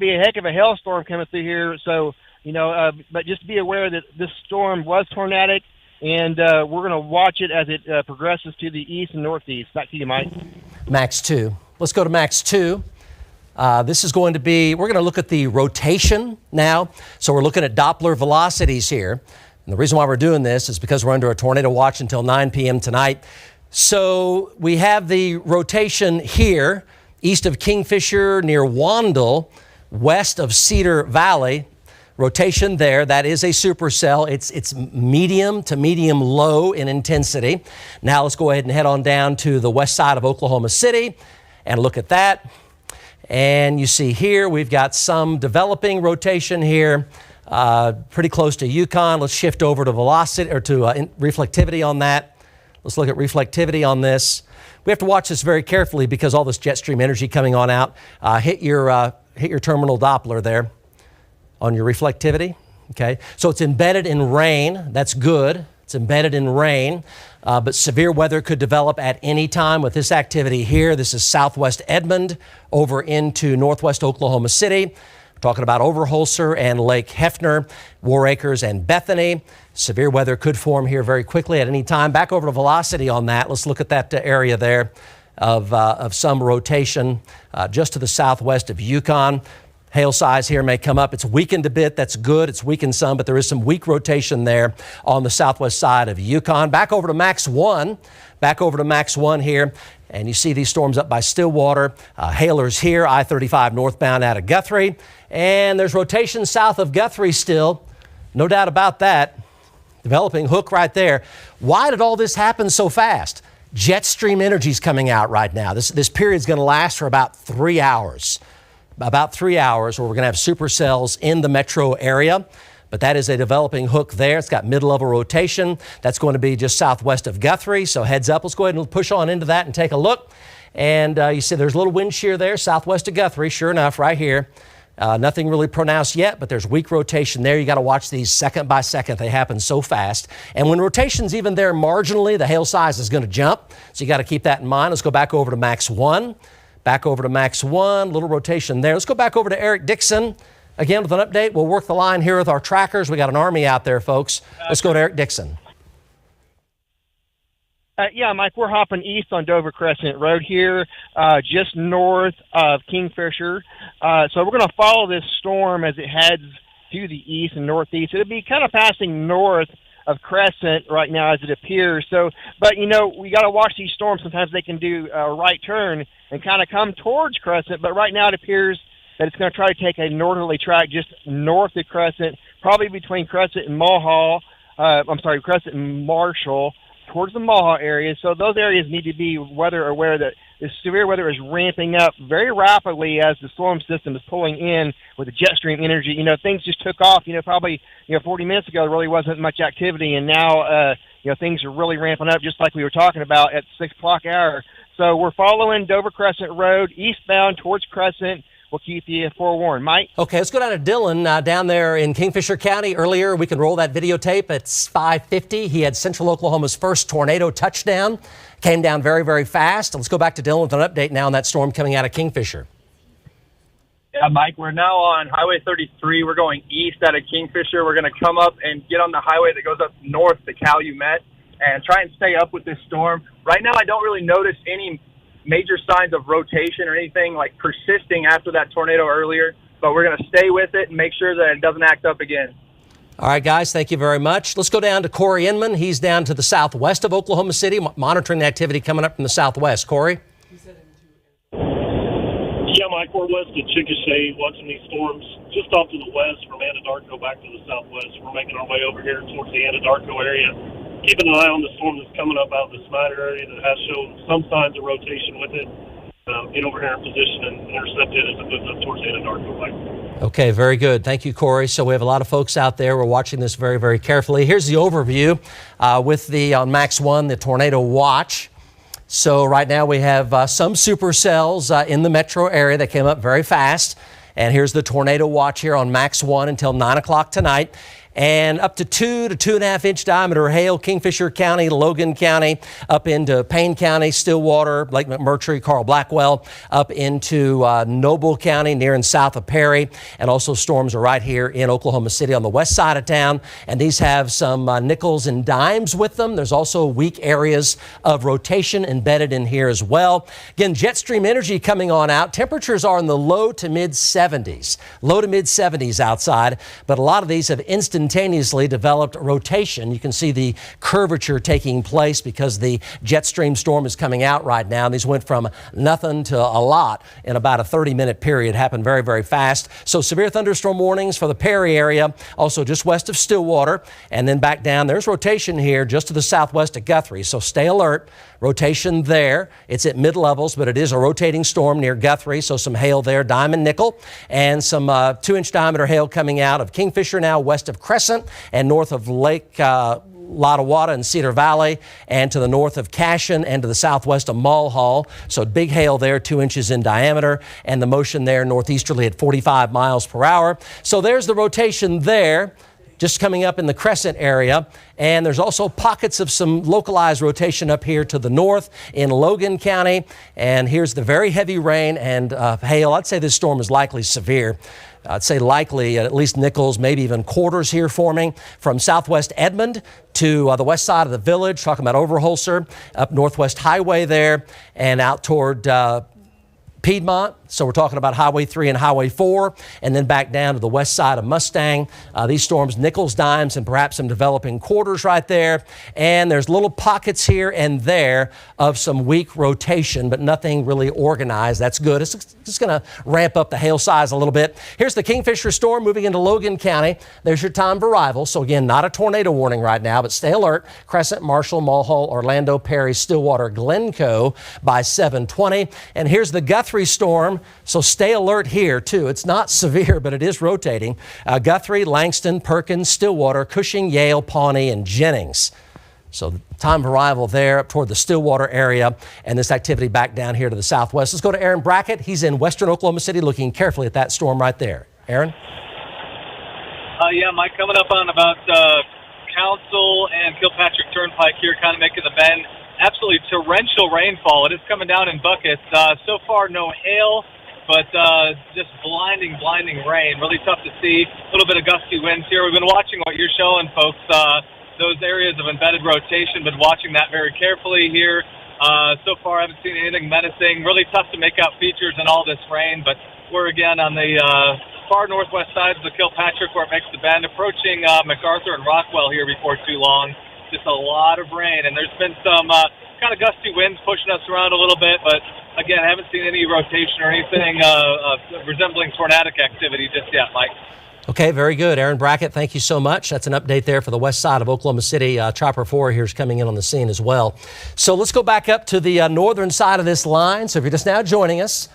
be a heck of a hailstorm coming through here. So, but just be aware that this storm was tornadic, and we're going to watch it as it progresses to the east and northeast. Back to you, Mike. Max 2. Let's go to Max 2. This is going to be, we're going to look at the rotation now. So we're looking at Doppler velocities here. And the reason why we're doing this is because we're under a tornado watch until 9 p.m. tonight. So we have the rotation here, east of Kingfisher near Wandle, west of Cedar Valley. Rotation there, that is a supercell. It's medium to medium low in intensity. Now let's go ahead and head on down to the west side of Oklahoma City and look at that. And you see here, we've got some developing rotation here, pretty close to Yukon. Let's shift over to velocity or to reflectivity on that. Let's look at reflectivity on this. We have to watch this very carefully because all this jet stream energy coming on out. Hit your terminal Doppler there on your reflectivity. Okay, so it's embedded in rain. That's good. It's embedded in rain, but severe weather could develop at any time with this activity here. This is southwest Edmond over into northwest Oklahoma City. We're talking about Overholser and Lake Hefner, War Acres and Bethany. Severe weather could form here very quickly at any time. Back over to velocity on that. Let's look at that area there of some rotation just to the southwest of Yukon. Hail size here may come up. It's weakened a bit. That's good. It's weakened some, but there is some weak rotation there on the southwest side of Yukon. Back over to Max 1. Back over to Max 1 here. And you see these storms up by Stillwater. Hailers here, I-35 northbound out of Guthrie. And there's rotation south of Guthrie still. No doubt about that. Developing hook right there. Why did all this happen so fast? Jet stream energy is coming out right now. This period is going to last for about 3 hours. About 3 hours where we're going to have supercells in the metro area. But that is a developing hook there. It's got mid-level rotation. That's going to be just southwest of Guthrie. So heads up. Let's go ahead and push on into that and take a look. And you see there's a little wind shear there southwest of Guthrie. Sure enough, right here. Nothing really pronounced yet, but there's weak rotation there. You got to watch these second by second. They happen so fast. And when rotation's even there marginally, the hail size is going to jump. So you got to keep that in mind. Let's go back over to Max 1. Back over to Max 1, little rotation there. Let's go back over to Eric Dixon. Again, with an update, we'll work the line here with our trackers. We got an army out there, folks. Let's go to Eric Dixon. Yeah, Mike, we're hopping east on Dover Crescent Road here, just north of Kingfisher. So we're going to follow this storm as it heads to the east and northeast. It'll be kind of passing north of Crescent right now as it appears. So, but we got to watch these storms. Sometimes they can do a right turn and kind of come towards Crescent, but right now it appears that it's going to try to take a northerly track just north of Crescent, probably between Crescent and Crescent and Marshall, towards the Maha area. So those areas need to be weather aware that the severe weather is ramping up very rapidly as the storm system is pulling in with the jet stream energy. Things just took off, probably 40 minutes ago there really wasn't much activity, and now things are really ramping up just like we were talking about at 6 o'clock hour. So we're following Dover Crescent Road eastbound towards Crescent. We'll keep you forewarned. Mike? Okay, let's go down to Dylan down there in Kingfisher County. Earlier, we can roll that videotape at 5:50. He had Central Oklahoma's first tornado touchdown. Came down very, very fast. Let's go back to Dylan with an update now on that storm coming out of Kingfisher. Yeah, Mike, we're now on Highway 33. We're going east out of Kingfisher. We're going to come up and get on the highway that goes up north to Calumet and try and stay up with this storm. Right now, I don't really notice any major signs of rotation or anything like persisting after that tornado earlier, but we're going to stay with it and make sure that it doesn't act up again. All right, guys, thank you very much. Let's go down to Corey Inman. He's down to the southwest of Oklahoma City, monitoring the activity coming up from the southwest. Corey? Yeah, Mike, we're west of Chickasha, watching these storms just off to the west from Anadarko back to the southwest. We're making our way over here towards the Anadarko area. Keeping an eye on the storm that's coming up out of the Snyder area that has shown some signs of rotation with it. Get over here in position and intercept it as it moves up towards the Anadarko. Okay, very good. Thank you, Corey. So we have a lot of folks out there. We're watching this very, very carefully. Here's the overview with the on Max 1, the tornado watch. So right now we have some supercells in the metro area that came up very fast. And here's the tornado watch here on Max 1 until 9 o'clock tonight. and up to 2 to 2.5 inch diameter hail, Kingfisher County, Logan County, up into Payne County, Stillwater, Lake McMurtry, Carl Blackwell, up into Noble County, near and south of Perry, and also storms are right here in Oklahoma City on the west side of town, and these have some nickels and dimes with them. There's also weak areas of rotation embedded in here as well. Again, jet stream energy coming on out. Temperatures are in the low to mid 70s, outside, but a lot of these have instantaneously developed rotation. You can see the curvature taking place because the jet stream storm is coming out right now. And these went from nothing to a lot in about a 30-minute period. Happened very, very fast. So severe thunderstorm warnings for the Perry area, also just west of Stillwater, and then back down. There's rotation here just to the southwest of Guthrie, so stay alert. Rotation there. It's at mid-levels, but it is a rotating storm near Guthrie, so some hail there, diamond nickel, and some 2-inch diameter hail coming out of Kingfisher now west of Crescent and north of Lake Lottawada and Cedar Valley, and to the north of Cashion and to the southwest of Mulhall. So big hail there, 2 inches in diameter, and the motion there northeasterly at 45 miles per hour. So there's the rotation there, just coming up in the Crescent area. And there's also pockets of some localized rotation up here to the north in Logan County. And here's the very heavy rain and hail. I'd say this storm is likely severe. I'd say likely at least nickels, maybe even quarters here forming from southwest Edmond to the west side of the village, talking about Overholser, up Northwest Highway there, and out toward Piedmont. So we're talking about Highway 3 and Highway 4, and then back down to the west side of Mustang. These storms, nickels, dimes, and perhaps some developing quarters right there. And there's little pockets here and there of some weak rotation, but nothing really organized. That's good. It's just going to ramp up the hail size a little bit. Here's the Kingfisher storm moving into Logan County. There's your time of arrival. So again, not a tornado warning right now, but stay alert. Crescent, Marshall, Mulhall, Orlando, Perry, Stillwater, Glencoe by 7:20. And here's the Guthrie storm. So stay alert here, too. It's not severe, but it is rotating. Guthrie, Langston, Perkins, Stillwater, Cushing, Yale, Pawnee, and Jennings. So the time of arrival there up toward the Stillwater area, and this activity back down here to the southwest. Let's go to Aaron Brackett. He's in western Oklahoma City looking carefully at that storm right there. Aaron? Yeah, Mike, coming up on about Council and Kilpatrick Turnpike here, kind of making the bend. Absolutely torrential rainfall. It is coming down in buckets. So far, no hail, but just blinding rain. Really tough to see. A little bit of gusty winds here. We've been watching what you're showing, folks. Those areas of embedded rotation. Been watching that very carefully here. So far, I haven't seen anything menacing. Really tough to make out features in all this rain, but we're again on the far northwest side of the Kilpatrick where it makes the bend, approaching MacArthur and Rockwell here before too long. Just a lot of rain, and there's been some kind of gusty winds pushing us around a little bit, but again, I haven't seen any rotation or anything resembling tornadic activity just yet, Mike. Okay, very good. Aaron Brackett, thank you so much. That's an update there for the west side of Oklahoma City. Chopper 4 here is coming in on the scene as well. So let's go back up to the northern side of this line. So if you're just now joining us,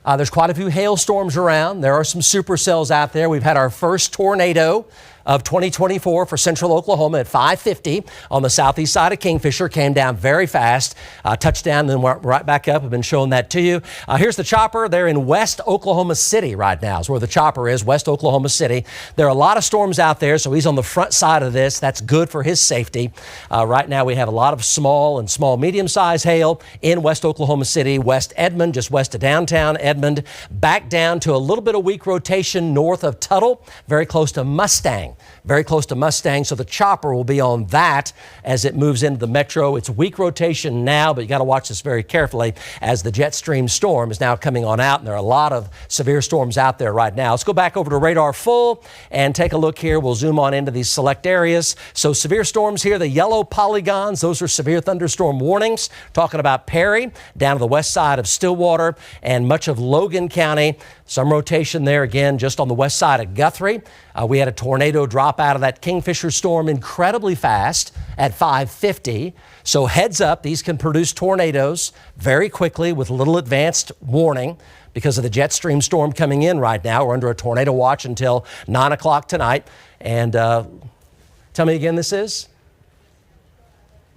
there's quite a few hailstorms around. There are some supercells out there. We've had our first tornado of 2024 for central Oklahoma at 5:50 on the southeast side of Kingfisher. Came down very fast, touchdown, then went right back up. I've been showing that to you. Here's the chopper. They're in West Oklahoma City right now is where the chopper is, West Oklahoma City. There are a lot of storms out there, so he's on the front side of this. That's good for his safety. Right now we have a lot of small and medium-sized hail in West Oklahoma City, West Edmond, just west of downtown Edmond, back down to a little bit of weak rotation north of Tuttle, very close to Mustang. Very close to Mustang, so the chopper will be on that as it moves into the metro. It's weak rotation now, but you got to watch this very carefully as the jet stream storm is now coming on out, and there are a lot of severe storms out there right now. Let's go back over to radar full and take a look here. We'll zoom on into these select areas. So severe storms here, the yellow polygons, those are severe thunderstorm warnings. Talking about Perry, down to the west side of Stillwater, and much of Logan County. Some rotation there again, just on the west side of Guthrie. We had a tornado drop out of that Kingfisher storm incredibly fast at 5:50. So heads up, these can produce tornadoes very quickly with little advanced warning because of the jet stream storm coming in right now. We're under a tornado watch until 9 o'clock tonight. And tell me again, this is?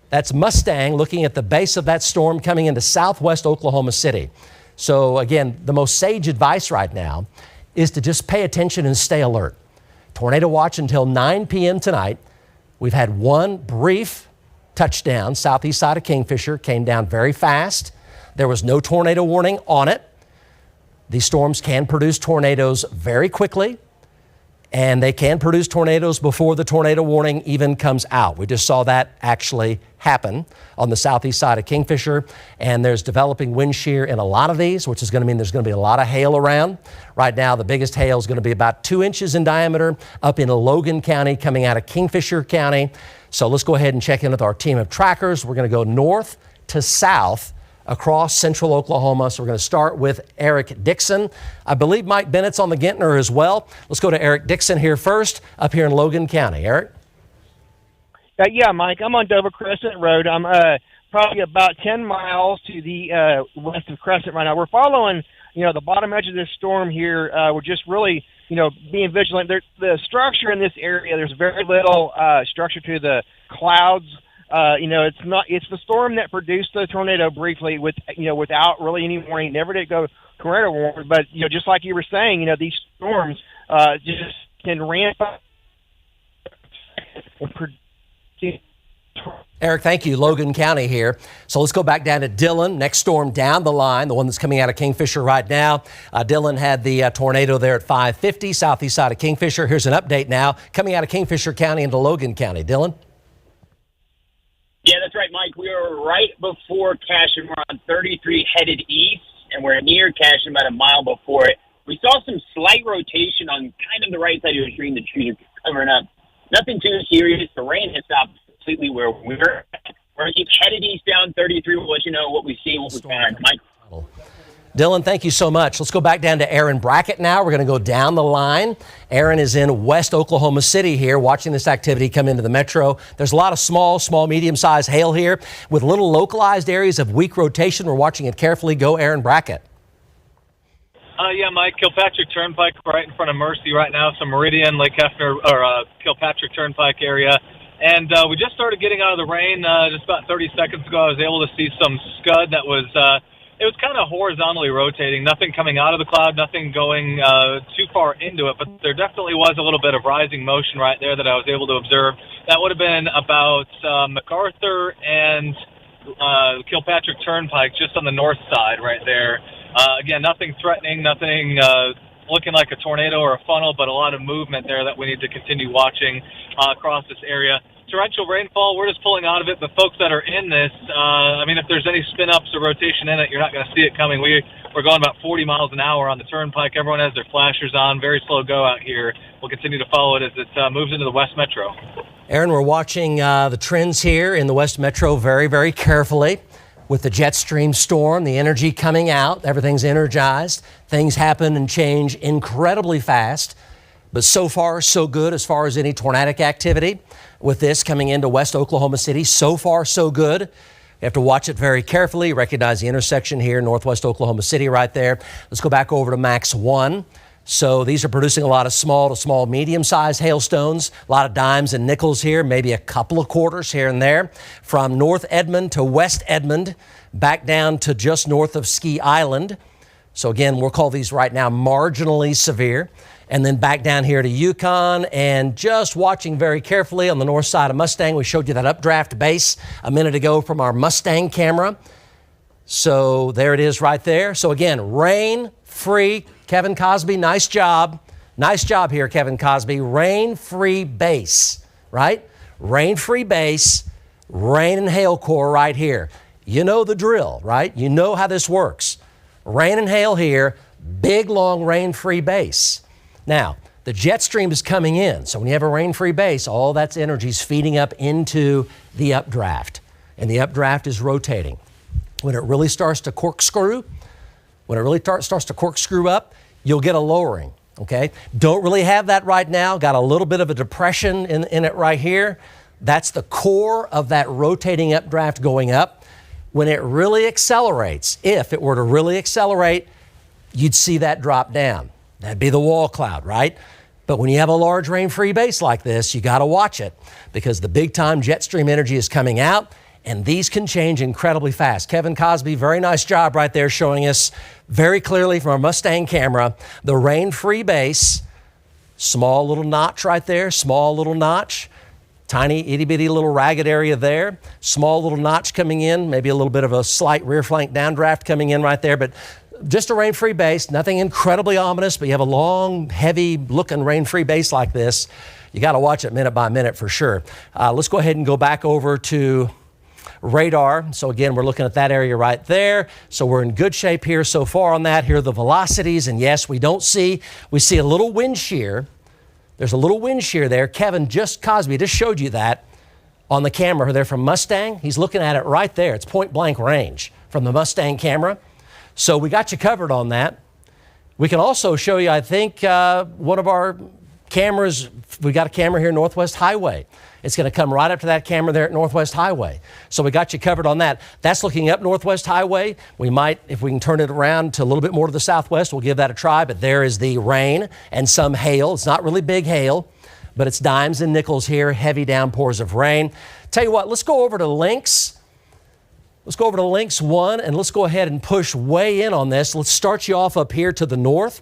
That's Mustang looking at the base of that storm coming into southwest Oklahoma City. So again, the most sage advice right now is to just pay attention and stay alert. Tornado watch until 9 p.m. tonight. We've had one brief touchdown, southeast side of Kingfisher, came down very fast. There was no tornado warning on it. These storms can produce tornadoes very quickly, and they can produce tornadoes before the tornado warning even comes out. We just saw that actually happen on the southeast side of Kingfisher, and there's developing wind shear in a lot of these, which is going to mean there's going to be a lot of hail around. Right now, the biggest hail is going to be about 2 inches in diameter up in Logan County, coming out of Kingfisher County. So let's go ahead and check in with our team of trackers. We're going to go north to south across central Oklahoma. So we're going to start with Eric Dixon. I believe Mike Bennett's on the Gentner as well. Let's go to Eric Dixon here first, up here in Logan County. Eric? Yeah, Mike, I'm on Dover Crescent Road. I'm probably about 10 miles to the west of Crescent right now. We're following, the bottom edge of this storm here. We're just really, being vigilant. The structure in this area, there's very little structure to the clouds. It's the storm that produced the tornado briefly without really any warning. Never did go tornado warning, but, just like you were saying, these storms just can ramp up and produce. Eric, thank you. Logan County here. So let's go back down to Dillon. Next storm down the line, the one that's coming out of Kingfisher right now. Dillon had the tornado there at 5:50, southeast side of Kingfisher. Here's an update now coming out of Kingfisher County into Logan County. Dillon? Yeah, that's right, Mike. We are right before Cashin. We're on 33 headed east, and we're near Cashin about a mile before it. We saw some slight rotation on kind of the right side of the stream. The trees are covering up. Nothing too serious. The rain has stopped completely where we're going to keep headed east down 33. We'll let you know what we see and what we find. Mike. Dillon, thank you so much. Let's go back down to Aaron Brackett now. We're going to go down the line. Aaron is in West Oklahoma City here, watching this activity come into the metro. There's a lot of small, medium-sized hail here with little localized areas of weak rotation. We're watching it carefully. Go, Aaron Brackett. Yeah, Mike, Kilpatrick Turnpike right in front of Mercy right now. So Meridian, Lake Hefner, or Kilpatrick Turnpike area. And we just started getting out of the rain just about 30 seconds ago. I was able to see some scud that was it was kind of horizontally rotating, nothing coming out of the cloud, nothing going too far into it, but there definitely was a little bit of rising motion right there that I was able to observe. That would have been about MacArthur and Kilpatrick Turnpike, just on the north side right there. Again, nothing threatening, nothing looking like a tornado or a funnel, but a lot of movement there that we need to continue watching across this area. Torrential rainfall, we're just pulling out of it. The folks that are in this, if there's any spin-ups or rotation in it, you're not going to see it coming. We're going about 40 miles an hour on the turnpike. Everyone has their flashers on. Very slow go out here. We'll continue to follow it as it moves into the West Metro. Aaron, we're watching the trends here in the West Metro very, very carefully. With the jet stream storm, the energy coming out, everything's energized. Things happen and change incredibly fast. But so far, so good as far as any tornadic activity. With this coming into West Oklahoma City, so far, so good. You have to watch it very carefully. Recognize the intersection here, northwest Oklahoma City right there. Let's go back over to Max 1. So these are producing a lot of small to small, medium-sized hailstones, a lot of dimes and nickels here, maybe a couple of quarters here and there. From North Edmond to West Edmond, back down to just north of Ski Island. So again, we'll call these right now marginally severe. And then back down here to Yukon, and just watching very carefully on the north side of Mustang. We showed you that updraft base a minute ago from our Mustang camera. So there it is right there. So again, rain-free. Kevin Cosby, nice job. Nice job here, Kevin Cosby. Rain-free base, right? Rain-free base, rain and hail core right here. You know the drill, right? You know how this works. Rain and hail here, big, long, rain-free base. Now, the jet stream is coming in. So when you have a rain-free base, all that's energy is feeding up into the updraft. And the updraft is rotating. When it really starts to corkscrew, up, you'll get a lowering, okay? Don't really have that right now. Got a little bit of a depression in it right here. That's the core of that rotating updraft going up. When it really accelerates, if it were to really accelerate, you'd see that drop down. That'd be the wall cloud, right? But when you have a large rain-free base like this, you got to watch it because the big-time jet stream energy is coming out, and these can change incredibly fast. Kevin Cosby, very nice job right there showing us very clearly from our Mustang camera the rain-free base Small little notch right there, small little notch. Tiny, itty-bitty little ragged area there. Small little notch coming in, maybe a little bit of a slight rear flank downdraft coming in right there, but just a rain-free base, nothing incredibly ominous, but you have a long, heavy-looking rain-free base like this. You got to watch it minute by minute for sure. Let's go ahead and go back over to radar. So again, we're looking at that area right there. So we're in good shape here so far on that. Here are the velocities, and yes, we see a little wind shear. There's a little wind shear there. Cosby just showed you that on the camera there from Mustang. He's looking at it right there. It's point blank range from the Mustang camera. So we got you covered on that. We can also show you, I think, one of our cameras. We got a camera here, Northwest Highway. It's going to come right up to that camera there at Northwest Highway. So we got you covered on that. That's looking up Northwest Highway. We might, if we can turn it around to a little bit more to the southwest, we'll give that a try. But there is the rain and some hail. It's not really big hail, but it's dimes and nickels here, heavy downpours of rain. Tell you what, let's go over to Lynx. Let's go over to Lynx 1, and let's go ahead and push way in on this. Let's start you off up here to the north.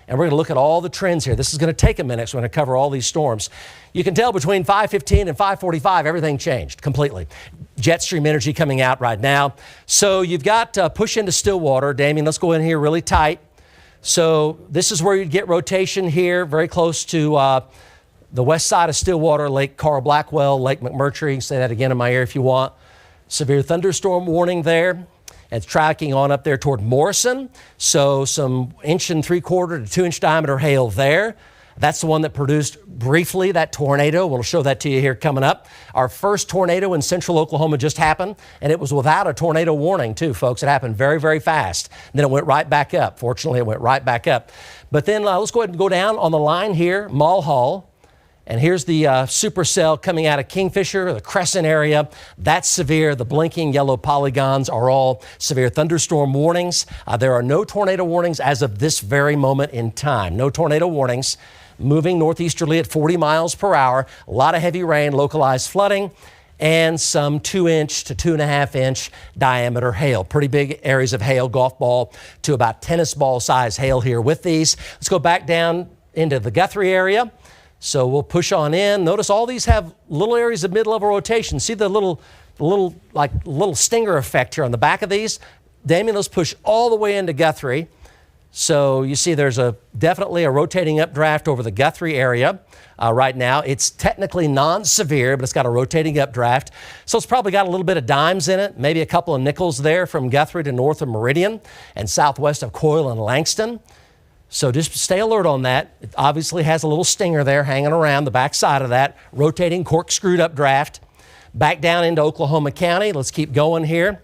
And we're going to look at all the trends here. This is going to take a minute, so we're going to cover all these storms. You can tell between 5:15 and 5:45, everything changed completely. Jet stream energy coming out right now. So you've got push into Stillwater. Damien, let's go in here really tight. So this is where you'd get rotation here, very close to the west side of Stillwater, Lake Carl Blackwell, Lake McMurtry. Say that again in my ear if you want. Severe thunderstorm warning there. It's tracking on up there toward Morrison. So some 1 3/4 to 2 inch diameter hail there. That's the one that produced briefly that tornado. We'll show that to you here coming up. Our first tornado in central Oklahoma just happened, and it was without a tornado warning too, folks. It happened very, very fast. And then it went right back up. Fortunately, it went right back up. But then let's go ahead and go down on the line here, Mulhall. And here's the supercell coming out of Kingfisher, the Crescent area. That's severe. The blinking yellow polygons are all severe thunderstorm warnings. There are no tornado warnings as of this very moment in time. No tornado warnings. Moving northeasterly at 40 miles per hour. A lot of heavy rain, localized flooding, and some 2 inch to 2.5 inch diameter hail. Pretty big areas of hail, golf ball to about tennis ball size hail here with these. Let's go back down into the Guthrie area. So we'll push on in. Notice all these have little areas of mid-level rotation. See the little stinger effect here on the back of these? Damien, let's push all the way into Guthrie. So you see there's definitely a rotating updraft over the Guthrie area right now. It's technically non-severe, but it's got a rotating updraft. So it's probably got a little bit of dimes in it, maybe a couple of nickels there from Guthrie to north of Meridian and southwest of Coyle and Langston. So just stay alert on that. It obviously has a little stinger there hanging around the back side of that, rotating corkscrewed up draft. Back down into Oklahoma County. Let's keep going here.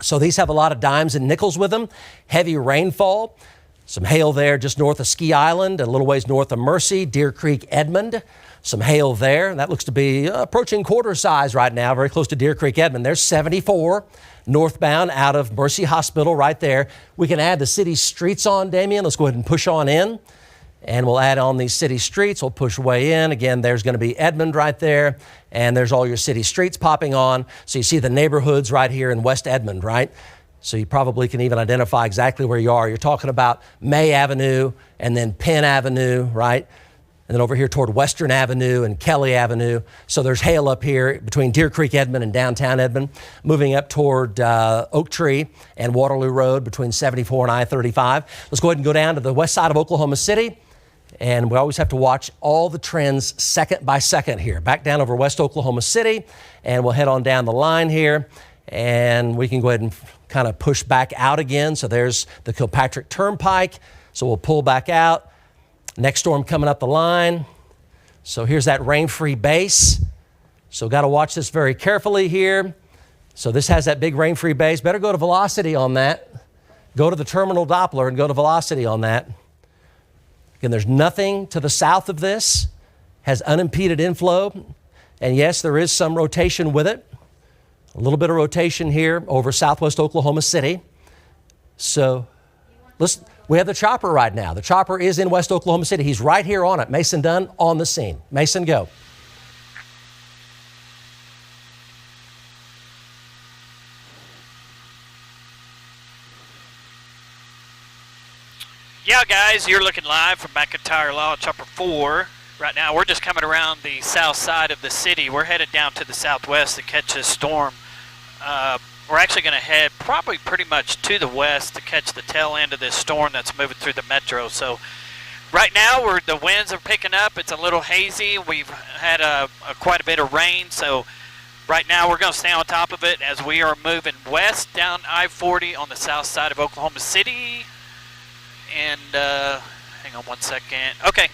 So these have a lot of dimes and nickels with them. Heavy rainfall. Some hail there just north of Ski Island, a little ways north of Mercy, Deer Creek, Edmond. Some hail there. That looks to be approaching quarter size right now, very close to Deer Creek, Edmond. There's 74 northbound out of Mercy Hospital right there. We can add the city streets on, Damien. Let's go ahead and push on in. And we'll add on these city streets. We'll push way in. Again, there's going to be Edmond right there. And there's all your city streets popping on. So you see the neighborhoods right here in West Edmond, right? So you probably can even identify exactly where you are. You're talking about May Avenue and then Penn Avenue, right? And then over here toward Western Avenue and Kelly Avenue. So there's hail up here between Deer Creek, Edmond and downtown Edmond, moving up toward Oak Tree and Waterloo Road between 74 and I-35. Let's go ahead and go down to the west side of Oklahoma City. And we always have to watch all the trends second by second here. Back down over West Oklahoma City, and we'll head on down the line here. And we can go ahead and kind of push back out again. So there's the Kilpatrick Turnpike. So we'll pull back out. Next storm coming up the line. So here's that rain-free base. So got to watch this very carefully here. So this has that big rain-free base. Better go to velocity on that. Go to the terminal Doppler and go to velocity on that. Again, there's nothing to the south of this. Has unimpeded inflow. And yes, there is some rotation with it. A little bit of rotation here over southwest Oklahoma City. So we have the chopper right now. The chopper is in West Oklahoma City. He's right here on it. Mason Dunn on the scene. Mason, go. Yeah, guys. guys, you're looking live from McIntyre Law Chopper 4. Right now, we're just coming around the south side of the city. We're headed down to the southwest to catch this storm. We're actually going to head probably pretty much to the west to catch the tail end of this storm that's moving through the metro. So right now, the winds are picking up. It's a little hazy. We've had quite a bit of rain. So right now, we're going to stay on top of it as we are moving west down I-40 on the south side of Oklahoma City. And hang on one second. Okay.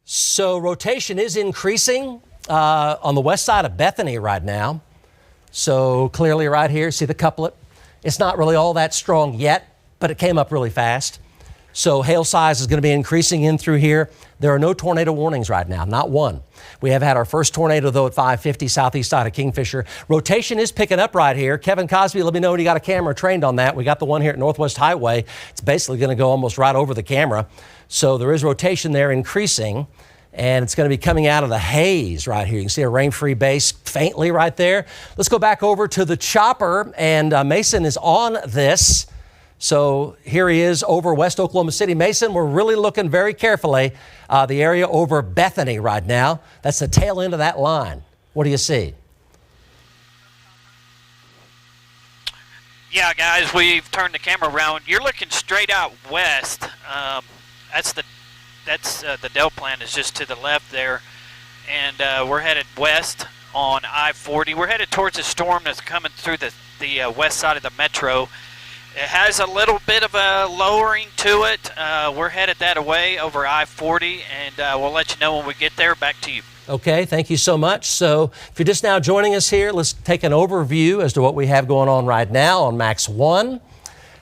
So rotation is increasing on the west side of Bethany right now. So clearly right here, see the couplet? It's not really all that strong yet, but it came up really fast. So hail size is going to be increasing in through here. There are no tornado warnings right now, not one. We have had our first tornado, though, at 550 southeast side of Kingfisher. Rotation is picking up right here. Kevin Cosby, let me know when you got a camera trained on that. We got the one here at Northwest Highway. It's basically going to go almost right over the camera. So there is rotation there increasing, and it's going to be coming out of the haze right here. You can see a rain-free base faintly right there. Let's go back over to the chopper, and Mason is on this. So here he is over West Oklahoma City. Mason, we're really looking very carefully the area over Bethany right now. That's the tail end of that line. What do you see? Yeah, guys, we've turned the camera around. You're looking straight out west. That's the Dell plant is just to the left there, and we're headed west on I-40. We're headed towards a storm that's coming through the west side of the metro. It has a little bit of a lowering to it. We're headed that way over I-40, and we'll let you know when we get there. Back to you. Okay, thank you so much. So if you're just now joining us here, let's take an overview as to what we have going on right now on Max 1.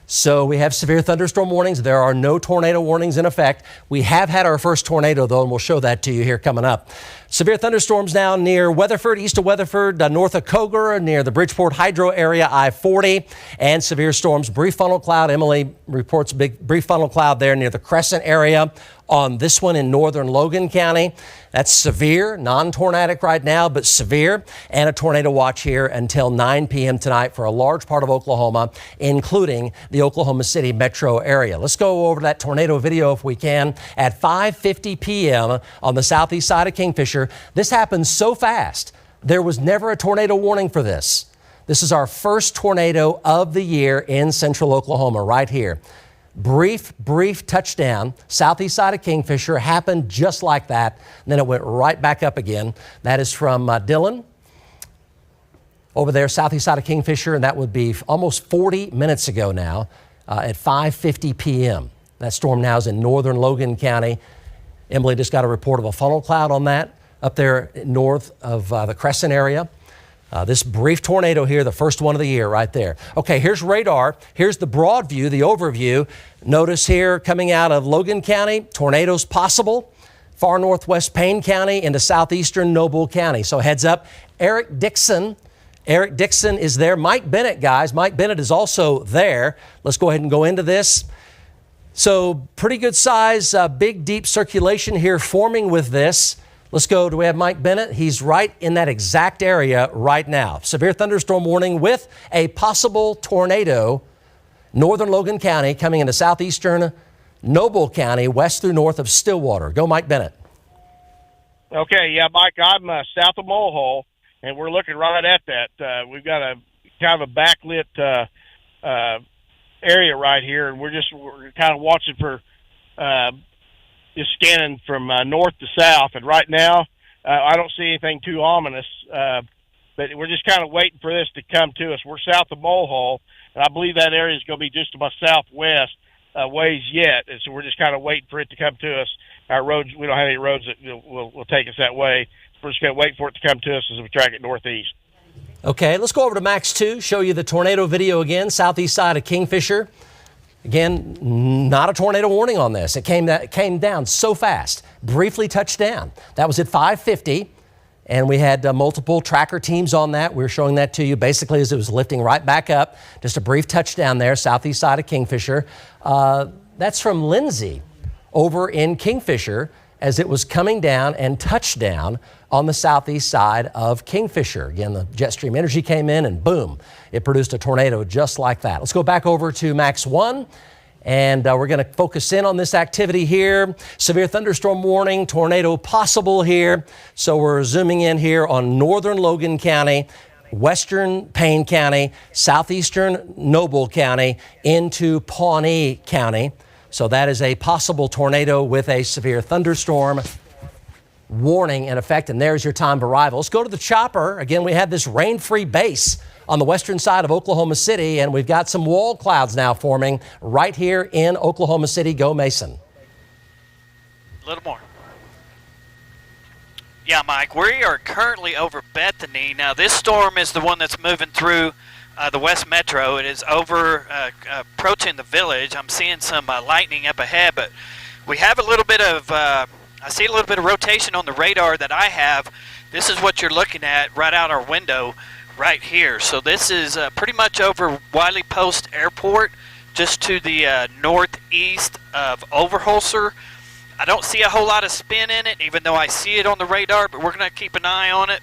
So we have severe thunderstorm warnings. There are no tornado warnings in effect. We have had our first tornado, though, and we'll show that to you here coming up. Severe thunderstorms now near Weatherford, east of Weatherford, north of Cogar, near the Bridgeport Hydro area, I-40, and severe storms, brief funnel cloud. Emily reports a big brief funnel cloud there near the Crescent area on this one in northern Logan County. That's severe, non-tornadic right now, but severe, and a tornado watch here until 9 p.m. tonight for a large part of Oklahoma, including the Oklahoma City metro area. Let's go over that tornado video if we can. At 5:50 p.m. on the southeast side of Kingfisher, this happened so fast, there was never a tornado warning for this. This is our first tornado of the year in central Oklahoma right here. Brief touchdown, southeast side of Kingfisher, happened just like that. And then it went right back up again. That is from Dillon over there, southeast side of Kingfisher, and that would be almost 40 minutes ago now at 5:50 p.m. That storm now is in northern Logan County. Emily just got a report of a funnel cloud on that up there north of the Crescent area. This brief tornado here, the first one of the year right there. Okay, here's radar. Here's the broad view, the overview. Notice here coming out of Logan County, tornadoes possible. Far northwest Payne County into southeastern Noble County. So heads up. Eric Dixon is there. Mike Bennett, guys. Mike Bennett is also there. Let's go ahead and go into this. So pretty good size, big deep circulation here forming with this. Let's go. Do we have Mike Bennett? He's right in that exact area right now. Severe thunderstorm warning with a possible tornado. Northern Logan County coming into southeastern Noble County, west through north of Stillwater. Go, Mike Bennett. Okay, yeah, Mike, I'm south of Mulehole, and we're looking right at that. We've got a kind of a backlit area right here, and we're kind of watching for just scanning from north to south. And right now, I don't see anything too ominous, but we're just kind of waiting for this to come to us. We're south of Mulehole, and I believe that area is going to be just to my southwest ways yet, and so we're just kind of waiting for it to come to us. Our roads, we don't have any roads that will take us that way. We're just going to wait for it to come to us as we track it northeast. Okay, let's go over to Max 2, show you the tornado video again, southeast side of Kingfisher. Again, not a tornado warning on this. It came down so fast, briefly touched down. That was at 5:50, and we had multiple tracker teams on that. We were showing that to you basically as it was lifting right back up. Just a brief touchdown there, southeast side of Kingfisher. That's from Lindsay over in Kingfisher as it was coming down and touched down on the southeast side of Kingfisher. Again, the jet stream energy came in and boom, it produced a tornado just like that. Let's go back over to Max 1 And we're going to focus in on this activity here. Severe thunderstorm warning, tornado possible here. So we're zooming in here on northern Logan County, western Payne County, southeastern Noble County, into Pawnee County. So that is a possible tornado with a severe thunderstorm warning in effect. And there's your time of arrival. Let's go to the chopper. Again, we have this rain-free base on the western side of Oklahoma City, and we've got some wall clouds now forming right here in Oklahoma City. Go, Mason. A little more. Yeah, Mike, we are currently over Bethany. Now, this storm is the one that's moving through the West Metro. It is over approaching the village. I'm seeing some lightning up ahead, but we have a little bit of, I see a little bit of rotation on the radar that I have. This is what you're looking at right out our window right here. So this is pretty much over Wiley Post Airport, just to the northeast of Overholser. I don't see a whole lot of spin in it, even though I see it on the radar, but we're going to keep an eye on it.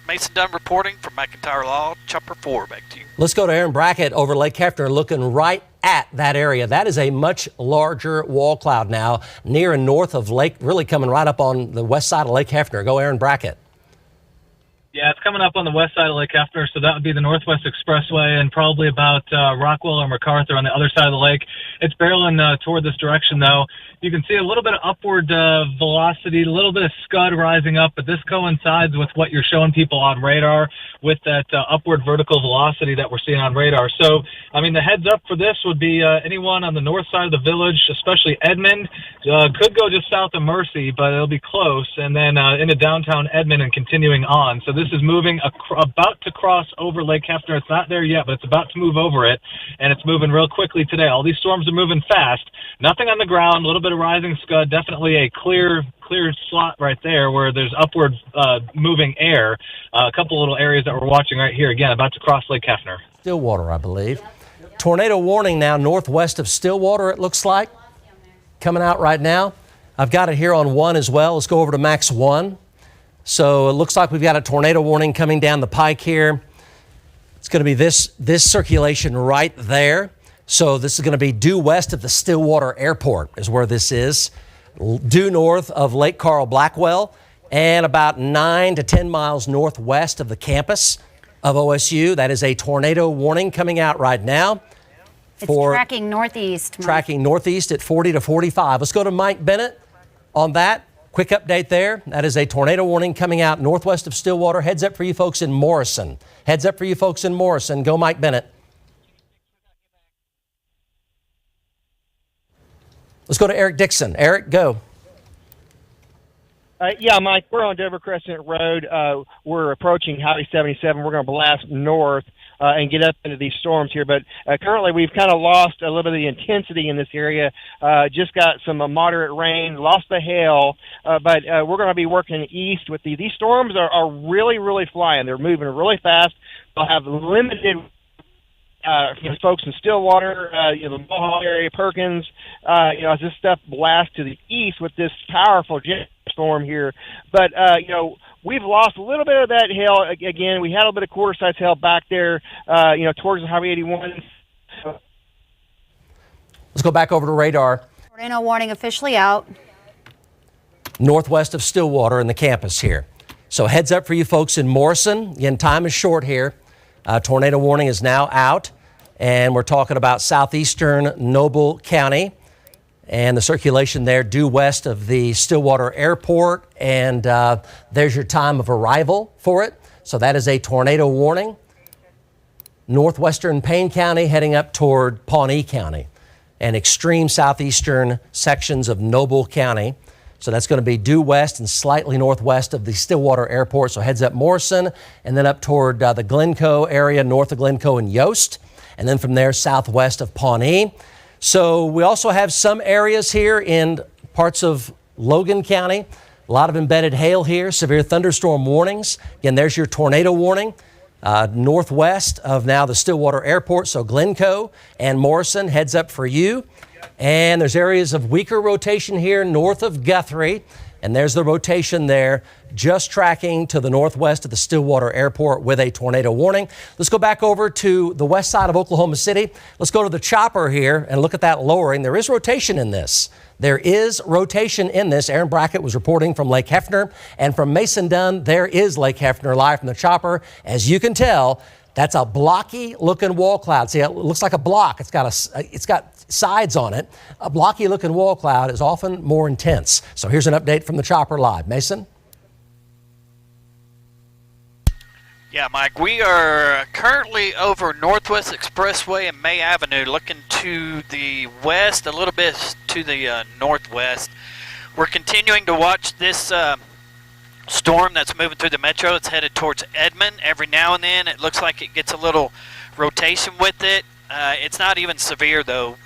Mason Dunn reporting from McIntyre Law, Chopper 4, back to you. Let's go to Aaron Brackett over Lake Hefner, looking right at that area. That is a much larger wall cloud now, near and north of Lake, really coming right up on the west side of Lake Hefner. Go, Aaron Brackett. Yeah, it's coming up on the west side of Lake Hefner, so that would be the Northwest Expressway and probably about Rockwell or MacArthur on the other side of the lake. It's barreling toward this direction, though. You can see a little bit of upward velocity, a little bit of scud rising up, but this coincides with what you're showing people on radar with that upward vertical velocity that we're seeing on radar. So, I mean, the heads up for this would be anyone on the north side of the village, especially Edmond, could go just south of Mercy, but it'll be close, and then into downtown Edmond and continuing on. So this is moving about to cross over Lake Hefner. It's not there yet, but it's about to move over it, and it's moving real quickly today. All these storms are moving fast. Nothing on the ground, a little bit of rising scud, definitely a clear slot right there where there's upward moving air. A couple little areas that we're watching right here, again, about to cross Lake Hefner. Stillwater, I believe. Tornado warning now northwest of Stillwater, it looks like, coming out right now. I've got it here on 1 as well. Let's go over to Max 1. So it looks like we've got a tornado warning coming down the pike here. It's going to be this circulation right there. So this is going to be due west of the Stillwater Airport is where this is. Due north of Lake Carl Blackwell and about 9 to 10 miles northwest of the campus of OSU. That is a tornado warning coming out right now. It's tracking northeast. Tracking northeast at 40 to 45. Let's go to Mike Bennett on that. Quick update there. That is a tornado warning coming out northwest of Stillwater. Heads up for you folks in Morrison. Heads up for you folks in Morrison. Go, Mike Bennett. Let's go to Eric Dixon. Eric, go. Yeah, Mike, we're on Dover Crescent Road. We're approaching Highway 77. We're going to blast north and get up into these storms here. But currently we've kind of lost a little bit of the intensity in this area. Just got some moderate rain, lost the hail. But we're going to be working east with these storms are really, really flying. They're moving really fast. They'll have limited folks in Stillwater, the Mohawk area, Perkins, as this stuff blasts to the east with this powerful jet storm here. But, we've lost a little bit of that hail. Again, we had a little bit of quarter-size hail back there, towards the Highway 81. Let's go back over to radar. Tornado warning officially out. Northwest of Stillwater in the campus here. So heads up for you folks in Morrison. Again, time is short here. Tornado warning is now out. And we're talking about southeastern Noble County and the circulation there due west of the Stillwater Airport. And there's your time of arrival for it. So that is a tornado warning. Northwestern Payne County heading up toward Pawnee County and extreme southeastern sections of Noble County. So that's going to be due west and slightly northwest of the Stillwater Airport. So heads up Morrison and then up toward the Glencoe area, north of Glencoe and Yost. And then from there, southwest of Pawnee. So we also have some areas here in parts of Logan County. A lot of embedded hail here, severe thunderstorm warnings. Again, there's your tornado warning. Northwest of now the Stillwater Airport. So Glencoe and Morrison, heads up for you. And there's areas of weaker rotation here north of Guthrie And there's the rotation there, just tracking to the northwest of the Stillwater Airport with a tornado warning. Let's go back over to the west side of Oklahoma City. Let's go to the chopper here and look at that lowering. There is rotation in this. There is rotation in this. Aaron Brackett was reporting from Lake Hefner, and from Mason Dunn, there is Lake Hefner live from the chopper. As you can tell, that's a blocky looking wall cloud. See, it looks like a block. It's got sides on it. A blocky looking wall cloud is often more intense. So here's an update from the chopper live. Mason? Yeah, Mike, we are currently over Northwest Expressway and May Avenue, looking to the west, a little bit to the northwest. We're continuing to watch this storm that's moving through the metro. It's headed towards Edmond. Every now and then it looks like it gets a little rotation with it. It's not even severe, though,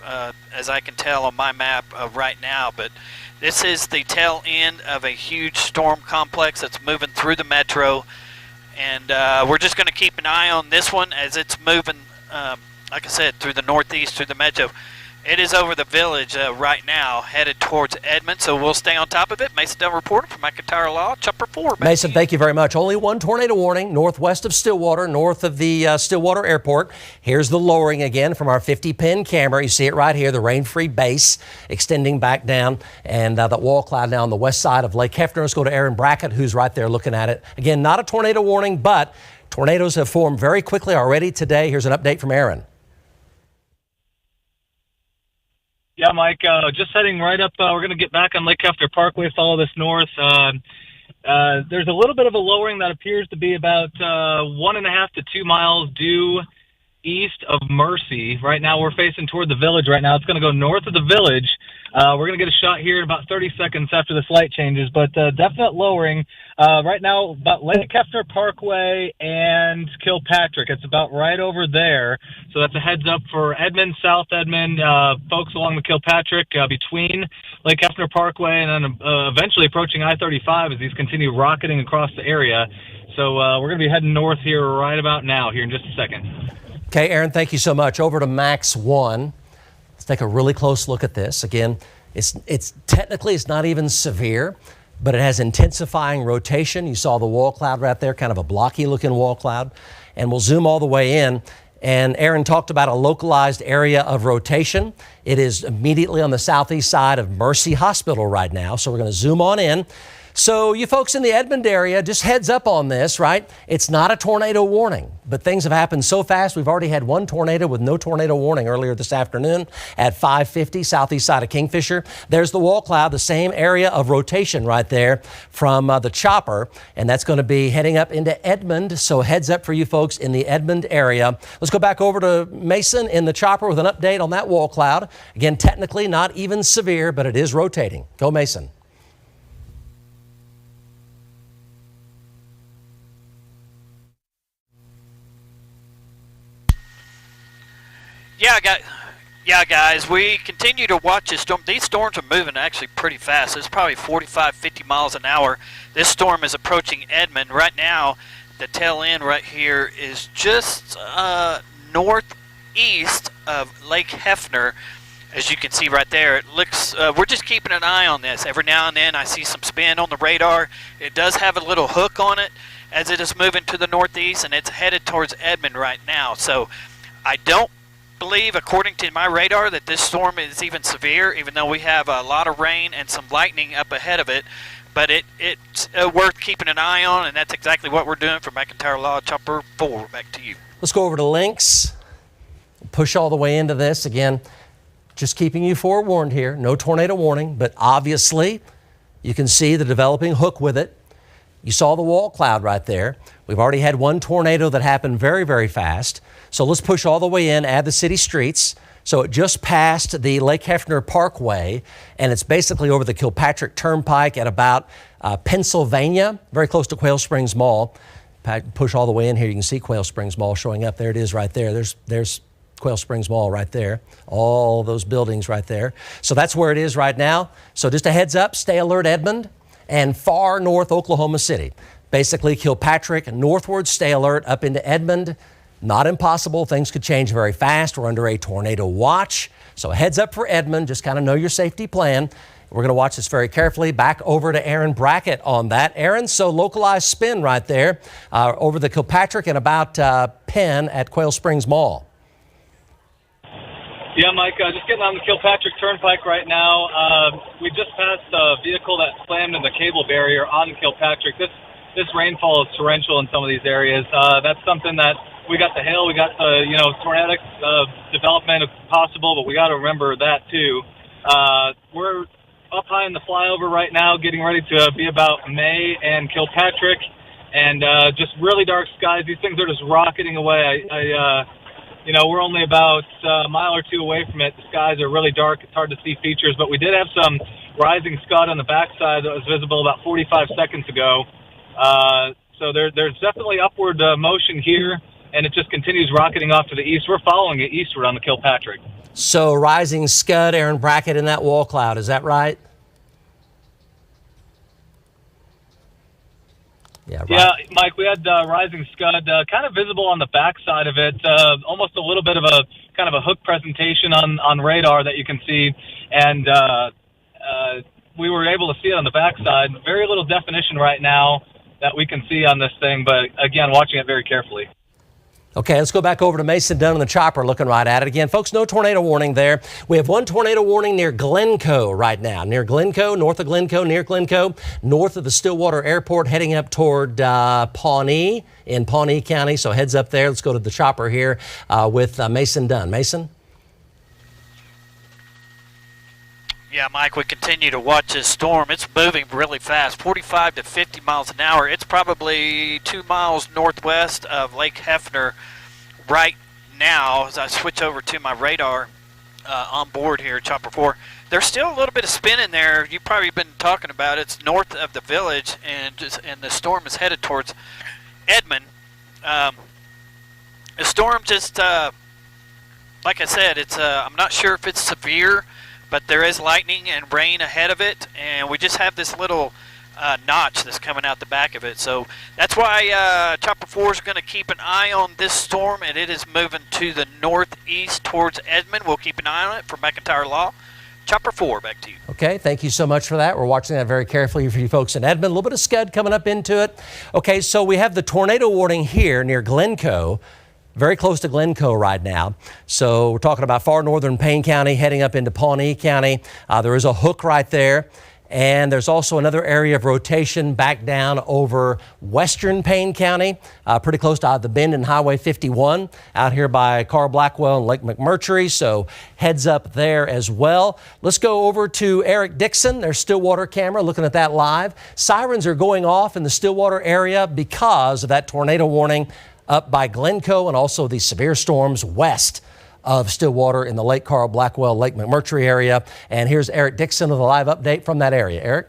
as I can tell on my map right now, but this is the tail end of a huge storm complex that's moving through the metro. And we're just going to keep an eye on this one as it's moving, like I said, through the northeast, through the metro. It is over the village right now, headed towards Edmond, so we'll stay on top of it. Mason Dunn reporting from McIntyre Law, Chopper 4. Mason, thank you very much. Only one tornado warning northwest of Stillwater, north of the Stillwater Airport. Here's the lowering again from our 50-pin camera. You see it right here, the rain-free base extending back down, and that wall cloud now on the west side of Lake Hefner. Let's go to Aaron Brackett, who's right there looking at it. Again, not a tornado warning, but tornadoes have formed very quickly already today. Here's an update from Aaron. Yeah, Mike, just heading right up. We're going to get back on Lake Hefner Parkway, follow this north. There's a little bit of a lowering that appears to be about 1.5 to 2 miles due east of Mercy. Right now, we're facing toward the village right now. It's going to go north of the village. We're going to get a shot here in about 30 seconds after this light changes, but definite lowering. Right now, about Lake Hefner Parkway and Kilpatrick. It's about right over there. So that's a heads up for Edmond, South Edmond, folks along the Kilpatrick between Lake Hefner Parkway and then eventually approaching I-35 as these continue rocketing across the area. So we're going to be heading north here right about now, here in just a second. Okay, Aaron, thank you so much. Over to Max 1. Let's take a really close look at this. Again, it's technically it's not even severe, but it has intensifying rotation. You saw the wall cloud right there, kind of a blocky looking wall cloud. And we'll zoom all the way in. And Aaron talked about a localized area of rotation. It is immediately on the southeast side of Mercy Hospital right now. So we're going to zoom on in. So you folks in the Edmond area, just heads up on this, right? It's not a tornado warning, but things have happened so fast. We've already had one tornado with no tornado warning earlier this afternoon at 5:50 southeast side of Kingfisher. There's the wall cloud, the same area of rotation right there from the chopper, and that's going to be heading up into Edmond. So heads up for you folks in the Edmond area. Let's go back over to Mason in the chopper with an update on that wall cloud. Again, technically not even severe, but it is rotating. Go Mason. Yeah, guys, we continue to watch this storm. These storms are moving actually pretty fast. It's probably 45, 50 miles an hour. This storm is approaching Edmond. Right now, the tail end right here is just northeast of Lake Hefner. As you can see right there, it looks, we're just keeping an eye on this. Every now and then I see some spin on the radar. It does have a little hook on it as it is moving to the northeast, and it's headed towards Edmond right now. So I don't believe, according to my radar, that this storm is even severe, even though we have a lot of rain and some lightning up ahead of it. But it's worth keeping an eye on, and that's exactly what we're doing for McIntyre Law, Chopper 4. Back to you. Let's go over to Lynx. Push all the way into this. Again, just keeping you forewarned here. No tornado warning, but obviously you can see the developing hook with it. You saw the wall cloud right there. We've already had one tornado that happened very, very fast. So let's push all the way in, add the city streets. So it just passed the Lake Hefner Parkway, and it's basically over the Kilpatrick Turnpike at about Pennsylvania, very close to Quail Springs Mall. Push all the way in here, you can see Quail Springs Mall showing up. There it is right there. There's Quail Springs Mall right there. All those buildings right there. So that's where it is right now. So just a heads up, stay alert Edmond and far north Oklahoma City. Basically Kilpatrick, northward, stay alert up into Edmond. Not impossible. Things could change very fast. We're under a tornado watch. So heads up for Edmond. Just kind of know your safety plan. We're going to watch this very carefully. Back over to Aaron Brackett on that. Aaron, so localized spin right there over the Kilpatrick and about Penn at Quail Springs Mall. Yeah, Mike, just getting on the Kilpatrick Turnpike right now. We just passed a vehicle that slammed in the cable barrier on Kilpatrick. This rainfall is torrential in some of these areas. That's something that we got the hail, we got the, tornadic development if possible, but we got to remember that too. We're up high in the flyover right now, getting ready to be about May and Kilpatrick, and just really dark skies. These things are just rocketing away. We're only about a mile or two away from it. The skies are really dark. It's hard to see features, but we did have some rising scud on the backside that was visible about 45 seconds ago. So there's definitely upward motion here, and it just continues rocketing off to the east. We're following it eastward on the Kilpatrick. So rising scud, Aaron Brackett, in that wall cloud. Is that right? Yeah, right. Yeah, Mike, we had rising scud kind of visible on the backside of it, almost a little bit of a kind of a hook presentation on radar that you can see, and we were able to see it on the backside. Very little definition right now that we can see on this thing, but again, watching it very carefully. Okay, let's go back over to Mason Dunn on the chopper looking right at it. Again, folks, no tornado warning there. We have one tornado warning near Glencoe right now. Near Glencoe, north of Glencoe, near Glencoe, north of the Stillwater Airport, heading up toward Pawnee in Pawnee County. So heads up there. Let's go to the chopper here with Mason Dunn. Mason? Yeah, Mike, we continue to watch this storm. It's moving really fast, 45 to 50 miles an hour. It's probably 2 miles northwest of Lake Hefner right now as I switch over to my radar on board here, Chopper 4. There's still a little bit of spin in there. You've probably been talking about it. It's north of the village, and the storm is headed towards Edmond. The storm just, like I said, it's I'm not sure if it's severe, but there is lightning and rain ahead of it, and we just have this little notch that's coming out the back of it. So that's why Chopper 4 is going to keep an eye on this storm, and it is moving to the northeast towards Edmond. We'll keep an eye on it for McIntyre Law. Chopper 4, back to you. Okay, thank you so much for that. We're watching that very carefully for you folks in Edmond. A little bit of scud coming up into it. Okay, so we have the tornado warning here near Glencoe. Very close to Glencoe right now. So we're talking about far northern Payne County heading up into Pawnee County. There is a hook right there. And there's also another area of rotation back down over western Payne County, pretty close to the bend in Highway 51 out here by Carl Blackwell and Lake McMurtry. So heads up there as well. Let's go over to Eric Dixon, their Stillwater camera, looking at that live. Sirens are going off in the Stillwater area because of that tornado warning up by Glencoe and also the severe storms west of Stillwater in the Lake Carl Blackwell, Lake McMurtry area. And here's Eric Dixon with a live update from that area. Eric?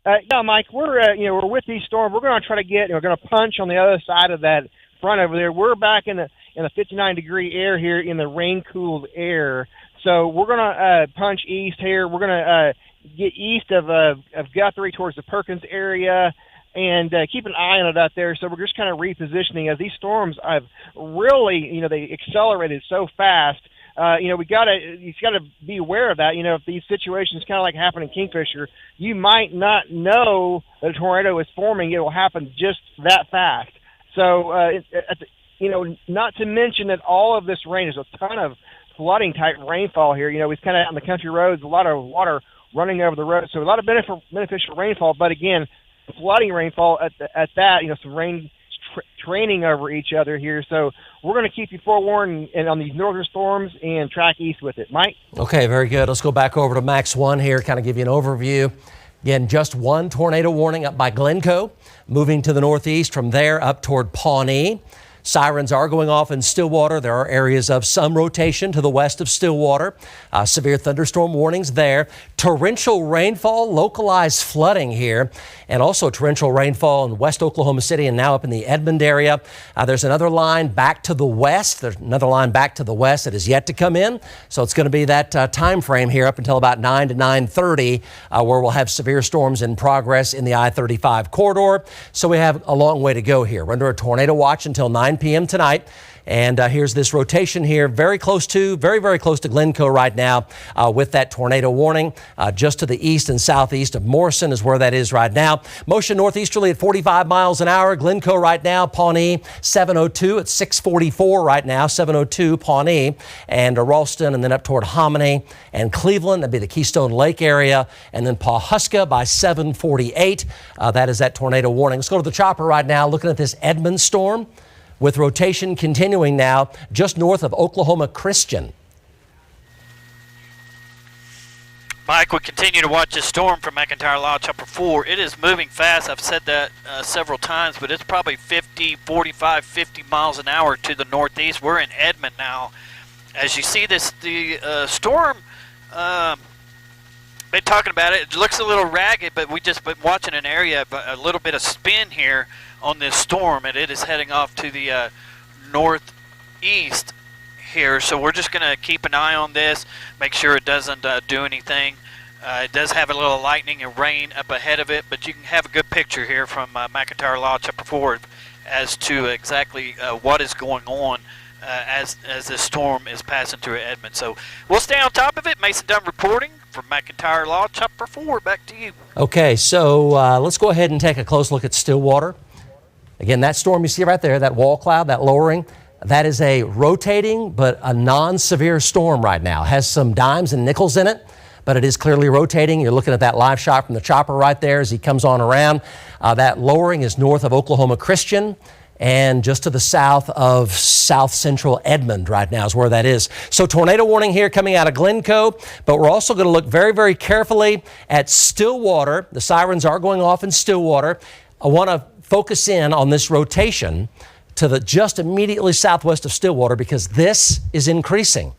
Yeah, Mike, we're with these storms. We're going to try to we're going to punch on the other side of that front over there. We're back in the 59-degree air here in the rain-cooled air. So we're going to punch east here. We're going to get east of Guthrie towards the Perkins area, and keep an eye on it out there. So we're just kind of repositioning as these storms have really, they accelerated so fast. You got to be aware of that. If these situations kind of like happen in Kingfisher, you might not know that a tornado is forming. It will happen just that fast. So, not to mention that all of this rain is a ton of flooding type rainfall here. We've kind of on the country roads, a lot of water running over the road. So a lot of beneficial rainfall, but again, flooding rainfall at that, some rain training over each other here. So we're going to keep you forewarned and on these northern storms and track east with it. Mike? Okay, very good. Let's go back over to Max 1 here, kind of give you an overview. Again, just one tornado warning up by Glencoe, moving to the northeast from there up toward Pawnee. Sirens are going off in Stillwater. There are areas of some rotation to the west of Stillwater. Severe thunderstorm warnings there. Torrential rainfall, localized flooding here, and also torrential rainfall in West Oklahoma City and now up in the Edmond area. There's another line back to the west. There's another line back to the west that is yet to come in. So it's going to be that time frame here up until about 9 to 9:30 where we'll have severe storms in progress in the I-35 corridor. So we have a long way to go here. We're under a tornado watch until 9 9 p.m. tonight. And here's this rotation here, very, very close to Glencoe right now with that tornado warning. Just to the east and southeast of Morrison is where that is right now. Motion northeasterly at 45 miles an hour. Glencoe right now, Pawnee 702 at 644 right now, 702 Pawnee, and Ralston, and then up toward Hominy and Cleveland. That'd be the Keystone Lake area. And then Pawhuska by 748. That is that tornado warning. Let's go to the chopper right now, looking at this Edmund storm, with rotation continuing now just north of Oklahoma Christian. Mike, we continue to watch this storm from McIntyre Law Chopper 4. It is moving fast. I've said that several times, but it's probably 50 miles an hour to the northeast. We're in Edmond now. As you see this, the storm, been talking about it. It looks a little ragged, but we just been watching an area, a little bit of spin here on this storm, and it is heading off to the northeast here. So we're just going to keep an eye on this, make sure it doesn't do anything. It does have a little lightning and rain up ahead of it, but you can have a good picture here from McIntyre Law Chapter 4 as to exactly what is going on as this storm is passing through Edmond. So we'll stay on top of it. Mason Dunn reporting from McIntyre Law Chapter 4. Back to you. Okay, so let's go ahead and take a close look at Stillwater. Again, that storm you see right there, that wall cloud, that lowering, that is a rotating but a non-severe storm right now. It has some dimes and nickels in it, but it is clearly rotating. You're looking at that live shot from the chopper right there as he comes on around. That lowering is north of Oklahoma Christian and just to the south of south central Edmond right now is where that is. So tornado warning here coming out of Glencoe, but we're also going to look very, very carefully at Stillwater. The sirens are going off in Stillwater. I want to focus in on this rotation to the just immediately southwest of Stillwater because this is increasing.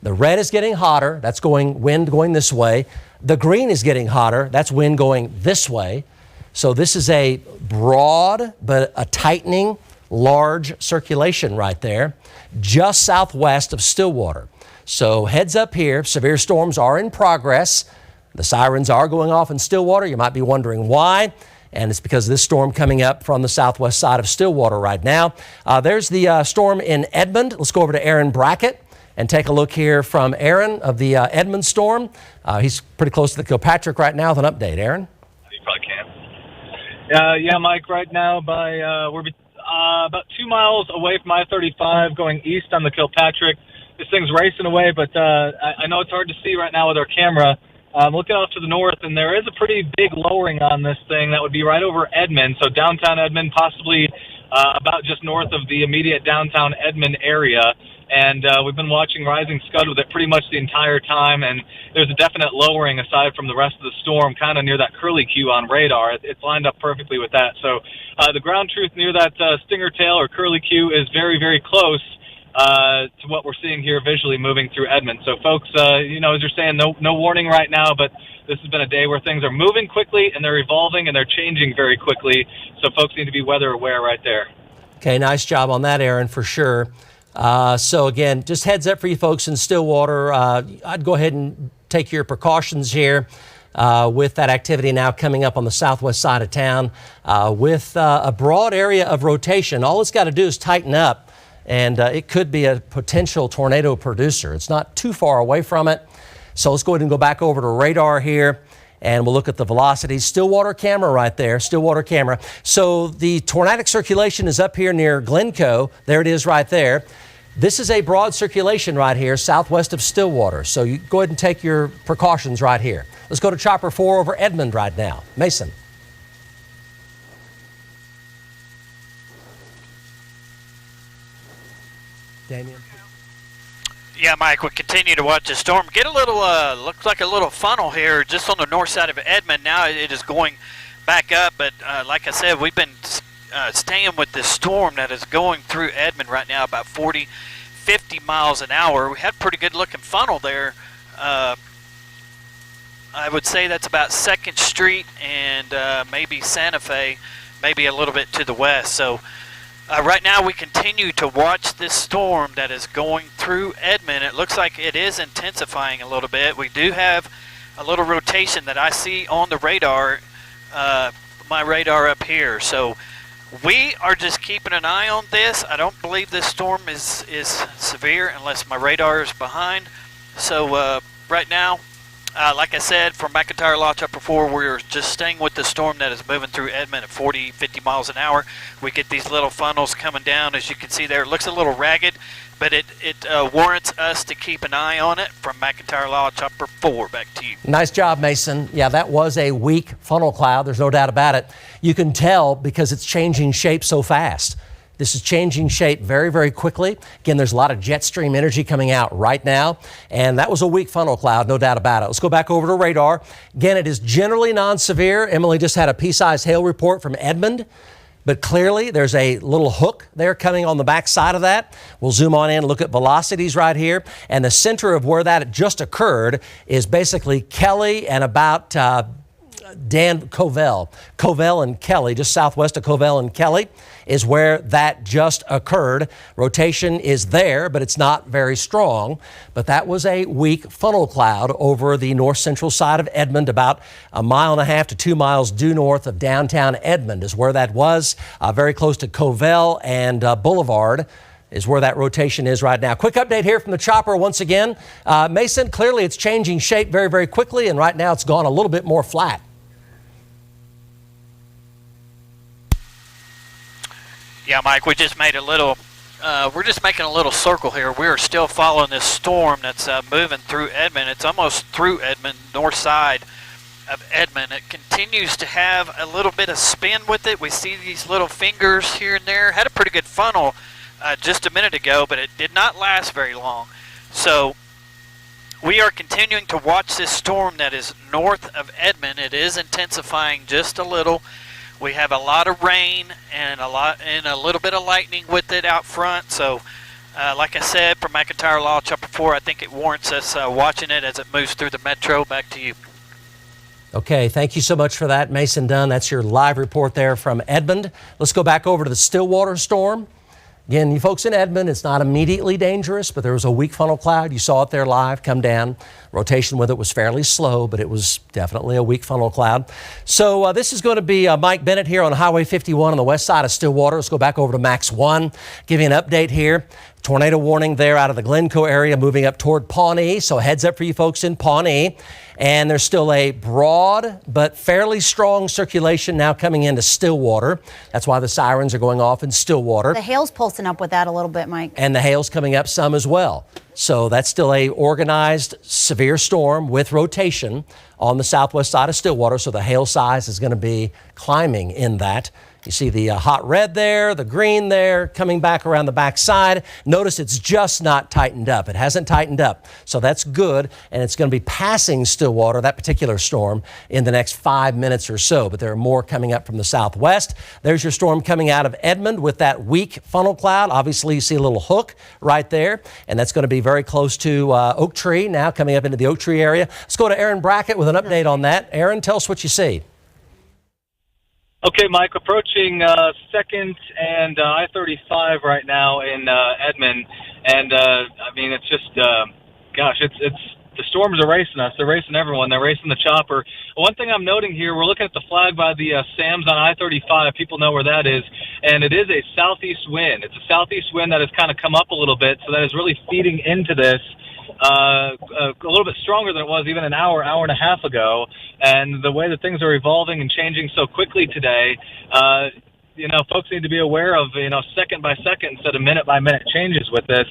The red is getting hotter. That's wind going this way. The green is getting hotter. That's wind going this way. So this is a broad but a tightening large circulation right there just southwest of Stillwater. So heads up here, severe storms are in progress. The sirens are going off in Stillwater. You might be wondering why. And it's because of this storm coming up from the southwest side of Stillwater right now. There's the storm in Edmond. Let's go over to Aaron Brackett and take a look here from Aaron of the Edmond storm. He's pretty close to the Kilpatrick right now with an update. Aaron? You probably can. Yeah, Mike, right now we're about 2 miles away from I-35 going east on the Kilpatrick. This thing's racing away, but I know it's hard to see right now with our camera. I'm looking off to the north, and there is a pretty big lowering on this thing. That would be right over Edmond, so downtown Edmond, possibly about just north of the immediate downtown Edmond area. And we've been watching rising scud with it pretty much the entire time, and there's a definite lowering aside from the rest of the storm, kind of near that curlicue on radar. It's lined up perfectly with that. So the ground truth near that stinger tail or curlicue is very, very close to what we're seeing here visually moving through Edmond. So folks, as you're saying, no warning right now, but this has been a day where things are moving quickly and they're evolving and they're changing very quickly. So folks need to be weather aware right there. Okay, nice job on that, Aaron, for sure. So again, just heads up for you folks in Stillwater. I'd go ahead and take your precautions here with that activity now coming up on the southwest side of town with a broad area of rotation. All it's got to do is tighten up, and it could be a potential tornado producer. It's not too far away from it. So let's go ahead and go back over to radar here, and we'll look at the velocities. Stillwater camera right there, Stillwater camera. So the tornadic circulation is up here near Glencoe. There it is right there. This is a broad circulation right here, southwest of Stillwater. So you go ahead and take your precautions right here. Let's go to Chopper 4 over Edmond right now. Mason. Damien. Yeah, Mike, we continue to watch the storm. Get a little, looks like a little funnel here just on the north side of Edmond. Now it is going back up, but like I said, we've been staying with this storm that is going through Edmond right now about 50 miles an hour. We had a pretty good looking funnel there. I would say that's about 2nd Street and maybe Santa Fe, maybe a little bit to the west. So right now we continue to watch this storm that is going through Edmond. It looks like it is intensifying a little bit. We do have a little rotation that I see on the radar, my radar up here. So We are just keeping an eye on this. I don't believe this storm is severe unless my radar is behind. So right now, like I said, from McIntyre Launch Upper 4, we're just staying with the storm that is moving through Edmond at 40, 50 miles an hour. We get these little funnels coming down. As you can see there, it looks a little ragged, but it warrants us to keep an eye on it from McIntyre Launch Upper 4. Back to you. Nice job, Mason. Yeah, that was a weak funnel cloud. There's no doubt about it. You can tell because it's changing shape so fast. This is changing shape very, very quickly. Again, there's a lot of jet stream energy coming out right now, and that was a weak funnel cloud, no doubt about it. Let's go back over to radar. Again, it is generally non-severe. Emily just had a pea-sized hail report from Edmond, but clearly there's a little hook there coming on the back side of that. We'll zoom on in and look at velocities right here, and the center of where that just occurred is basically Kelly and about Covell and Kelly, just southwest of Covell and Kelly is where that just occurred. Rotation is there, but it's not very strong. But that was a weak funnel cloud over the north central side of Edmond, about 1.5 miles to 2 miles due north of downtown Edmond is where that was, very close to Covell and Boulevard is where that rotation is right now. Quick update here from the chopper once again. Mason, clearly it's changing shape very, very quickly, and right now it's gone a little bit more flat. Yeah, Mike, we just made a little, we're just making a little circle here. We're still following this storm that's moving through Edmond. It's almost through Edmond, north side of Edmond. It continues to have a little bit of spin with it. We see these little fingers here and there. Had a pretty good funnel just a minute ago, but it did not last very long. So we are continuing to watch this storm that is north of Edmond. It is intensifying just a little. We have a lot of rain and a little bit of lightning with it out front. So, like I said, from McIntyre Launch Upper 4, I think it warrants us watching it as it moves through the metro. Back to you. Okay, thank you so much for that, Mason Dunn. That's your live report there from Edmond. Let's go back over to the Stillwater storm. Again, you folks in Edmond, it's not immediately dangerous, but there was a weak funnel cloud. You saw it there live come down. Rotation with it was fairly slow, but it was definitely a weak funnel cloud. So this is going to be Mike Bennett here on Highway 51 on the west side of Stillwater. Let's go back over to Max 1, give you an update here. Tornado warning there out of the Glencoe area moving up toward Pawnee. So heads up for you folks in Pawnee. And there's still a broad but fairly strong circulation now coming into Stillwater. That's why the sirens are going off in Stillwater. The hail's pulsing up with that a little bit, Mike. And the hail's coming up some as well. So that's still a organized severe storm with rotation on the southwest side of Stillwater. So the hail size is going to be climbing in that. You see the hot red there, the green there, coming back around the back side. Notice it's just not tightened up. It hasn't tightened up. So that's good, and it's going to be passing Stillwater, that particular storm, in the next 5 minutes or so. But there are more coming up from the southwest. There's your storm coming out of Edmond with that weak funnel cloud. Obviously, you see a little hook right there, and that's going to be very close to Oak Tree, now coming up into the Oak Tree area. Let's go to Aaron Brackett with an update on that. Aaron, tell us what you see. Okay, Mike, approaching 2nd and I-35 right now in Edmond, and I mean, it's just, gosh, it's the storms are racing us. They're racing everyone. They're racing the chopper. One thing I'm noting here, we're looking at the flag by the Sam's on I-35. People know where that is, and it is a southeast wind. It's a southeast wind that has kind of come up a little bit, so that is really feeding into this. A little bit stronger than it was even an hour and a half ago. And the way that things are evolving and changing so quickly today, folks need to be aware of, second by second instead of minute by minute changes with this.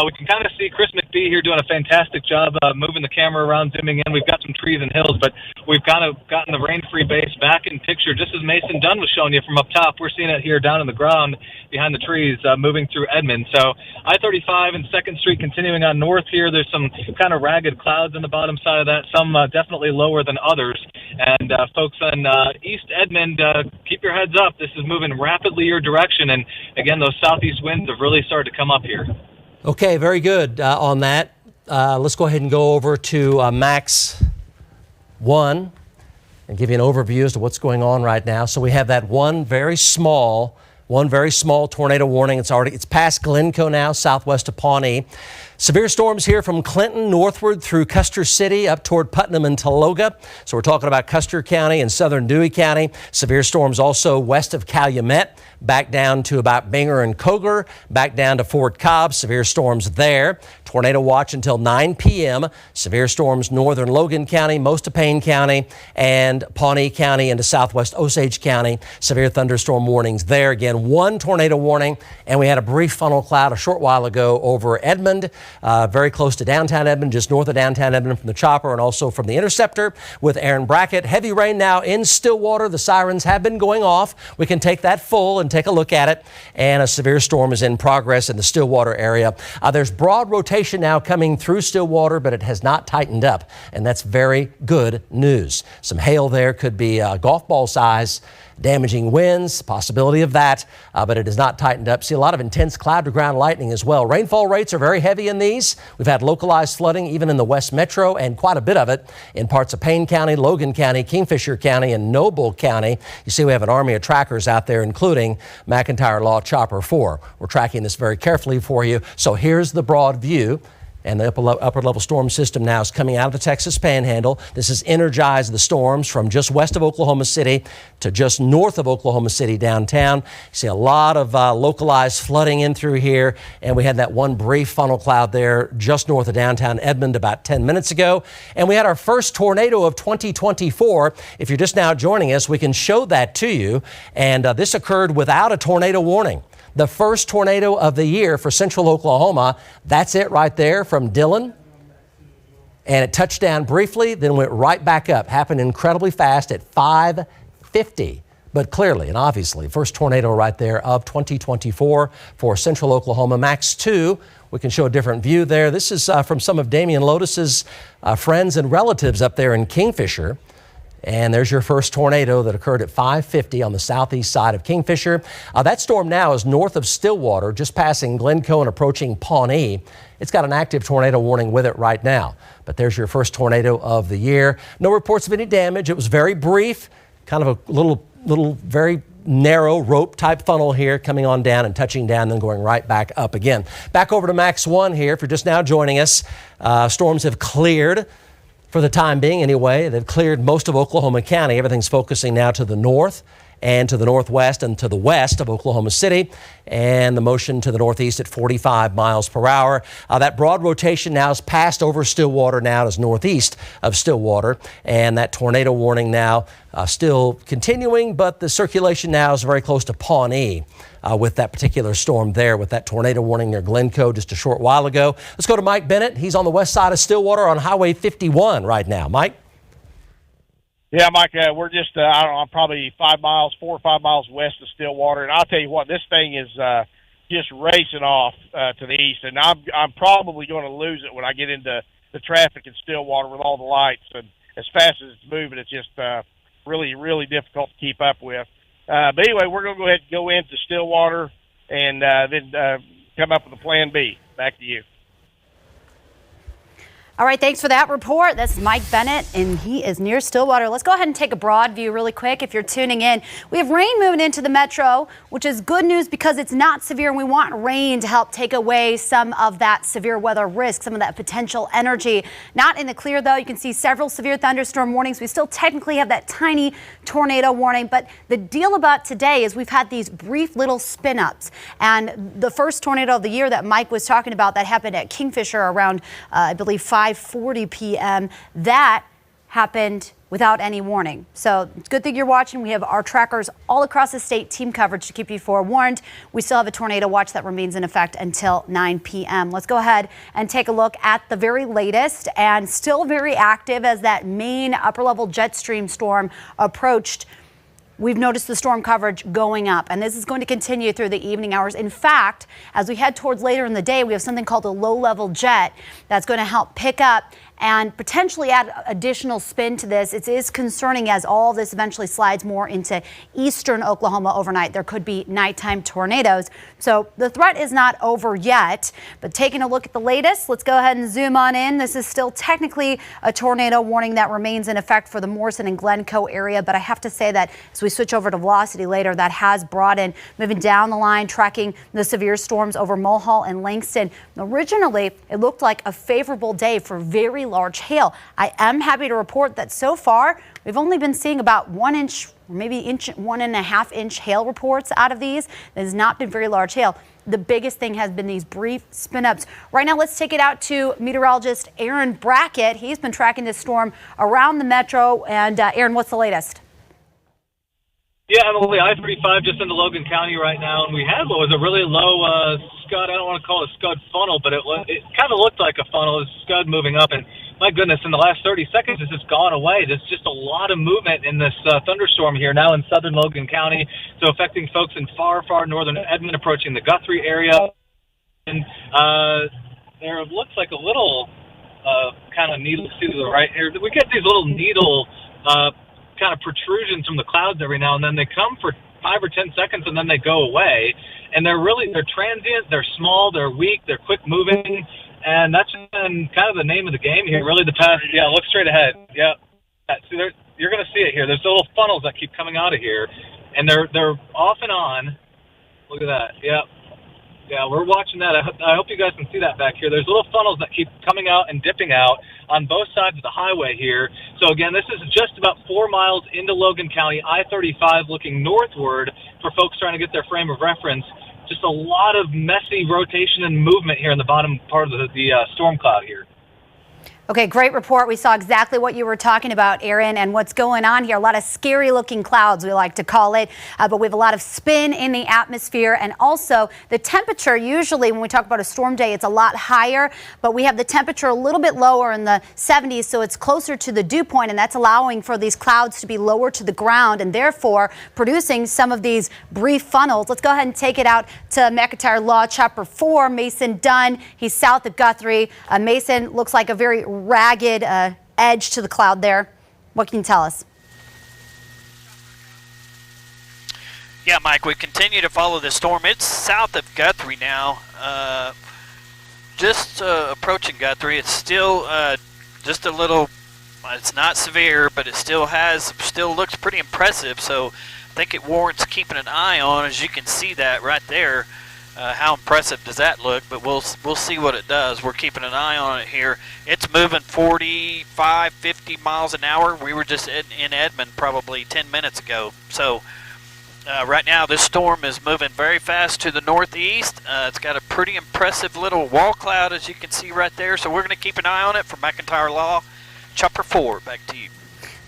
We can kind of see Chris McBee here doing a fantastic job moving the camera around, zooming in. We've got some trees and hills, but we've kind of gotten the rain-free base back in picture, just as Mason Dunn was showing you from up top. We're seeing it here down in the ground behind the trees moving through Edmond. So I-35 and 2nd Street continuing on north here. There's some kind of ragged clouds on the bottom side of that, some definitely lower than others. And folks on East Edmond, keep your heads up. This is moving rapidly your direction, and again, those southeast winds have really started to come up here. Okay, very good on that. Let's go ahead and go over to Max 1 and give you an overview as to what's going on right now. So we have that one very small tornado warning. It's past Glencoe now, southwest of Pawnee. Severe storms here from Clinton northward through Custer City up toward Putnam and Taloga. So we're talking about Custer County and southern Dewey County. Severe storms also west of Calumet, back down to about Binger and Kogler, back down to Fort Cobb. Severe storms there. Tornado watch until 9 p.m. Severe storms northern Logan County, most of Payne County, and Pawnee County into southwest Osage County. Severe thunderstorm warnings there. Again, one tornado warning, and we had a brief funnel cloud a short while ago over Edmond, very close to downtown Edmond, just north of downtown Edmond from the chopper and also from the interceptor with Aaron Brackett. Heavy rain now in Stillwater. The sirens have been going off. We can take that full and take a look at it. And a severe storm is in progress in the Stillwater area. There's broad rotation now coming through Stillwater, but it has not tightened up, and that's very good news. Some hail there, could be golf ball size, damaging winds, possibility of that, but it has not tightened up. See a lot of intense cloud to ground lightning as well. Rainfall rates are very heavy in these. We've had localized flooding even in the West Metro, and quite a bit of it in parts of Payne County, Logan County, Kingfisher County, and Noble County. You see we have an army of trackers out there, including McIntyre Law Chopper 4. We're tracking this very carefully for you. So here's the broad view. And the upper level storm system now is coming out of the Texas Panhandle. This has energized the storms from just west of Oklahoma City to just north of Oklahoma City downtown. You see a lot of localized flooding in through here. And we had that one brief funnel cloud there just north of downtown Edmond about 10 minutes ago. And we had our first tornado of 2024. If you're just now joining us, we can show that to you. And this occurred without a tornado warning. The first tornado of the year for central Oklahoma. That's it right there from Dillon. And it touched down briefly, then went right back up. Happened incredibly fast at 5:50. But clearly and obviously, first tornado right there of 2024 for central Oklahoma. Max 2. We can show a different view there. This is from some of Damian Lotus's friends and relatives up there in Kingfisher. And there's your first tornado that occurred at 5:50 on the southeast side of Kingfisher. That storm now is north of Stillwater, just passing Glencoe and approaching Pawnee. It's got an active tornado warning with it right now. But there's your first tornado of the year. No reports of any damage. It was very brief, kind of a little very narrow rope type funnel here coming on down and touching down, then going right back up again. Back over to Max 1 here. If you're just now joining us, storms have cleared. For the time being, anyway. They've cleared most of Oklahoma County. Everything's focusing now to the north and to the northwest and to the west of Oklahoma City, and the motion to the northeast at 45 miles per hour. That broad rotation now is passed over Stillwater, now is northeast of Stillwater, and that tornado warning now still continuing, but the circulation now is very close to Pawnee with that particular storm there, with that tornado warning near Glencoe just a short while ago. Let's go to Mike Bennett. He's on the west side of Stillwater on Highway 51 right now. Mike? Yeah, Mike, we're just, I don't know, probably 4 or 5 miles west of Stillwater. And I'll tell you what, this thing is just racing off to the east. And I'm probably going to lose it when I get into the traffic in Stillwater with all the lights. And as fast as it's moving, it's just really, really difficult to keep up with. But anyway, we're going to go ahead and go into Stillwater and then come up with a plan B. Back to you. All right, thanks for that report. That's Mike Bennett, and he is near Stillwater. Let's go ahead and take a broad view really quick if you're tuning in. We have rain moving into the metro, which is good news because it's not severe, and we want rain to help take away some of that severe weather risk, some of that potential energy. Not in the clear, though. You can see several severe thunderstorm warnings. We still technically have that tiny tornado warning, but the deal about today is we've had these brief little spin-ups, and the first tornado of the year that Mike was talking about, that happened at Kingfisher around, I believe, 5:40 p.m. That happened without any warning. So it's a good thing you're watching. We have our trackers all across the state, team coverage to keep you forewarned. We still have a tornado watch that remains in effect until 9 p.m. Let's go ahead and take a look at the very latest, and still very active as that main upper level jet stream storm approached. We've noticed the storm coverage going up, and this is going to continue through the evening hours. In fact, as we head towards later in the day, we have something called a low-level jet that's going to help pick up and potentially add additional spin to this. It is concerning as all of this eventually slides more into eastern Oklahoma overnight. There could be nighttime tornadoes. So the threat is not over yet, but taking a look at the latest, let's go ahead and zoom on in. This is still technically a tornado warning that remains in effect for the Morrison and Glencoe area, but I have to say that as we switch over to velocity later, that has brought in, moving down the line, tracking the severe storms over Mulhall and Langston. Originally, it looked like a favorable day for very large hail. I am happy to report that so far, we've only been seeing about 1 inch, maybe 1.5 inch hail reports out of these. It has not been very large hail. The biggest thing has been these brief spin-ups. Right now, let's take it out to meteorologist Aaron Brackett. He's been tracking this storm around the metro. And Aaron, what's the latest? Yeah, Emily, I-35 just into Logan County right now, and we had what was a really low scud. I don't want to call it a scud funnel, but it kind of looked like a funnel. It was scud moving up, and my goodness, in the last 30 seconds, it's just gone away. There's just a lot of movement in this thunderstorm here now in southern Logan County, so affecting folks in far, far northern Edmond, approaching the Guthrie area. And there looks like a little kind of needle to the right here. We get these little needle kind of protrusions from the clouds every now and then. They come for 5 or 10 seconds and then they go away. And they're transient, they're small, they're weak, they're quick moving. And that's been kind of the name of the game here, really the past, look straight ahead. Yeah. See, you're going to see it here. There's little funnels that keep coming out of here. And they're off and on. Look at that. Yeah. Yeah, we're watching that. I hope you guys can see that back here. There's little funnels that keep coming out and dipping out on both sides of the highway here. So, again, this is just about 4 miles into Logan County, I-35 looking northward for folks trying to get their frame of reference. Just a lot of messy rotation and movement here in the bottom part of the storm cloud here. Okay, great report. We saw exactly what you were talking about, Aaron, and what's going on here. A lot of scary looking clouds, we like to call it, but we have a lot of spin in the atmosphere, and also the temperature. Usually when we talk about a storm day, it's a lot higher, but we have the temperature a little bit lower in the 70s, so it's closer to the dew point, and that's allowing for these clouds to be lower to the ground and therefore producing some of these brief funnels. Let's go ahead and take it out to McIntyre Law Chopper 4, Mason Dunn. He's south of Guthrie. Mason looks like a very ragged edge to the cloud there. What can you tell us? Yeah, Mike, we continue to follow the storm. It's south of Guthrie now, just approaching Guthrie. It's still just a little, it's not severe, but it still looks pretty impressive. So I think it warrants keeping an eye on, as you can see that right there. How impressive does that look? But we'll see what it does. We're keeping an eye on it here. It's moving 45, 50 miles an hour. We were just in Edmond probably 10 minutes ago. So right now this storm is moving very fast to the northeast. It's got a pretty impressive little wall cloud, as you can see right there. So we're going to keep an eye on it. From McIntyre Law, Chopper 4, back to you.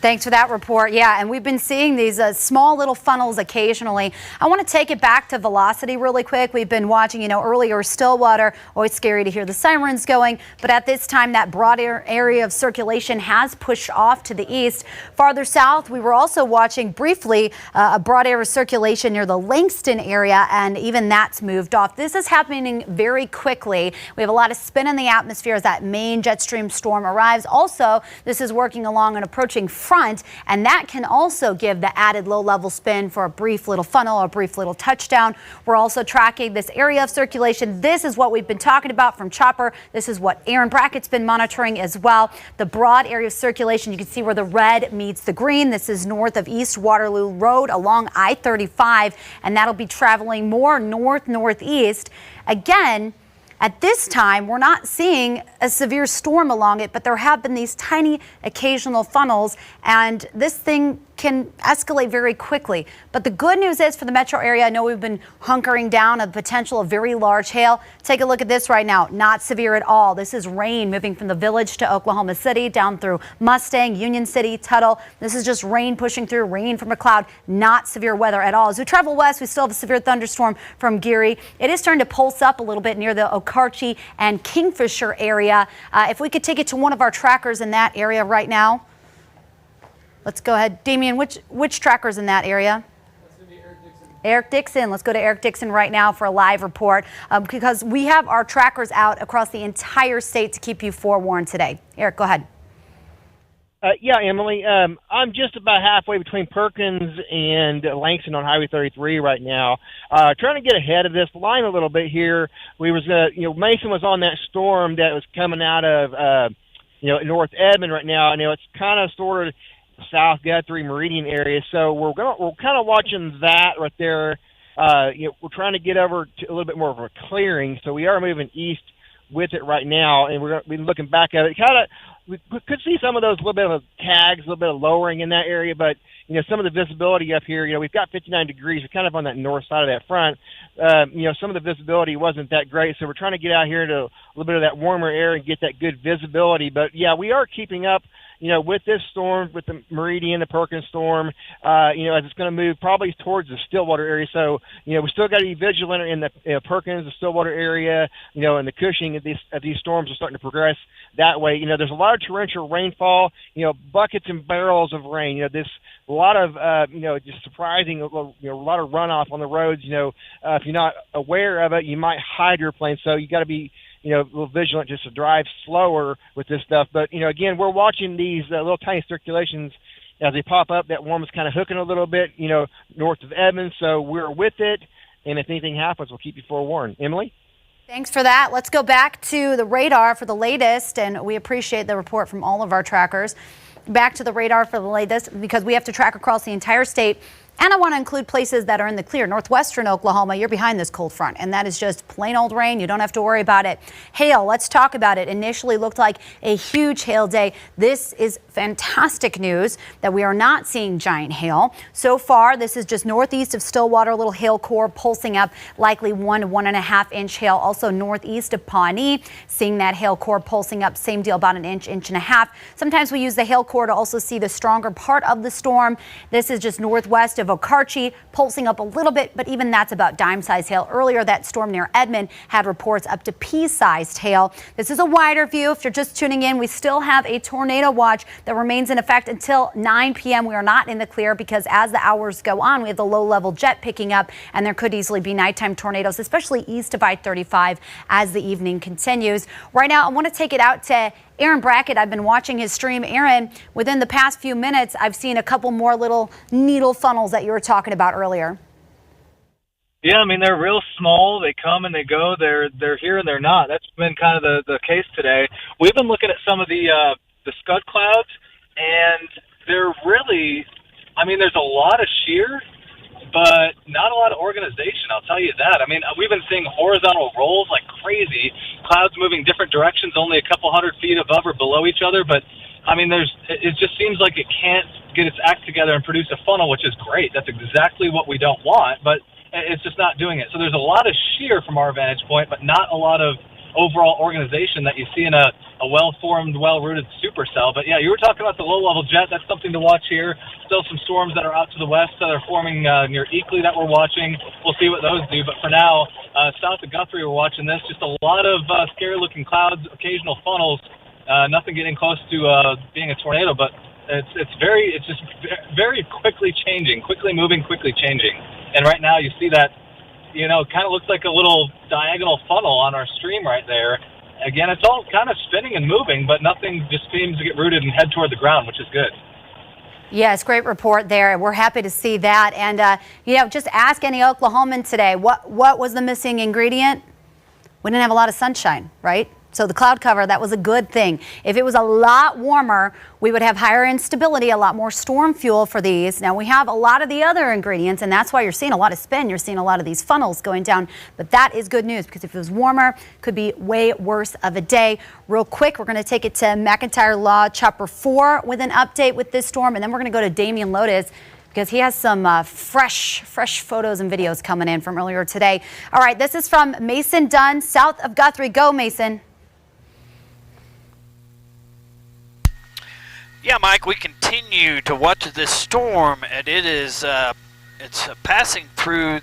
Thanks for that report. Yeah, and we've been seeing these small little funnels occasionally. I want to take it back to velocity really quick. We've been watching, earlier Stillwater. Always scary to hear the sirens going. But at this time, that broad area of circulation has pushed off to the east. Farther south, we were also watching briefly a broad area of circulation near the Langston area, and even that's moved off. This is happening very quickly. We have a lot of spin in the atmosphere as that main jet stream storm arrives. Also, this is working along and approaching front, and that can also give the added low-level spin for a brief little funnel, a brief little touchdown. We're also tracking this area of circulation. This is what we've been talking about from Chopper. This is what Aaron Brackett's been monitoring as well. The broad area of circulation, you can see where the red meets the green. This is north of East Waterloo Road along I-35, and that'll be traveling more north-northeast. Again, at this time, we're not seeing a severe storm along it, but there have been these tiny occasional funnels, and this thing can escalate very quickly. But the good news is for the metro area, I know we've been hunkering down a potential of very large hail. Take a look at this right now. Not severe at all. This is rain moving from the Village to Oklahoma City, down through Mustang, Union City, Tuttle. This is just rain pushing through, rain from a cloud, not severe weather at all. As we travel west, we still have a severe thunderstorm from Geary. It is starting to pulse up a little bit near the Okarche and Kingfisher area. If we could take it to one of our trackers in that area right now. Let's go ahead. Damien, which tracker's in that area? Eric Dixon. Let's go to Eric Dixon right now for a live report because we have our trackers out across the entire state to keep you forewarned today. Eric, go ahead. Yeah, Emily. I'm just about halfway between Perkins and Langston on Highway 33 right now. Trying to get ahead of this line a little bit here. We was, Mason was on that storm that was coming out of, North Edmond right now. It's kind of sort of South Guthrie Meridian area. So we're kind of watching that right there. We're trying to get over to a little bit more of a clearing. So we are moving east with it right now, and we're going to be looking back at it. We could see some of those little bit of tags, a little bit of lowering in that area, but some of the visibility up here, we've got 59 degrees. We're kind of on that north side of that front. Some of the visibility wasn't that great, so we're trying to get out here into a little bit of that warmer air and get that good visibility. But yeah, we are keeping up, with this storm, with the Meridian, the Perkins storm, as it's going to move probably towards the Stillwater area. So, we still got to be vigilant in the Perkins, the Stillwater area, and the Cushing of these storms are starting to progress that way. There's a lot of torrential rainfall, buckets and barrels of rain. A lot of, just surprising, a lot of runoff on the roads. If you're not aware of it, you might hydroplane. So you got to be, a little vigilant just to drive slower with this stuff. But, again, we're watching these little tiny circulations as they pop up. That warm is kind of hooking a little bit, north of Edmonds. So we're with it. And if anything happens, we'll keep you forewarned. Emily? Thanks for that. Let's go back to the radar for the latest. And we appreciate the report from all of our trackers. Back to the radar for the latest because we have to track across the entire state. And I want to include places that are in the clear. Northwestern Oklahoma, you're behind this cold front, and that is just plain old rain. You don't have to worry about it. Hail, let's talk about it. Initially looked like a huge hail day. This is fantastic news that we are not seeing giant hail. So far, this is just northeast of Stillwater, a little hail core pulsing up, likely 1 to 1.5 inch hail. Also northeast of Pawnee, seeing that hail core pulsing up, same deal, about an inch, inch and a half. Sometimes we use the hail core to also see the stronger part of the storm. This is just northwest of Okarche, pulsing up a little bit, but even that's about dime-sized hail. Earlier, that storm near Edmond had reports up to pea-sized hail. This is a wider view. If you're just tuning in, we still have a tornado watch that remains in effect until 9 p.m. We are not in the clear because as the hours go on, we have the low-level jet picking up, and there could easily be nighttime tornadoes, especially east of I-35 as the evening continues. Right now, I want to take it out to Aaron Brackett. I've been watching his stream. Aaron, within the past few minutes, I've seen a couple more little needle funnels that you were talking about earlier. Yeah, I mean, they're real small. They come and they go. They're here and they're not. That's been kind of the case today. We've been looking at some of the scud clouds, and they're really, I mean, there's a lot of shear, but not a lot of organization, I'll tell you that. I mean, we've been seeing horizontal rolls like crazy, clouds moving different directions, only a couple 100 feet above or below each other. But, I mean, it just seems like it can't get its act together and produce a funnel, which is great. That's exactly what we don't want, but it's just not doing it. So there's a lot of shear from our vantage point, but not a lot of overall organization that you see in a well-formed, well-rooted supercell. But yeah, you were talking about the low-level jet. That's something to watch here. Still some storms that are out to the west that are forming near Eakley that we're watching. We'll see what those do. But for now, south of Guthrie, we're watching this. Just a lot of scary-looking clouds, occasional funnels. Nothing getting close to being a tornado, but it's just very quickly changing, quickly moving, quickly changing. And right now, you see that. It kind of looks like a little diagonal funnel on our stream right there. Again, it's all kind of spinning and moving, but nothing just seems to get rooted and head toward the ground, which is good. Yes, great report there. We're happy to see that. And, just ask any Oklahoman today, what was the missing ingredient? We didn't have a lot of sunshine, right? So the cloud cover, that was a good thing. If it was a lot warmer, we would have higher instability, a lot more storm fuel for these. Now we have a lot of the other ingredients, and that's why you're seeing a lot of spin. You're seeing a lot of these funnels going down. But that is good news because if it was warmer, could be way worse of a day. Real quick, we're going to take it to McIntyre Law Chopper 4 with an update with this storm, and then we're going to go to Damian Lotus because he has some fresh photos and videos coming in from earlier today. All right, this is from Mason Dunn, south of Guthrie. Go, Mason. Yeah, Mike, we continue to watch this storm, and it is it's passing through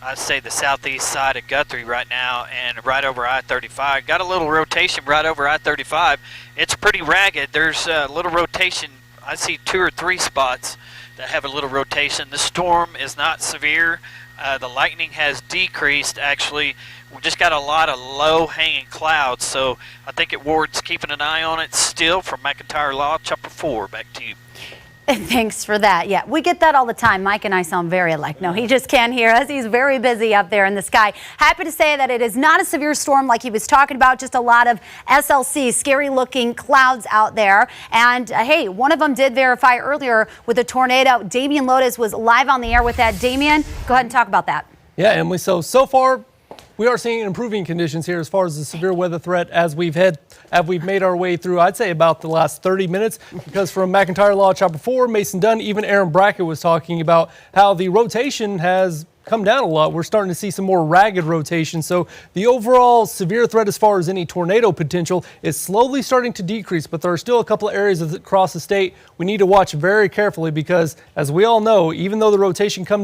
I'd say the southeast side of Guthrie right now and right over I-35. Got a little rotation right over I-35. It's pretty ragged. There's a little rotation. I see 2 or 3 spots that have a little rotation. The storm is not severe. The lightning has decreased, actually. We just got a lot of low-hanging clouds, so I think it warrants keeping an eye on it still. From McIntyre Law, Chopper 4, back to you. Thanks for that. Yeah, we get that all the time. Mike and I sound very alike. No, he just can't hear us. He's very busy up there in the sky. Happy to say that it is not a severe storm like he was talking about, just a lot of SLC, scary-looking clouds out there. And, hey, one of them did verify earlier with a tornado. Damian Lotus was live on the air with that. Damian, go ahead and talk about that. Yeah, Emily, so far we are seeing improving conditions here as far as the severe weather threat as we've made our way through, I'd say, about the last 30 minutes. Because from McIntyre Law, Chopper 4, Mason Dunn, even Aaron Brackett was talking about how the rotation has come down a lot. We're starting to see some more ragged rotation. So the overall severe threat as far as any tornado potential is slowly starting to decrease, but there are still a couple of areas across the state we need to watch very carefully because, as we all know, even though the rotation can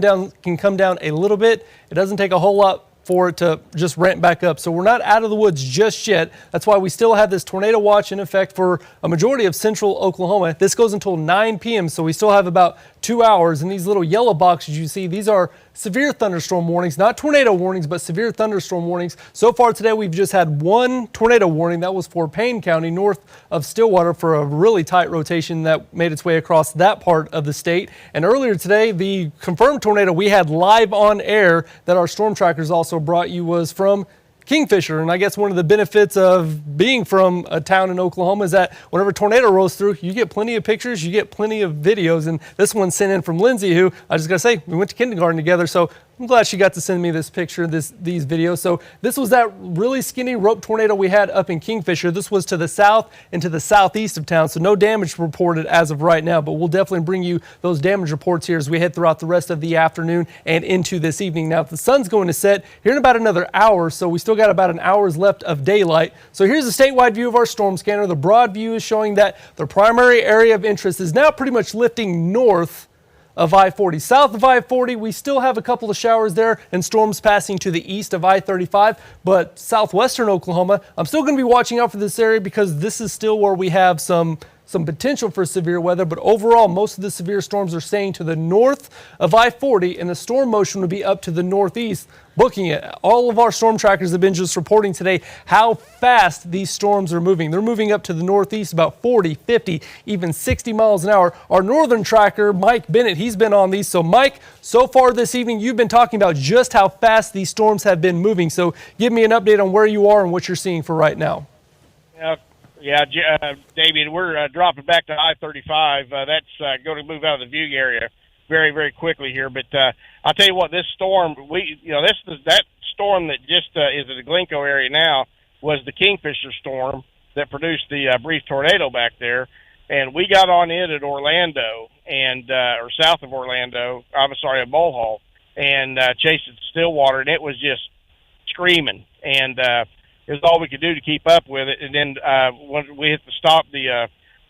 come down a little bit, it doesn't take a whole lot for it to just ramp back up. So we're not out of the woods just yet. That's why we still have this tornado watch in effect for a majority of central Oklahoma. This goes until 9 p.m., so we still have about 2 hours. And these little yellow boxes you see, these are severe thunderstorm warnings, not tornado warnings, but severe thunderstorm warnings. So far today, we've just had one tornado warning. That was for Payne County, north of Stillwater, for a really tight rotation that made its way across that part of the state. And earlier today, the confirmed tornado we had live on air that our storm trackers also brought you was from Kingfisher. And I guess one of the benefits of being from a town in Oklahoma is that whenever a tornado rolls through, you get plenty of pictures, you get plenty of videos. And this one's sent in from Lindsay, who I just got to say, we went to kindergarten together. So I'm glad she got to send me this picture, these videos. So this was that really skinny rope tornado we had up in Kingfisher. This was to the south and to the southeast of town. So no damage reported as of right now, but we'll definitely bring you those damage reports here as we head throughout the rest of the afternoon and into this evening. Now, the sun's going to set here in about another hour, so we still got about an hour's left of daylight. So here's a statewide view of our storm scanner. The broad view is showing that the primary area of interest is now pretty much lifting north of I-40. South of I-40, we still have a couple of showers there and storms passing to the east of I-35, but southwestern Oklahoma, I'm still going to be watching out for this area because this is still where we have some potential for severe weather, but overall, most of the severe storms are staying to the north of I-40, and the storm motion would be up to the northeast, booking it. All of our storm trackers have been just reporting today how fast these storms are moving. They're moving up to the northeast about 40, 50, even 60 miles an hour. Our northern tracker, Mike Bennett, he's been on these. So, Mike, so far this evening, you've been talking about just how fast these storms have been moving. So, give me an update on where you are and what you're seeing for right now. Yeah, David, we're dropping back to I-35. That's going to move out of the view area very, very quickly here. But I'll tell you what, this storm, that storm that just is in the Glencoe area now was the Kingfisher storm that produced the brief tornado back there. And we got on it at Orlando or south of Orlando. I'm sorry, at Mulhall, and chased it to Stillwater, and it was just screaming. And it was all we could do to keep up with it. And then when we had to stop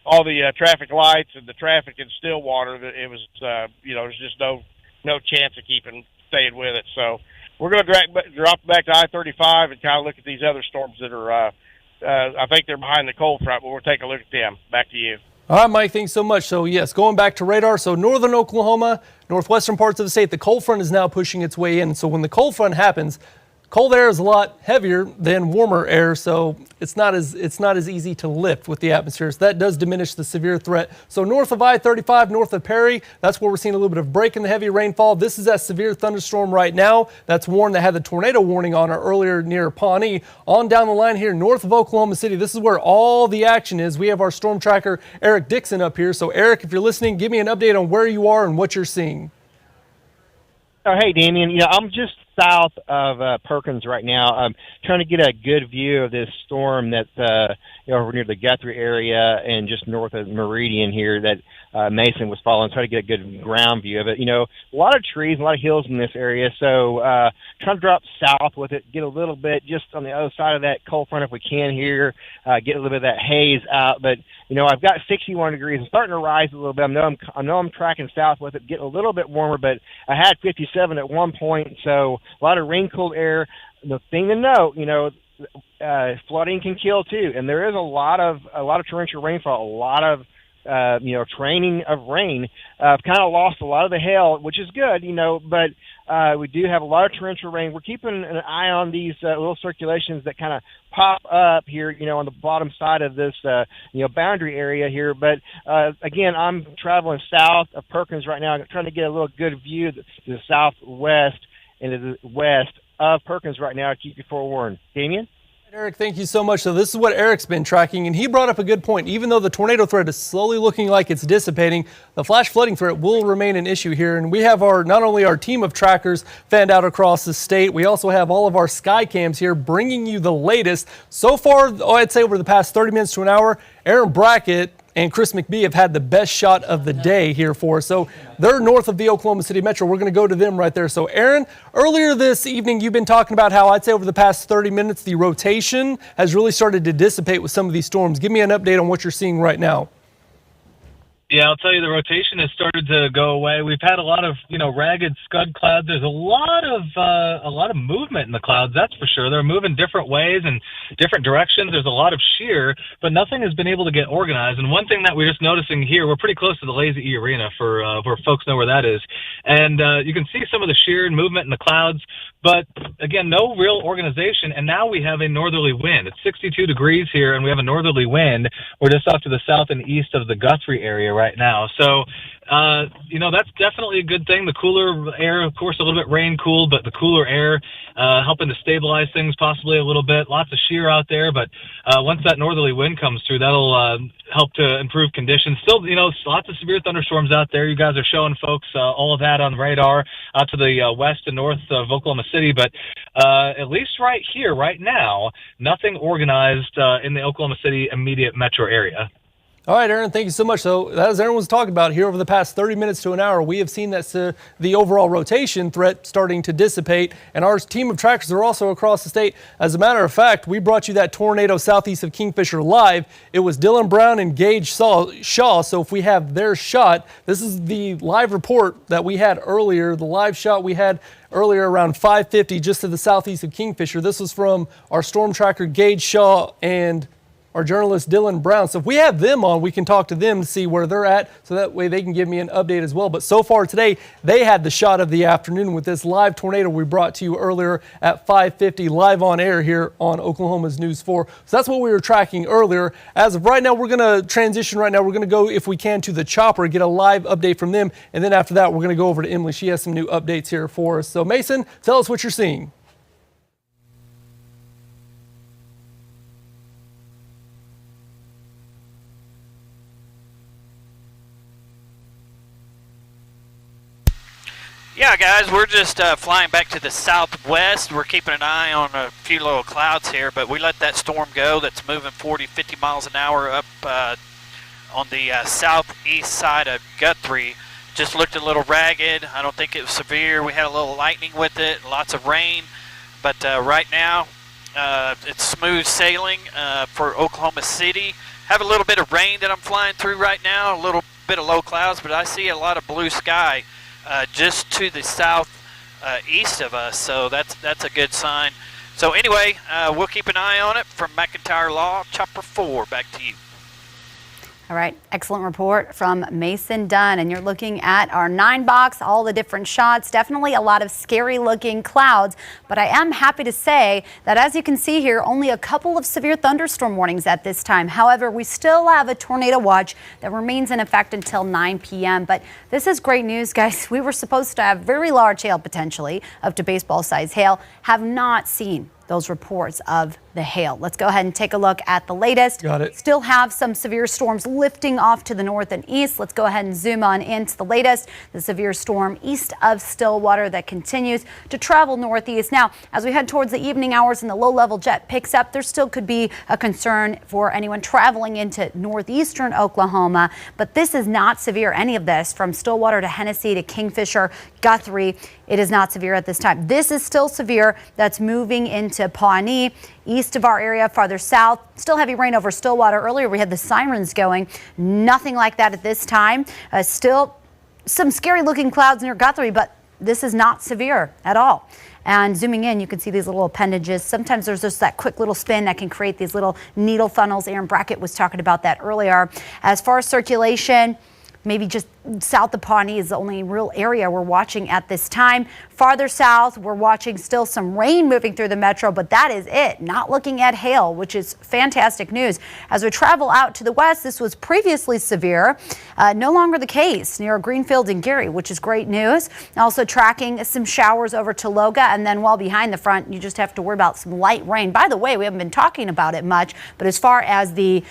all the traffic lights and the traffic in Stillwater, it was there's just no chance of staying with it. So we're going to drop back to I-35 and kind of look at these other storms that are I think they're behind the cold front, but we'll take a look at them. Back to you. All right, Mike, thanks so much. So, yes, going back to radar. So, northern Oklahoma, northwestern parts of the state, the cold front is now pushing its way in. So, when the cold front happens, cold air is a lot heavier than warmer air, so it's not as easy to lift with the atmosphere. So that does diminish the severe threat. So north of I-35, north of Perry, that's where we're seeing a little bit of break in the heavy rainfall. This is that severe thunderstorm right now. That's one that had the tornado warning on it earlier near Pawnee. On down the line here, north of Oklahoma City, this is where all the action is. We have our storm tracker, Eric Dixon, up here. So Eric, if you're listening, give me an update on where you are and what you're seeing. Oh, hey, Damien. I'm just south of Perkins right now. I'm trying to get a good view of this storm that's over near the Guthrie area and just north of Meridian here that Mason was following. Try to get a good ground view of it. A lot of trees, a lot of hills in this area. So trying to drop south with it, get a little bit just on the other side of that cold front if we can here, get a little bit of that haze out. But I've got 61 degrees. I'm starting to rise a little bit. I know I'm tracking south with it, getting a little bit warmer, but I had 57 at one point, so a lot of rain-cooled air. The thing to note, flooding can kill too, and there is a lot of torrential rainfall, a lot of training of rain. Kind of lost a lot of the hail, which is good, but we do have a lot of torrential rain. We're keeping an eye on these little circulations that kind of pop up here, on the bottom side of this, boundary area here. But again, I'm traveling south of Perkins right now. I'm trying to get a little good view to the southwest and to the west of Perkins right now to keep you forewarned. Damien? Eric, thank you so much. So this is what Eric's been tracking, and he brought up a good point. Even though the tornado threat is slowly looking like it's dissipating, the flash flooding threat will remain an issue here. And we have not only our team of trackers fanned out across the state, we also have all of our sky cams here bringing you the latest. So far, I'd say over the past 30 minutes to an hour, Aaron Brackett and Chris McBee have had the best shot of the day here for us. So they're north of the Oklahoma City Metro. We're going to go to them right there. So Aaron, earlier this evening, you've been talking about how I'd say over the past 30 minutes, the rotation has really started to dissipate with some of these storms. Give me an update on what you're seeing right now. Yeah, I'll tell you, the rotation has started to go away. We've had a lot of, ragged scud clouds. There's a lot of movement in the clouds, that's for sure. They're moving different ways and different directions. There's a lot of shear, but nothing has been able to get organized. And one thing that we're just noticing here, we're pretty close to the Lazy E Arena for folks know where that is. And you can see some of the shear and movement in the clouds, but again, no real organization. And now we have a northerly wind. It's 62 degrees here, and we have a northerly wind. We're just off to the south and east of the Guthrie area right now. So, that's definitely a good thing. The cooler air, of course, a little bit rain cooled, but the cooler air helping to stabilize things possibly a little bit. Lots of shear out there, but once that northerly wind comes through, that'll help to improve conditions. Still, lots of severe thunderstorms out there. You guys are showing folks all of that on the radar out to the west and north of Oklahoma City, but at least right here, right now, nothing organized in the Oklahoma City immediate metro area. All right, Aaron, thank you so much. So as Aaron was talking about here over the past 30 minutes to an hour, we have seen that the overall rotation threat starting to dissipate, and our team of trackers are also across the state. As a matter of fact, we brought you that tornado southeast of Kingfisher live. It was Dylan Brown and Gage Shaw, so if we have their shot, this is the live report that we had earlier, the live shot we had earlier around 5:50 just to the southeast of Kingfisher. This was from our storm tracker Gage Shaw and our journalist Dylan Brown. So if we have them on, we can talk to them to see where they're at, so that way they can give me an update as well. But so far today, they had the shot of the afternoon with this live tornado we brought to you earlier at 5:50 live on air here on Oklahoma's News 4. So that's what we were tracking earlier. As of right now, we're going to transition right now. We're going to go, if we can, to the chopper, get a live update from them. And then after that, we're going to go over to Emily. She has some new updates here for us. So Mason, tell us what you're seeing. Yeah, guys, we're just flying back to the southwest. We're keeping an eye on a few little clouds here, but we let that storm go that's moving 40, 50 miles an hour up on the southeast side of Guthrie. Just looked a little ragged. I don't think it was severe. We had a little lightning with it, lots of rain, but right now it's smooth sailing for Oklahoma City. Have a little bit of rain that I'm flying through right now, a little bit of low clouds, but I see a lot of blue sky just to the south east of us, so that's a good sign. So anyway, we'll keep an eye on it. From McIntyre Law, Chopper 4, back to you. All right, excellent report from Mason Dunn. And you're looking at our 9-box, all the different shots. Definitely a lot of scary looking clouds, but I am happy to say that, as you can see here, only a couple of severe thunderstorm warnings at this time. However, we still have a tornado watch that remains in effect until 9 p.m. But this is great news, guys. We were supposed to have very large hail, potentially up to baseball size hail. Have not seen those reports of the hail. Let's go ahead and take a look at the latest. Got it. Still have some severe storms lifting off to the north and east. Let's go ahead and zoom on into the latest. The severe storm east of Stillwater that continues to travel northeast. Now, as we head towards the evening hours and the low-level jet picks up, there still could be a concern for anyone traveling into northeastern Oklahoma. But this is not severe, any of this, from Stillwater to Hennessy to Kingfisher, Guthrie. It is not severe at this time. This is still severe. That's moving into Pawnee, east of our area, farther south. Still heavy rain over Stillwater. Earlier we had the sirens going. Nothing like that at this time. Still some scary looking clouds near Guthrie, but this is not severe at all. And zooming in, you can see these little appendages. Sometimes there's just that quick little spin that can create these little needle funnels. Aaron Brackett was talking about that earlier. As far as circulation, maybe just south of Pawnee is the only real area we're watching at this time. Farther south, we're watching still some rain moving through the metro, but that is it. Not looking at hail, which is fantastic news. As we travel out to the west, this was previously severe. No longer the case near Greenfield and Gary, which is great news. Also tracking some showers over to Loga, and then well behind the front, you just have to worry about some light rain. By the way, we haven't been talking about it much, but as far as the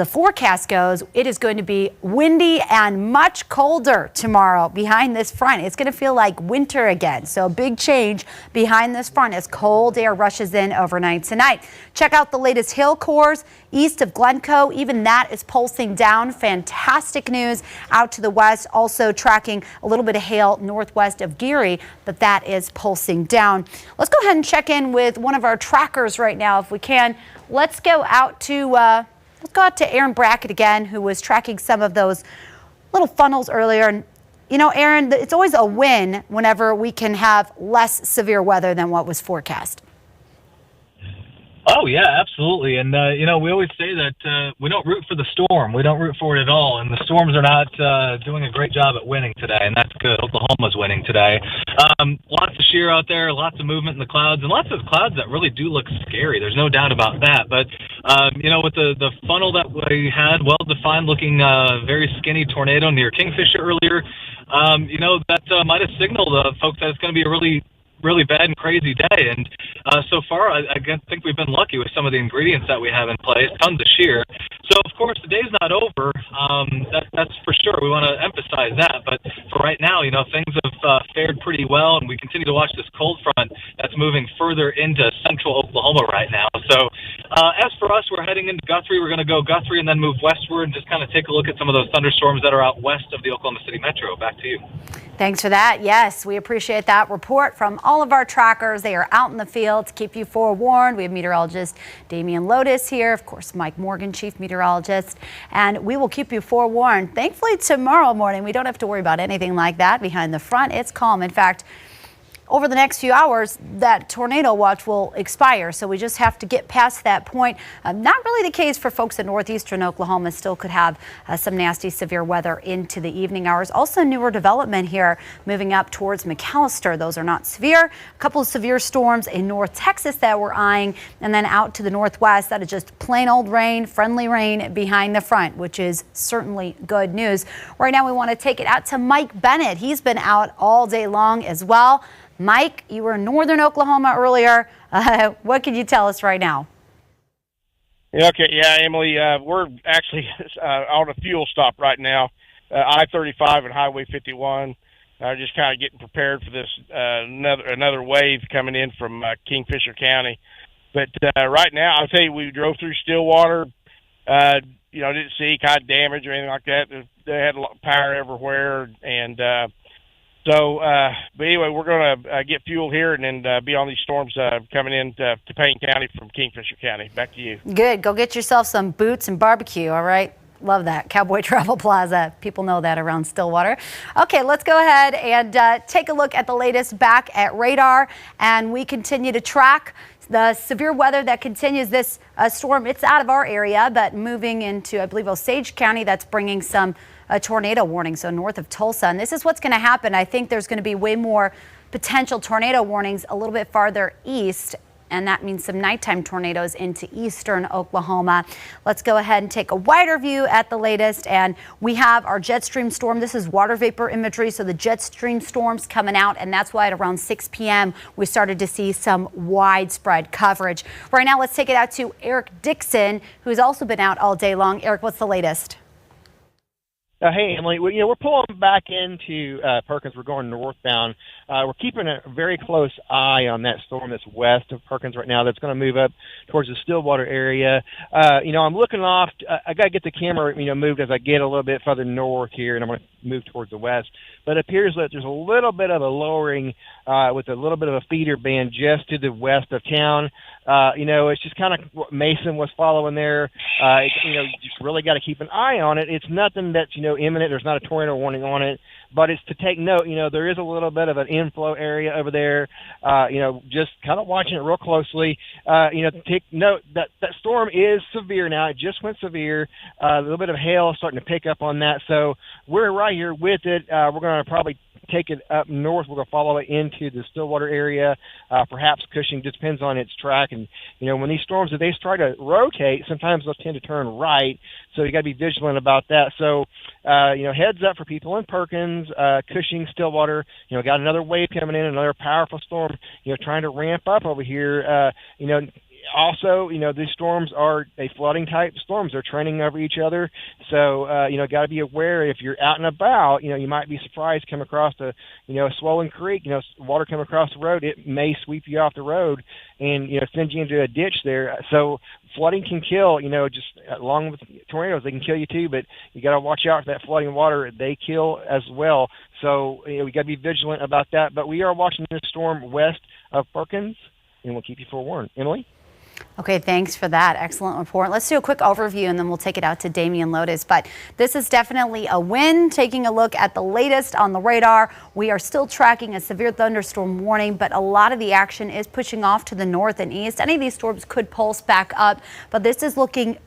forecast goes, it is going to be windy and much colder tomorrow behind this front. It's going to feel like winter again. So a big change behind this front as cold air rushes in overnight tonight. Check out the latest hail cores east of Glencoe. Even that is pulsing down. Fantastic news out to the west. Also tracking a little bit of hail northwest of Geary, but that is pulsing down. Let's go ahead and check in with one of our trackers right now if we can. Let's go out to Aaron Brackett again, who was tracking some of those little funnels earlier. And, you know, Aaron, it's always a win whenever we can have less severe weather than what was forecast. Oh, yeah, absolutely. And, we always say that we don't root for the storm. We don't root for it at all. And the Storms are not doing a great job at winning today, and that's good. Oklahoma's winning today. Lots of shear out there, lots of movement in the clouds, and lots of clouds that really do look scary. There's no doubt about that. But, with the funnel that we had, well-defined, looking very skinny tornado near Kingfisher earlier, that might have signaled folks that it's going to be a really bad and crazy day. And so far, I think we've been lucky with some of the ingredients that we have in place, tons of shear. So, of course, the day's not over. That's for sure. We want to emphasize that. But for right now, things have fared pretty well, and we continue to watch this cold front that's moving further into central Oklahoma right now. So as for us, we're heading into Guthrie. We're going to go Guthrie and then move westward and just kind of take a look at some of those thunderstorms that are out west of the Oklahoma City Metro. Back to you. Thanks for that. Yes, we appreciate that report from all of our trackers. They are out in the field to keep you forewarned. We have meteorologist Damian Lotus here, of course, Mike Morgan, chief meteorologist, and we will keep you forewarned. Thankfully, tomorrow morning, we don't have to worry about anything like that behind the front. It's calm. In fact, over the next few hours, that tornado watch will expire, so we just have to get past that point. Not really the case for folks in northeastern Oklahoma. Still could have some nasty severe weather into the evening hours. Also newer development here moving up towards McAllister. Those are not severe. A couple of severe storms in North Texas that we're eyeing, and then out to the northwest. That is just plain old rain, friendly rain behind the front, which is certainly good news. Right now we want to take it out to Mike Bennett. He's been out all day long as well. Mike, you were in northern Oklahoma earlier. What can you tell us right now? Okay, yeah, Emily, we're actually on a fuel stop right now, I-35 and Highway 51. Just kind of getting prepared for this another wave coming in from Kingfisher County. But right now, I'll tell you, we drove through Stillwater. Didn't see kind of damage or anything like that. They had a lot of power everywhere, and but anyway, we're going to get fuel here and then be on these storms coming in to Payne County from Kingfisher County. Back to you. Good. Go get yourself some boots and barbecue, all right? Love that. Cowboy Travel Plaza. People know that around Stillwater. Okay, let's go ahead and take a look at the latest back at radar, and we continue to track the severe weather that continues. This storm, it's out of our area, but moving into, I believe, Osage County. That's bringing some tornado warning, so north of Tulsa. And this is what's going to happen. I think there's going to be way more potential tornado warnings a little bit farther east, and that means some nighttime tornadoes into eastern Oklahoma. Let's go ahead and take a wider view at the latest, and we have our jet stream storm. This is water vapor imagery, so the jet stream storm's coming out, and that's why at around 6 p.m. we started to see some widespread coverage. Right now, let's take it out to Eric Dixon, who's also been out all day long. Eric, what's the latest? Hey, Emily, we're pulling back into Perkins. We're going northbound. We're keeping a very close eye on that storm that's west of Perkins right now that's going to move up towards the Stillwater area. I'm looking off. I got to get the camera, moved as I get a little bit further north here, and I'm going to move towards the west. But it appears that there's a little bit of a lowering with a little bit of a feeder band just to the west of town. It's just kind of what Mason was following there. You just really got to keep an eye on it. It's nothing that's, imminent. There's not a tornado warning on it. but it's to take note. There is a little bit of an inflow area over there. Just kind of watching it real closely. Take note that storm is severe now. It just went severe. A little bit of hail starting to pick up on that. So we're right here with it. We're going to probably take it up north. We're going to follow it into the Stillwater area, perhaps Cushing. Just depends on its track. And when these storms, if they try to rotate, sometimes they'll tend to turn right. So you got to be vigilant about that. So heads up for people in Perkins, Cushing, Stillwater. Got another wave coming in, another powerful storm. Trying to ramp up over here. Also, these storms are a flooding type storms. They're trending over each other. So, got to be aware if you're out and about, you might be surprised come across a swollen creek, water come across the road. It may sweep you off the road and, send you into a ditch there. So flooding can kill, just along with tornadoes, they can kill you too, but you got to watch out for that flooding water. They kill as well. So, we got to be vigilant about that. But we are watching this storm west of Perkins, and we'll keep you forewarned. Emily? Okay, thanks for that excellent report. Let's do a quick overview and then we'll take it out to Damian Lotus. But this is definitely a win. Taking a look at the latest on the radar, we are still tracking a severe thunderstorm warning, but a lot of the action is pushing off to the north and east. Any of these storms could pulse back up, but this is looking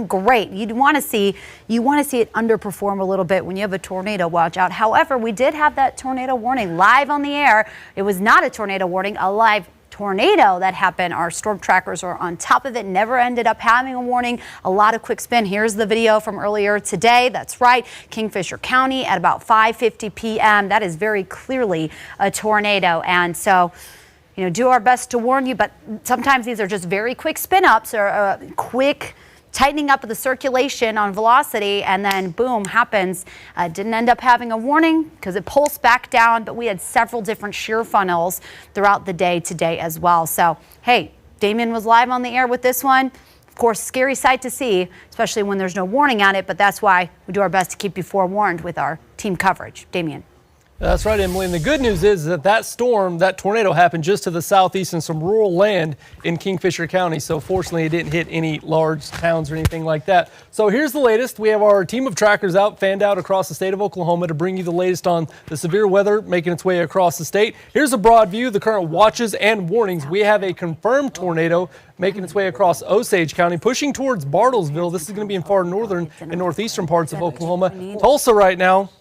great. You want to see it underperform a little bit when you have a tornado watch out. However, we did have that tornado warning live on the air. It was not a tornado warning, a live tornado that happened. Our storm trackers are on top of it, never ended up having a warning. A lot of quick spin. Here's the video from earlier today. That's right, Kingfisher County at about 5:50 p.m. That is very clearly a tornado. And so, do our best to warn you, but sometimes these are just very quick spin ups or quick tightening up of the circulation on velocity, and then boom, happens. Didn't end up having a warning because it pulsed back down, but we had several different shear funnels throughout the day today as well. So, hey, Damian was live on the air with this one. Of course, scary sight to see, especially when there's no warning on it, but that's why we do our best to keep you forewarned with our team coverage. Damian. That's right, Emily. And the good news is that storm, that tornado happened just to the southeast in some rural land in Kingfisher County. So fortunately, it didn't hit any large towns or anything like that. So here's the latest. We have our team of trackers fanned out across the state of Oklahoma to bring you the latest on the severe weather making its way across the state. Here's a broad view, the current watches and warnings. We have a confirmed tornado making its way across Osage County, pushing towards Bartlesville. This is going to be in far northern and northeastern parts of Oklahoma. Tulsa right now,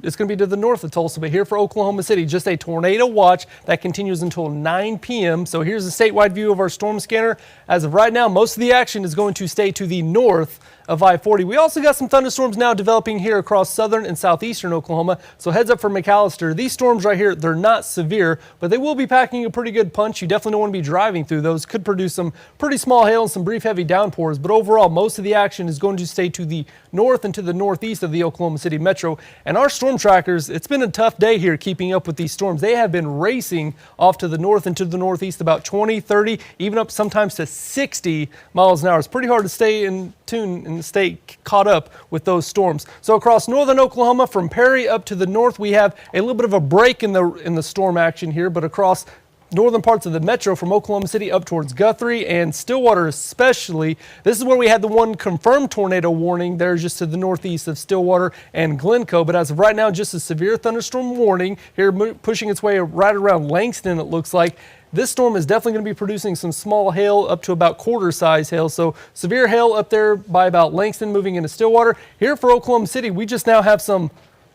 it's going to be to the north of Tulsa, but here for Oklahoma City, just a tornado watch that continues until 9 p.m. So here's a statewide view of our storm scanner. As of right now, most of the action is going to stay to the north of I-40. We also got some thunderstorms now developing here across southern and southeastern Oklahoma. So heads up for McAllister. These storms right here, they're not severe, but they will be packing a pretty good punch. You definitely don't want to be driving through those. Could produce some pretty small hail and some brief heavy downpours. But overall, most of the action is going to stay to the north and to the northeast of the Oklahoma City metro. And our storm trackers, it's been a tough day here keeping up with these storms. They have been racing off to the north and to the northeast about 20, 30, even up sometimes to 60 miles an hour. It's pretty hard to stay in tune and stay caught up with those storms. So across northern Oklahoma, from Perry up to the north, we have a little bit of a break in the storm action here, but across northern parts of the metro from Oklahoma City up towards Guthrie and Stillwater especially, this is where we had the one confirmed tornado warning there just to the northeast of Stillwater and Glencoe. But as of right now, just a severe thunderstorm warning here pushing its way right around Langston, it looks like. This storm is definitely going to be producing some small hail up to about quarter-size hail. So severe hail up there by about Langston moving into Stillwater. Here for Oklahoma City, we just now have some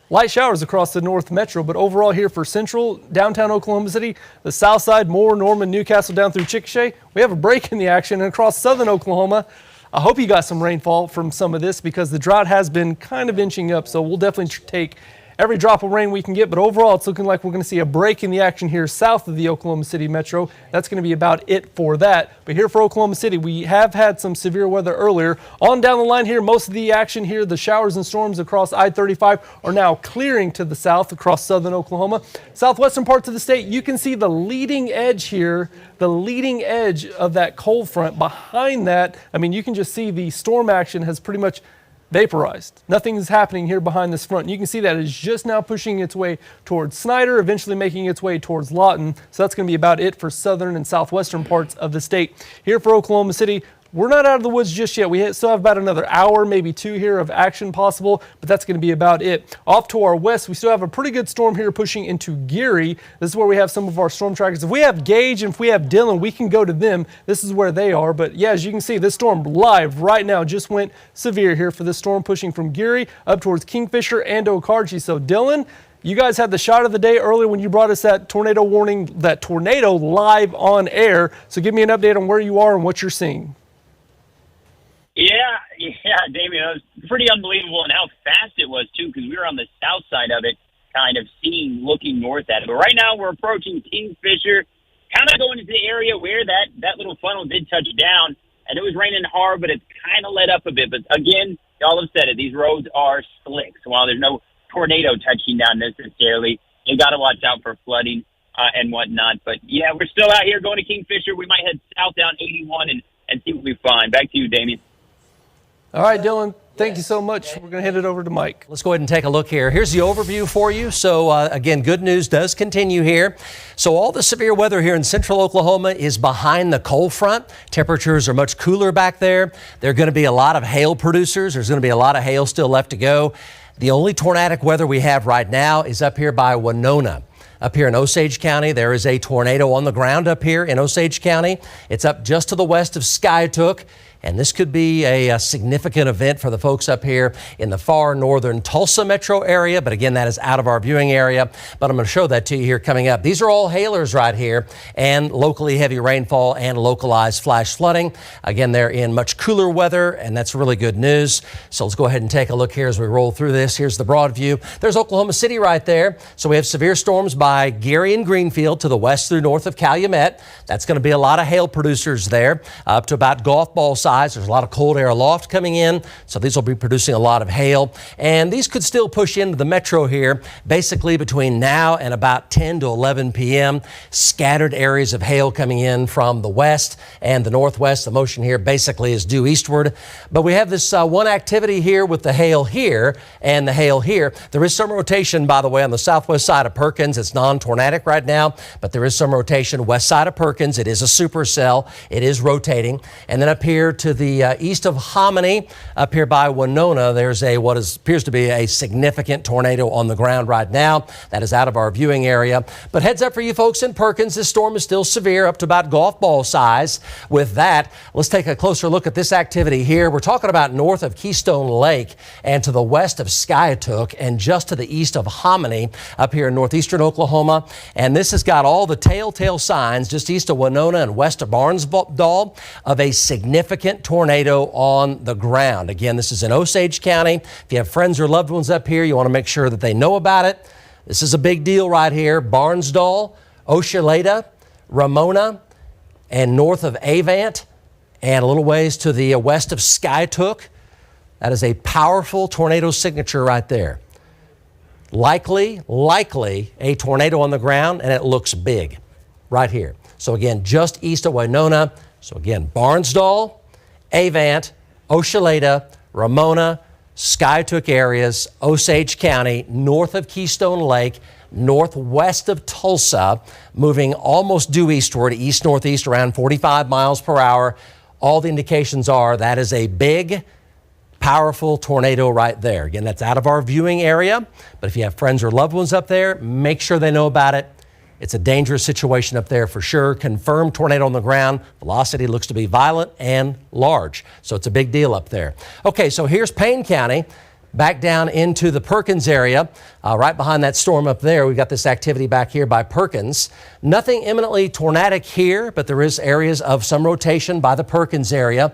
light showers across the north metro, but overall here for central downtown Oklahoma City, the south side, Moore, Norman, Newcastle down through Chickasha, we have a break in the action. And across southern Oklahoma, I hope you got some rainfall from some of this because the drought has been kind of inching up. So we'll definitely take every drop of rain we can get, but overall it's looking like we're going to see a break in the action here south of the Oklahoma City metro. That's going to be about it for that. But here for Oklahoma City, we have had some severe weather earlier. On down the line here, most of the action here, the showers and storms across I-35 are now clearing to the south across southern Oklahoma. Southwestern parts of the state, you can see the leading edge here, the leading edge of that cold front. Behind that, I mean, you can just see the storm action has pretty much vaporized. Nothing's happening here behind this front. You can see that it's just now pushing its way towards Snyder, eventually making its way towards Lawton. So that's going to be about it for southern and southwestern parts of the state. Here for Oklahoma City, we're not out of the woods just yet. We still have about another hour, maybe 2 here of action possible, but that's going to be about it. Off to our west, we still have a pretty good storm here pushing into Geary. This is where we have some of our storm trackers. If we have Gage and if we have Dylan, we can go to them. This is where they are. But yeah, as you can see, this storm live right now just went severe here for this storm pushing from Geary up towards Kingfisher and Okarche. So Dylan, you guys had the shot of the day earlier when you brought us that tornado warning, that tornado live on air. So give me an update on where you are and what you're seeing. Yeah, Damien, it was pretty unbelievable and how fast it was, too, because we were on the south side of it, kind of looking north at it. But right now we're approaching Kingfisher, kind of going into the area where that little funnel did touch down, and it was raining hard, but it's kind of let up a bit. But again, y'all have said it, these roads are slick. So while there's no tornado touching down necessarily, you got to watch out for flooding and whatnot. But yeah, we're still out here going to Kingfisher. We might head south down 81 and see what we find. Back to you, Damien. All right, Dylan, thank you so much. We're going to hand it over to Mike. Let's go ahead and take a look here. Here's the overview for you. So again, good news does continue here. So all the severe weather here in central Oklahoma is behind the cold front. Temperatures are much cooler back there. There are going to be a lot of hail producers. There's going to be a lot of hail still left to go. The only tornadic weather we have right now is up here by Winona. Up here in Osage County, there is a tornado on the ground up here in Osage County. It's up just to the west of Skytook. And this could be a significant event for the folks up here in the far northern Tulsa metro area. But again, that is out of our viewing area. But I'm going to show that to you here coming up. These are all hailers right here and locally heavy rainfall and localized flash flooding. Again, they're in much cooler weather, and that's really good news. So let's go ahead and take a look here as we roll through this. Here's the broad view. There's Oklahoma City right there. So we have severe storms by Gary and Greenfield to the west through north of Calumet. That's going to be a lot of hail producers there up to about golf ball size. There's a lot of cold air aloft coming in, so these will be producing a lot of hail. And these could still push into the metro here, basically between now and about 10 to 11 p.m. Scattered areas of hail coming in from the west and the northwest. The motion here basically is due eastward. But we have this one activity here with the hail here and the hail here. There is some rotation, by the way, on the southwest side of Perkins. It's non-tornadic right now, but there is some rotation west side of Perkins. It is a supercell. It is rotating. And then up here to the east of Hominy, up here by Winona, there's what appears to be a significant tornado on the ground right now. That is out of our viewing area. But heads up for you folks in Perkins, this storm is still severe, up to about golf ball size. With that, let's take a closer look at this activity here. We're talking about north of Keystone Lake and to the west of Skytook and just to the east of Hominy up here in northeastern Oklahoma. And this has got all the telltale signs just east of Winona and west of Barnsdall of a significant tornado on the ground. Again, this is in Osage County. If you have friends or loved ones up here, you want to make sure that they know about it. This is a big deal right here. Barnsdall, Oshaleta, Ramona, and north of Avant, and a little ways to the west of Skytook. That is a powerful tornado signature right there. Likely a tornado on the ground, and it looks big right here. So again, just east of Winona. So again, Barnsdall, Avant, Oshaleta, Ramona, Skytook areas, Osage County, north of Keystone Lake, northwest of Tulsa, moving almost due eastward, east-northeast, around 45 miles per hour. All the indications are that is a big, powerful tornado right there. Again, that's out of our viewing area, but if you have friends or loved ones up there, make sure they know about it. It's a dangerous situation up there for sure. Confirmed tornado on the ground. Velocity looks to be violent and large. So it's a big deal up there. Okay, so here's Payne County. Back down into the Perkins area, right behind that storm up there. We've got this activity back here by Perkins. Nothing imminently tornadic here, but there is areas of some rotation by the Perkins area.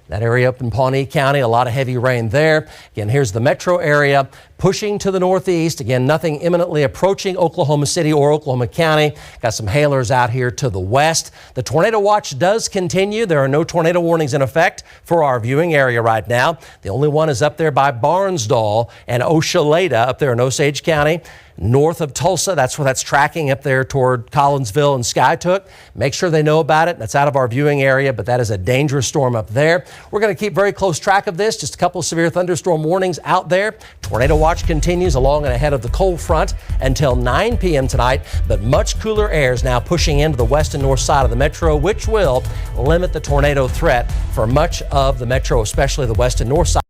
That area up in Pawnee County, a lot of heavy rain there. Again, here's the metro area pushing to the northeast. Again, nothing imminently approaching Oklahoma City or Oklahoma County. Got some hailers out here to the west. The tornado watch does continue. There are no tornado warnings in effect for our viewing area right now. The only one is up there by Barnsdall and Oshaleta up there in Osage County. North of Tulsa, that's where that's tracking up there toward Collinsville and Skytook. Make sure they know about it. That's out of our viewing area, but that is a dangerous storm up there. We're going to keep very close track of this. Just a couple of severe thunderstorm warnings out there. Tornado watch watch continues along and ahead of the cold front until 9 p.m. tonight, but much cooler air is now pushing into the west and north side of the metro, which will limit the tornado threat for much of the metro, especially the west and north side.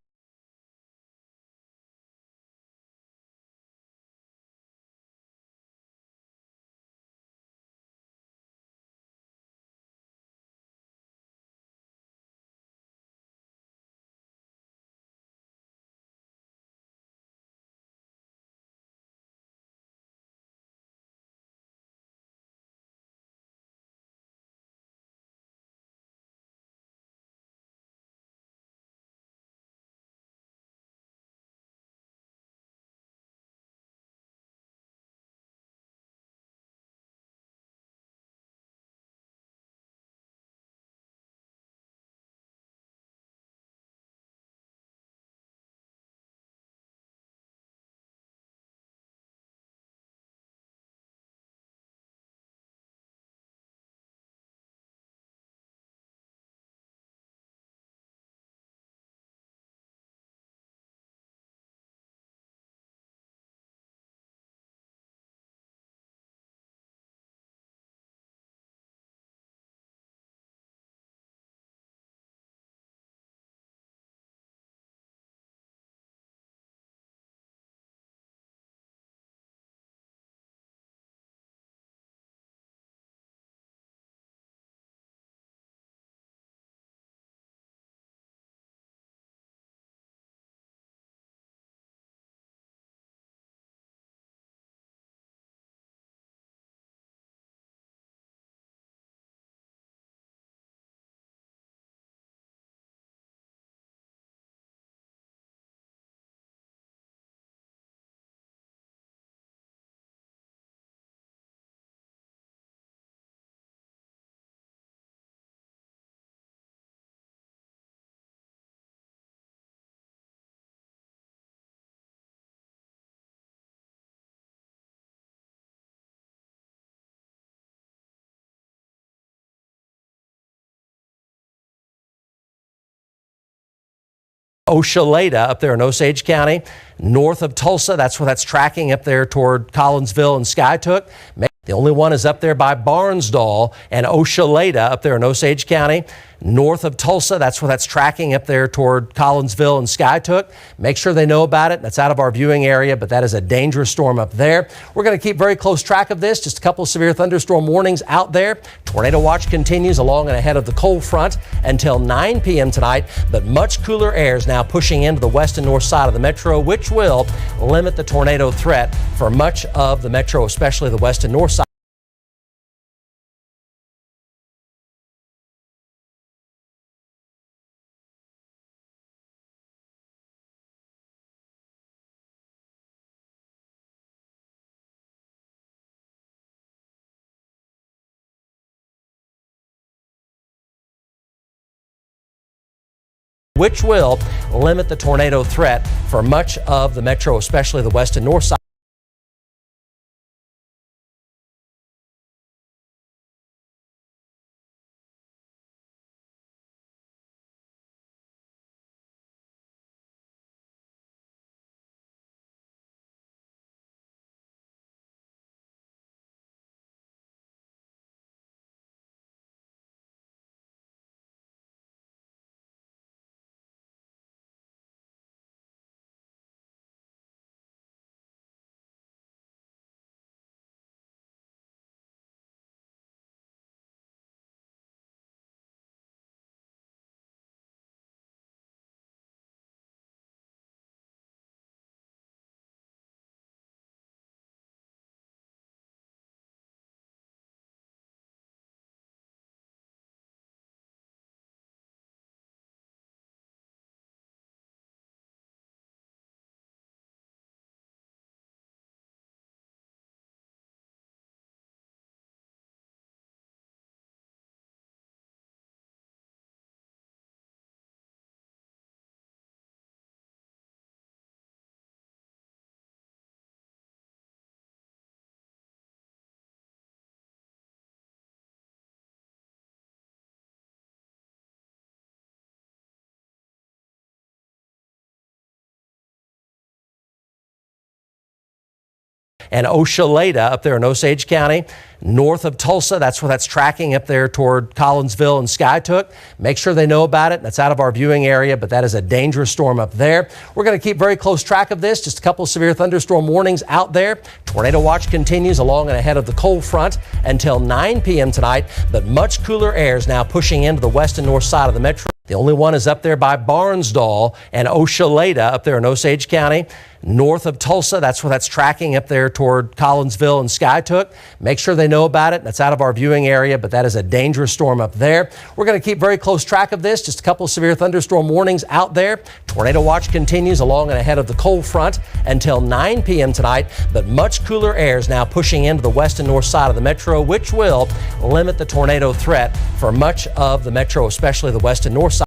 Oshaleta up there in Osage County, north of Tulsa. That's where that's tracking up there toward Collinsville and Skytook. The only one is up there by Barnsdall and Oshaleta up there in Osage County, north of Tulsa. That's where that's tracking up there toward Collinsville and Skytook. Make sure they know about it. That's out of our viewing area, but that is a dangerous storm up there. We're going to keep very close track of this. Just a couple of severe thunderstorm warnings out there. Tornado watch continues along and ahead of the cold front until 9 p.m. tonight, but much cooler air is now pushing into the west and north side of the metro, which will limit the tornado threat for much of the metro, especially the west and north side. Which will limit the tornado threat for much of the metro, especially the west and north side. and Oshaleta up there in Osage County. North of Tulsa, that's where that's tracking up there toward Collinsville and Skytook. Make sure they know about it. That's out of our viewing area, but that is a dangerous storm up there. We're going to keep very close track of this. Just a couple of severe thunderstorm warnings out there. Tornado watch continues along and ahead of the cold front until 9 p.m. tonight, but much cooler air is now pushing into the west and north side of the metro. The only one is up there by Barnsdall and Oshaleta up there in Osage County. North of Tulsa, that's where that's tracking up there toward Collinsville and Skytook. Make sure they know about it. That's out of our viewing area, but that is a dangerous storm up there. We're going to keep very close track of this. Just a couple of severe thunderstorm warnings out there. Tornado watch continues along and ahead of the cold front until 9 p.m. tonight, but much cooler air is now pushing into the west and north side of the metro, which will limit the tornado threat for much of the metro, especially the west and north side.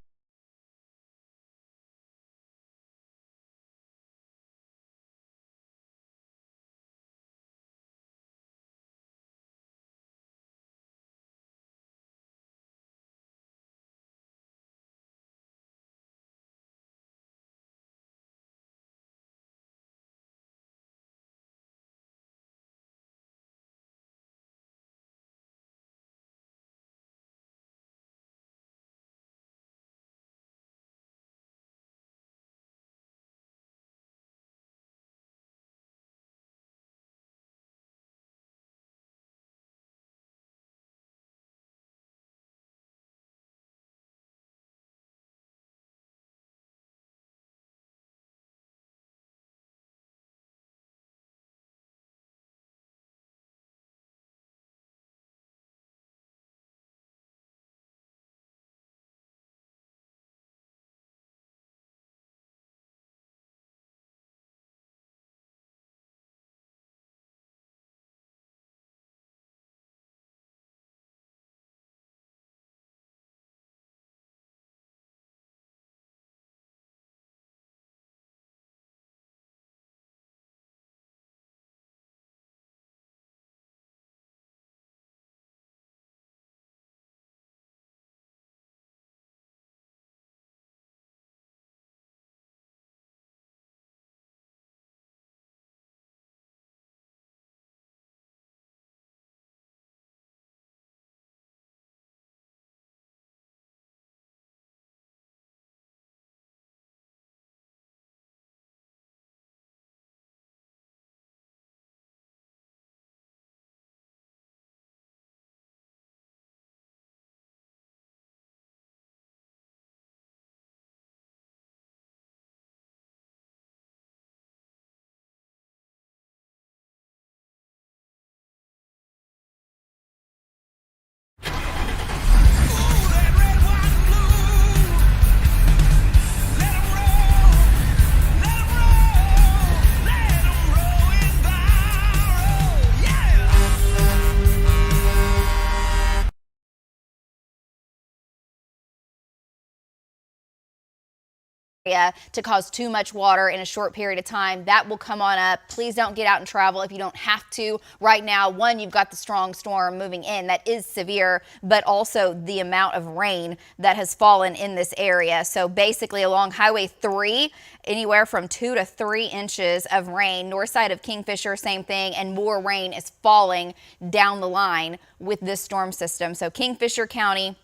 to cause too much water in a short period of time. That will come on up. Please don't get out and travel if you don't have to right now. One, you've got the strong storm moving in that is severe, but also the amount of rain that has fallen in this area. So basically along Highway 3, anywhere from 2 to 3 inches of rain. North side of Kingfisher, same thing, and more rain is falling down the line with this storm system. So Kingfisher County,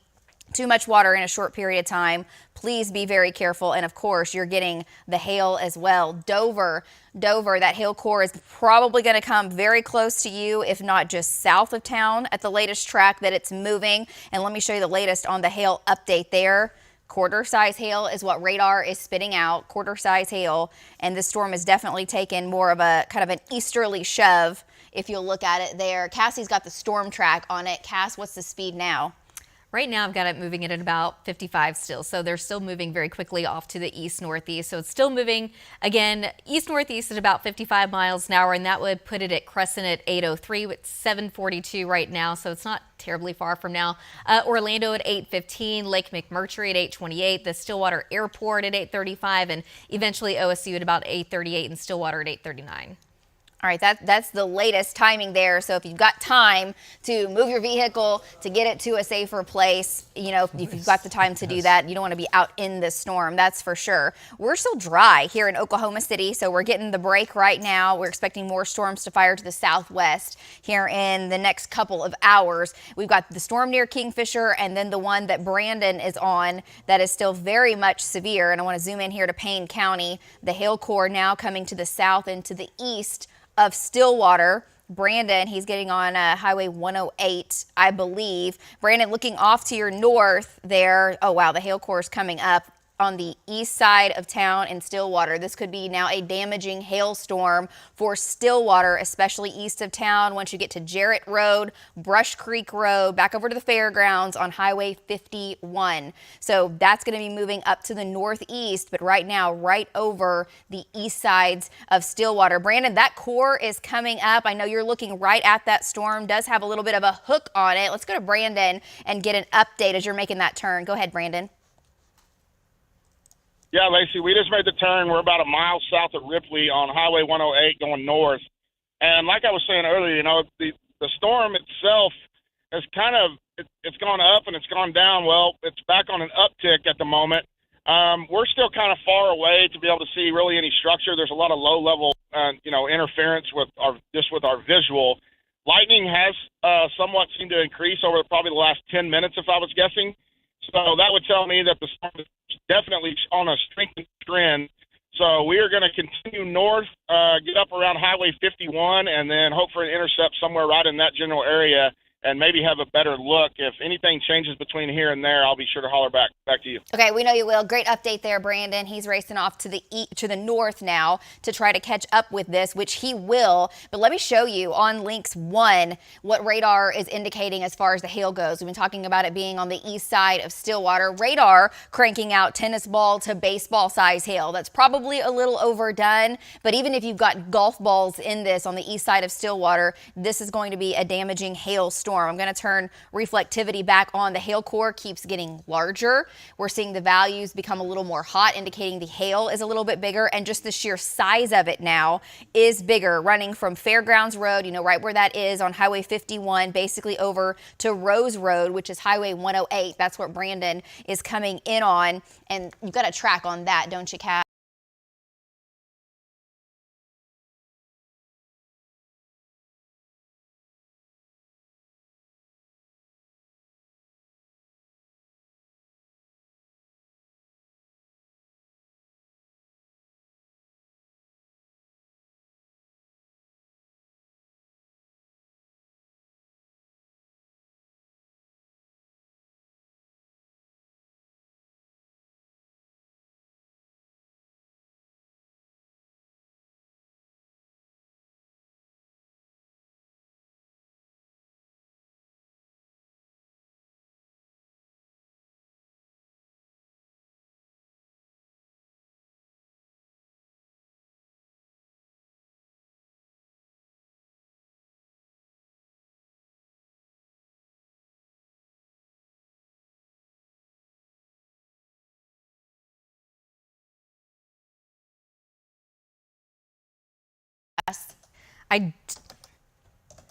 too much water in a short period of time. Please be very careful. And of course, you're getting the hail as well. Dover, that hail core is probably going to come very close to you, if not just south of town at the latest track that it's moving. And let me show you the latest on the hail update there. Quarter size hail is what radar is spitting out, quarter size hail. And this storm has definitely taken more of a kind of an easterly shove. If you'll look at it there, Cassie's got the storm track on it. Cass, what's the speed now? Right now, I've got it moving at about 55 still. So they're still moving very quickly off to the east-northeast. So it's still moving, again, east-northeast at about 55 miles an hour. And that would put it at Crescent at 8:03 with 7:42 right now. So it's not terribly far from now. Orlando at 8:15, Lake McMurtry at 8:28, the Stillwater Airport at 8:35, and eventually OSU at about 8:38 and Stillwater at 8:39. All right, that's the latest timing there. So if you've got time to move your vehicle to get it to a safer place, if you've got the time to do that, you don't want to be out in the storm, that's for sure. We're still dry here in Oklahoma City, so we're getting the break right now. We're expecting more storms to fire to the southwest here in the next couple of hours. We've got the storm near Kingfisher and then the one that Brandon is on that is still very much severe. And I want to zoom in here to Payne County. The hail core now coming to the south and to the east of Stillwater. Brandon, he's getting on Highway 108, I believe. Brandon, looking off to your north there. Oh, wow, the hail core is coming up on the east side of town in Stillwater. This could be now a damaging hailstorm for Stillwater, especially east of town. Once you get to Jarrett Road, Brush Creek Road, back over to the fairgrounds on Highway 51. So that's going to be moving up to the northeast, but right now, right over the east sides of Stillwater. Brandon, that core is coming up. I know you're looking right at that storm. Does have a little bit of a hook on it. Let's go to Brandon and get an update as you're making that turn. Go ahead, Brandon. Yeah, Lacey, we just made the turn. We're about a mile south of Ripley on Highway 108 going north. And like I was saying earlier, the storm itself has it's gone up and it's gone down. Well, it's back on an uptick at the moment. We're still kind of far away to be able to see really any structure. There's a lot of low-level, interference with our visual. Lightning has somewhat seemed to increase over probably the last 10 minutes, if I was guessing. So that would tell me that the storm is definitely on a strengthening trend. So we are going to continue north, get up around Highway 51, and then hope for an intercept somewhere right in that general area, and maybe have a better look. If anything changes between here and there, I'll be sure to holler back to you. Okay, we know you will. Great update there, Brandon. He's racing off to the north now to try to catch up with this, which he will. But let me show you on Lynx 1 what radar is indicating as far as the hail goes. We've been talking about it being on the east side of Stillwater. Radar cranking out tennis ball to baseball size hail. That's probably a little overdone, but even if you've got golf balls in this on the east side of Stillwater, this is going to be a damaging hail storm. I'm going to turn reflectivity back on. The hail core keeps getting larger. We're seeing the values become a little more hot, indicating the hail is a little bit bigger, and just the sheer size of it now is bigger, running from Fairgrounds Road, right where that is on Highway 51, basically over to Rose Road, which is Highway 108. That's what Brandon is coming in on, and you've got a track on that, don't you, Kat?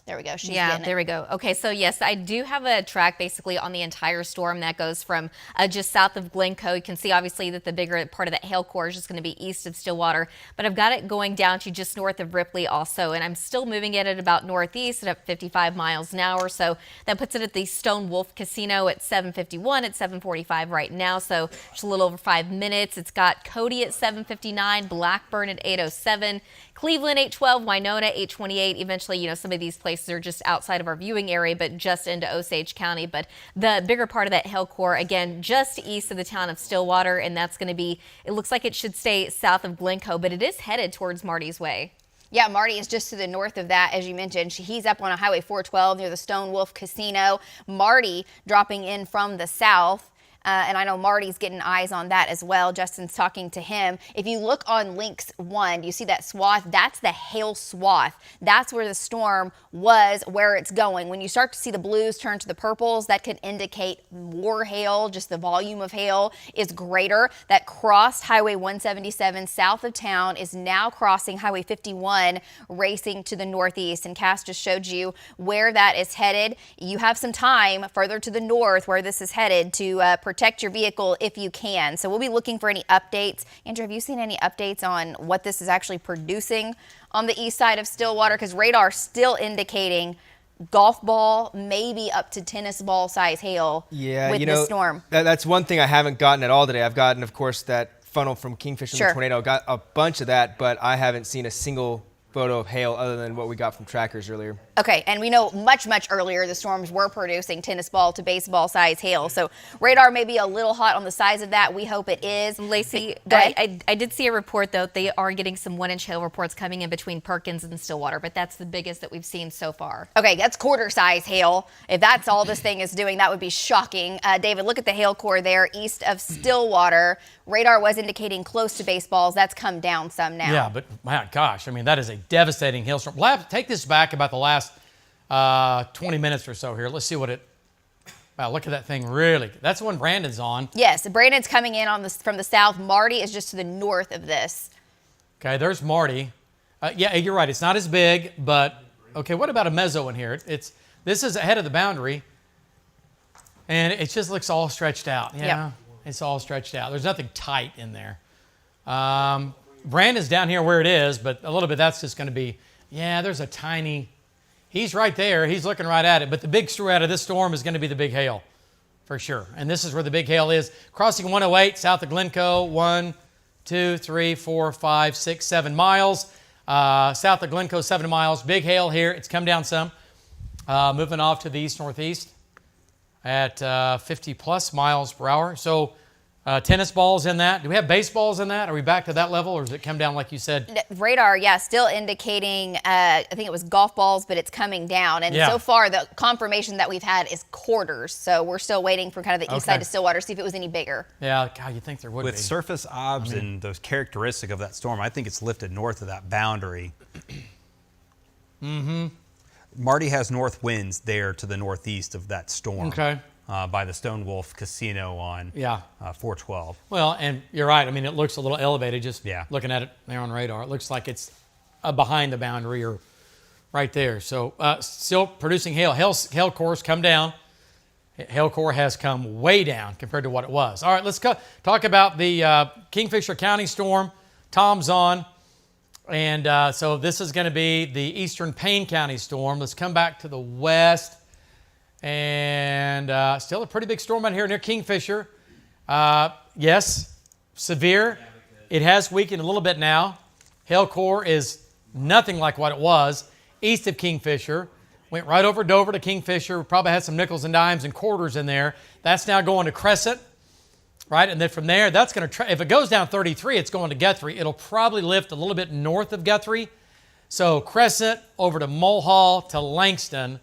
There we go. She's getting it. There we go. Okay, so yes, I do have a track basically on the entire storm that goes from just south of Glencoe. You can see obviously that the bigger part of that hail core is just going to be east of Stillwater, but I've got it going down to just north of Ripley also, and I'm still moving it at about northeast at 55 miles an hour. So that puts it at the Stone Wolf Casino at 7:51, at 7:45 right now. So just a little over 5 minutes. It's got Cody at 7:59, Blackburn at 8:07. Cleveland 8:12, Winona 8:28. Eventually, some of these places are just outside of our viewing area, but just into Osage County. But the bigger part of that hail core, again, just east of the town of Stillwater, and that's going to be, it looks like it should stay south of Glencoe, but it is headed towards Marty's Way. Yeah, Marty is just to the north of that, as you mentioned. He's up on a Highway 412 near the Stone Wolf Casino. Marty dropping in from the south. And I know Marty's getting eyes on that as well. Justin's talking to him. If you look on Lynx 1, you see that swath? That's the hail swath. That's where the storm was, where it's going. When you start to see the blues turn to the purples, that could indicate more hail. Just the volume of hail is greater. That crossed Highway 177 south of town, is now crossing Highway 51, racing to the northeast. And Cass just showed you where that is headed. You have some time further to the north where this is headed to protect your vehicle if you can. So we'll be looking for any updates. Andrew, have you seen any updates on what this is actually producing on the east side of Stillwater? Because radar still indicating golf ball, maybe up to tennis ball size hail with this storm. That's one thing I haven't gotten at all today. I've gotten, of course, that funnel from Kingfisher and the tornado. Got a bunch of that, but I haven't seen a single photo of hail other than what we got from trackers earlier. Okay, and we know much earlier the storms were producing tennis ball to baseball size hail. So radar may be a little hot on the size of that. We hope it is. Lacey, I did see a report, though. They are getting some 1-inch hail reports coming in between Perkins and Stillwater, but that's the biggest that we've seen so far. Okay, that's quarter size hail. If that's all this thing is doing, that would be shocking. David, look at the hail core there east of Stillwater. Radar was indicating close to baseballs. That's come down some now. Yeah, but my gosh, I mean, that is a devastating hailstorm. We'll have to take this back about the last 20 minutes or so here. Let's see what it. Wow, look at that thing. Really, that's the one Brandon's on. Yes, Brandon's coming in from the south. Marty is just to the north of this. Okay, there's Marty. Yeah, you're right. It's not as big, but okay. What about a mezzo in here? This is ahead of the boundary, and it just looks all stretched out. Yeah, yep. It's all stretched out. There's nothing tight in there. Brandon's down here where it is, but a little bit that's just going to be. Yeah, there's a tiny. He's right there. He's looking right at it. But the big story out of this storm is going to be the big hail, for sure. And this is where the big hail is. Crossing 108 south of Glencoe, 1, 2, 3, 4, 5, 6, 7 miles. South of Glencoe, 7 miles. Big hail here. It's come down some. Moving off to the east-northeast at 50-plus miles per hour. So tennis balls in that. Do we have baseballs in that? Are we back to that level, or does it come down like you said? Radar, yeah, still indicating, I think it was golf balls, but it's coming down. And so far, the confirmation that we've had is quarters. So we're still waiting for kind of the east side of Stillwater to see if it was any bigger. Yeah, God, you'd think there would be. With surface obs and those characteristic of that storm, I think it's lifted north of that boundary. Mm-hmm. Marty has north winds there to the northeast of that storm. Okay. By the Stone Wolf Casino on 412. Well, and you're right. I mean, it looks a little elevated just looking at it there on radar. It looks like it's behind the boundary or right there. So still producing hail. Hail core's come down. Hail core has come way down compared to what it was. All right, let's talk about the Kingfisher County storm. Tom's on. And so this is going to be the Eastern Payne County storm. Let's come back to the west. And still a pretty big storm out here near Kingfisher. Yes, severe. It has weakened a little bit now. Hail core is nothing like what it was east of Kingfisher. Went right over Dover to Kingfisher. Probably had some nickels and dimes and quarters in there. That's now going to Crescent, right? And then from there, that's going to, if it goes down 33, it's going to Guthrie. It'll probably lift a little bit north of Guthrie. So Crescent over to Mulhall to Langston.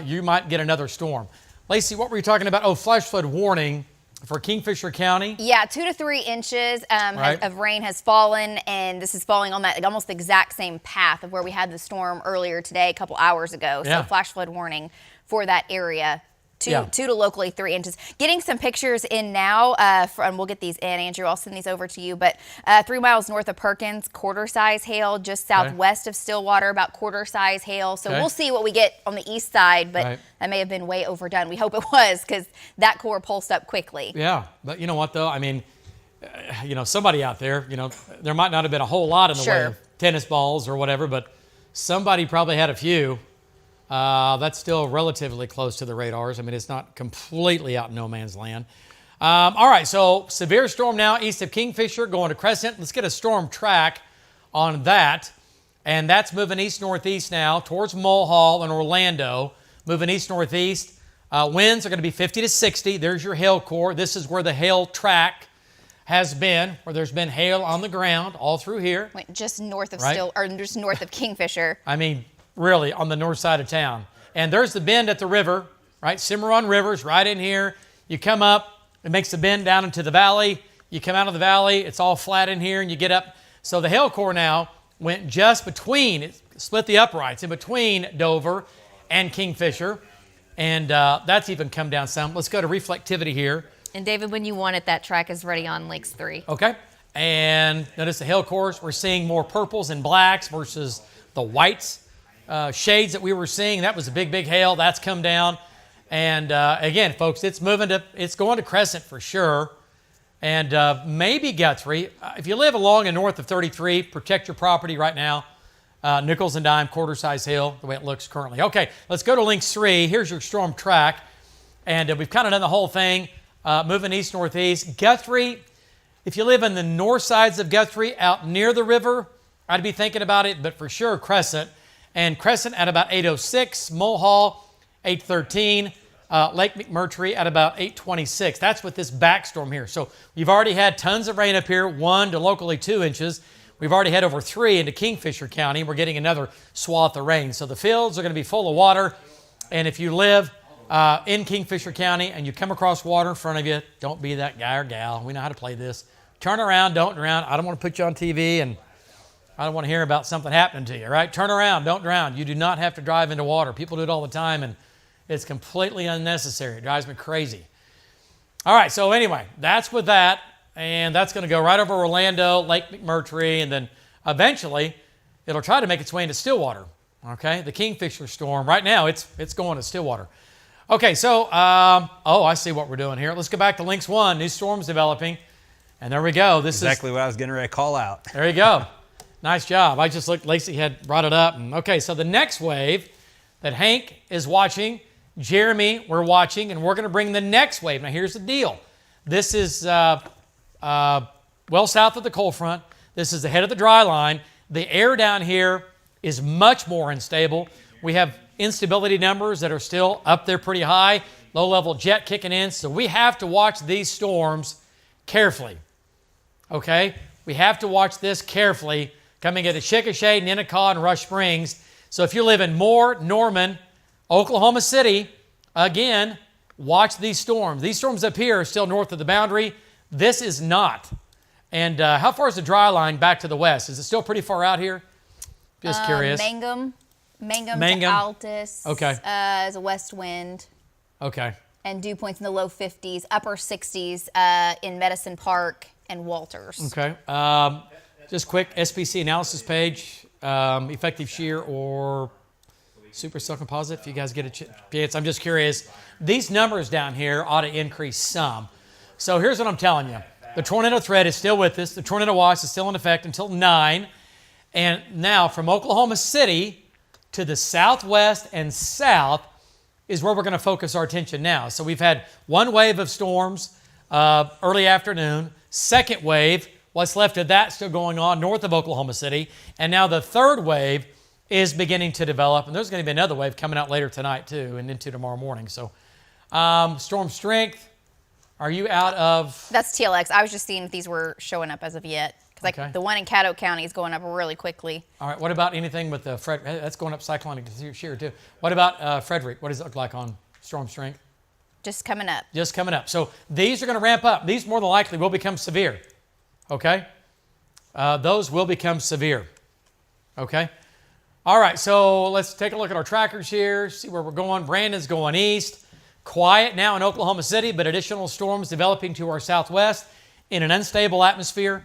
You might get another storm. Lacey, what were you talking about? Oh, flash flood warning for Kingfisher County. Yeah, 2 to 3 inches of rain has fallen, and this is falling on that almost exact same path of where we had the storm earlier today, a couple hours ago. So flash flood warning for that area. 2 to locally 3 inches. Getting some pictures in now, and we'll get these in, Andrew. I'll send these over to you. But 3 miles north of Perkins, quarter-size hail. Just southwest of Stillwater, about quarter-size hail. So we'll see what we get on the east side, but that may have been way overdone. We hope it was, because that core pulsed up quickly. Yeah, but you know what, though? I mean, somebody out there, there might not have been a whole lot in the way of tennis balls or whatever, but somebody probably had a few. That's still relatively close to the radars. I mean, it's not completely out in no man's land. All right, so severe storm now east of Kingfisher going to Crescent. Let's get a storm track on that. And that's moving east-northeast now towards Mulhall and Orlando. Moving east-northeast. Winds are going to be 50 to 60. There's your hail core. This is where the hail track has been, where there's been hail on the ground all through here. Went just north of just north of Kingfisher. I mean, really, on the north side of town. And there's the bend at the river, right? Cimarron River's right in here. You come up It makes the bend down into the valley. You come out of the valley, it's all flat in here, and you get up. So the hail core now went just between, it split the uprights in between Dover and Kingfisher, and that's even come down some. Let's go to reflectivity here. And David, when you want it, that track is ready on Lakes 3. Okay. And notice the hail cores, we're seeing more purples and blacks versus the whites shades that we were seeing. That was a big, big hail. That's come down. And again, folks, it's going to Crescent for sure. And maybe Guthrie. If you live along and north of 33, protect your property right now. Nickels and dime, quarter-size hail, the way it looks currently. Okay, let's go to Links 3. Here's your storm track. And we've kind of done the whole thing, moving east-northeast. Guthrie, if you live in the north sides of Guthrie, out near the river, I'd be thinking about it, but for sure Crescent. And Crescent at about 8:06, Mulhall 8:13, Lake McMurtry at about 8:26. That's with this backstorm here. So you've already had tons of rain up here, 1 to locally 2 inches. We've already had over 3 into Kingfisher County. We're getting another swath of rain. So the fields are going to be full of water. And if you live in Kingfisher County and you come across water in front of you, don't be that guy or gal. We know how to play this. Turn around, don't drown. I don't want to put you on TV and I don't want to hear about something happening to you, right? Turn around, don't drown. You do not have to drive into water. People do it all the time and it's completely unnecessary. It drives me crazy. All right, so anyway, that's with that. And that's going to go right over Orlando, Lake McMurtry, and then eventually it'll try to make its way into Stillwater. Okay, the Kingfisher storm. Right now, it's going to Stillwater. Okay, so, I see what we're doing here. Let's go back to Links 1. New storms developing. And there we go. This is exactly what I was getting ready to call out. There you go. Nice job. I just looked, Lacey had brought it up. And, okay, so the next wave that Hank is watching, Jeremy, we're watching, and we're going to bring the next wave. Now, here's the deal. This is well south of the cold front. This is the head of the dry line. The air down here is much more unstable. We have instability numbers that are still up there pretty high, low-level jet kicking in. So we have to watch these storms carefully, okay? We have to watch this carefully coming into Chickasha, Ninnekah, and Rush Springs. So if you live in Moore, Norman, Oklahoma City, again, watch these storms. These storms up here are still north of the boundary. This is not. And how far is the dry line back to the west? Is it still pretty far out here? Just curious. Mangum to Altus. Okay. Is a west wind. Okay. And dew points in the low 50s, upper 60s in Medicine Park and Walters. Okay. Just quick, SPC analysis page, effective shear or super cell composite, if you guys get a chance. I'm just curious. These numbers down here ought to increase some. So here's what I'm telling you. The tornado threat is still with us. The tornado watch is still in effect until 9. And now from Oklahoma City to the southwest and south is where we're going to focus our attention now. So we've had one wave of storms early afternoon. Second wave, what's left of that still going on north of Oklahoma City. And now the third wave is beginning to develop. And there's going to be another wave coming out later tonight too and into tomorrow morning. So storm strength. Are you out of... That's TLX. I was just seeing if these were showing up as of yet. Because the one in Caddo County is going up really quickly. All right. What about anything with the Frederick? That's going up cyclonic shear too. What about Frederick? What does it look like on storm strength? Just coming up. Just coming up. So these are going to ramp up. These more than likely will become severe. Okay? Those will become severe. Okay? All right. So let's take a look at our trackers here. See where we're going. Brandon's going east. Quiet now in Oklahoma City, but additional storms developing to our southwest in an unstable atmosphere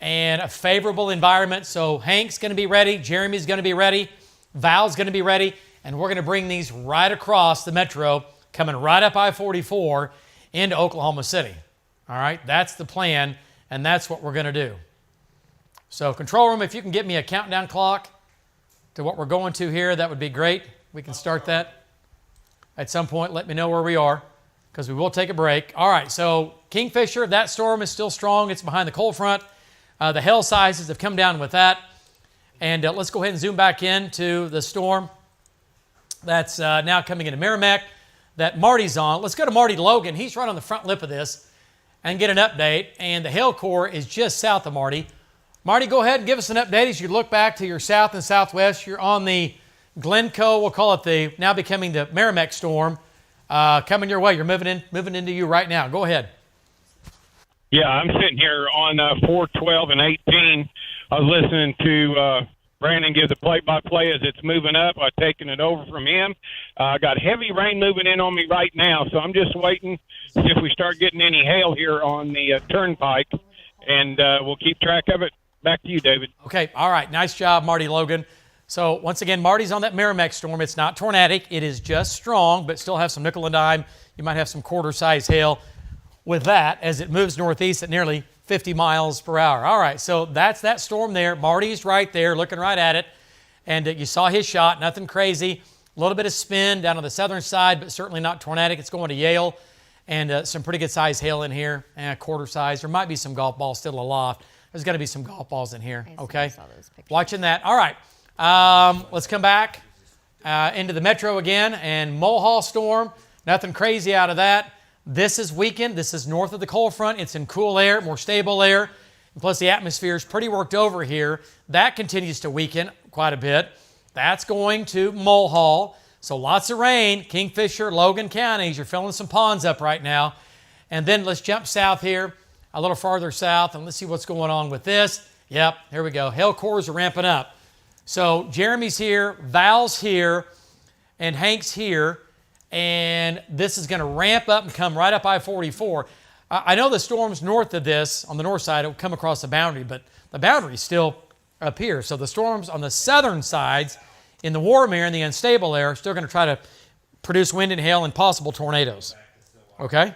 and a favorable environment. So Hank's going to be ready. Jeremy's going to be ready. Val's going to be ready. And we're going to bring these right across the metro, coming right up I-44 into Oklahoma City. All right? That's the plan, and that's what we're going to do. So control room, if you can get me a countdown clock to what we're going to here, that would be great. We can start that. At some point, let me know where we are because we will take a break. All right, so Kingfisher, that storm is still strong. It's behind the cold front. The hail sizes have come down with that. And let's go ahead and zoom back into the storm that's now coming into Merrimack that Marty's on. Let's go to Marty Logan. He's right on the front lip of this and get an update. And the hail core is just south of Marty. Marty, go ahead and give us an update as you look back to your south and southwest. You're on the Glencoe, we'll call it the now becoming the Merrimack storm, coming your way. You're moving into you right now. Go ahead. Yeah, I'm sitting here on 4, 12, and 18. I was listening to Brandon give the play-by-play as it's moving up. I've taken it over from him. I got heavy rain moving in on me right now, so I'm just waiting to see if we start getting any hail here on the turnpike, and we'll keep track of it. Back to you, David. Okay, all right. Nice job, Marty Logan. So, once again, Marty's on that Merrimack storm. It's not tornadic. It is just strong, but still have some nickel and dime. You might have some quarter-size hail with that as it moves northeast at nearly 50 miles per hour. All right, so that's that storm there. Marty's right there, looking right at it. And you saw his shot, nothing crazy. A little bit of spin down on the southern side, but certainly not tornadic. It's going to Yale. And some pretty good-sized hail in here, quarter-size. There might be some golf balls still aloft. There's going to be some golf balls in here, okay? Watching that. All right. Let's come back into the metro again, and Mulhall storm, nothing crazy out of that. This is weakened. This is north of the cold front. It's in cool air, more stable air. And plus, the atmosphere is pretty worked over here. That continues to weaken quite a bit. That's going to Mulhall. So lots of rain. Kingfisher, Logan counties. You're filling some ponds up right now. And then let's jump south here, a little farther south, and let's see what's going on with this. Yep, here we go. Hail cores are ramping up. So Jeremy's here, Val's here, and Hank's here, and this is going to ramp up and come right up I-44. I know the storms north of this, on the north side, will come across the boundary, but the boundary is still up here. So the storms on the southern sides, in the warm air and the unstable air, are still going to try to produce wind and hail and possible tornadoes. Okay?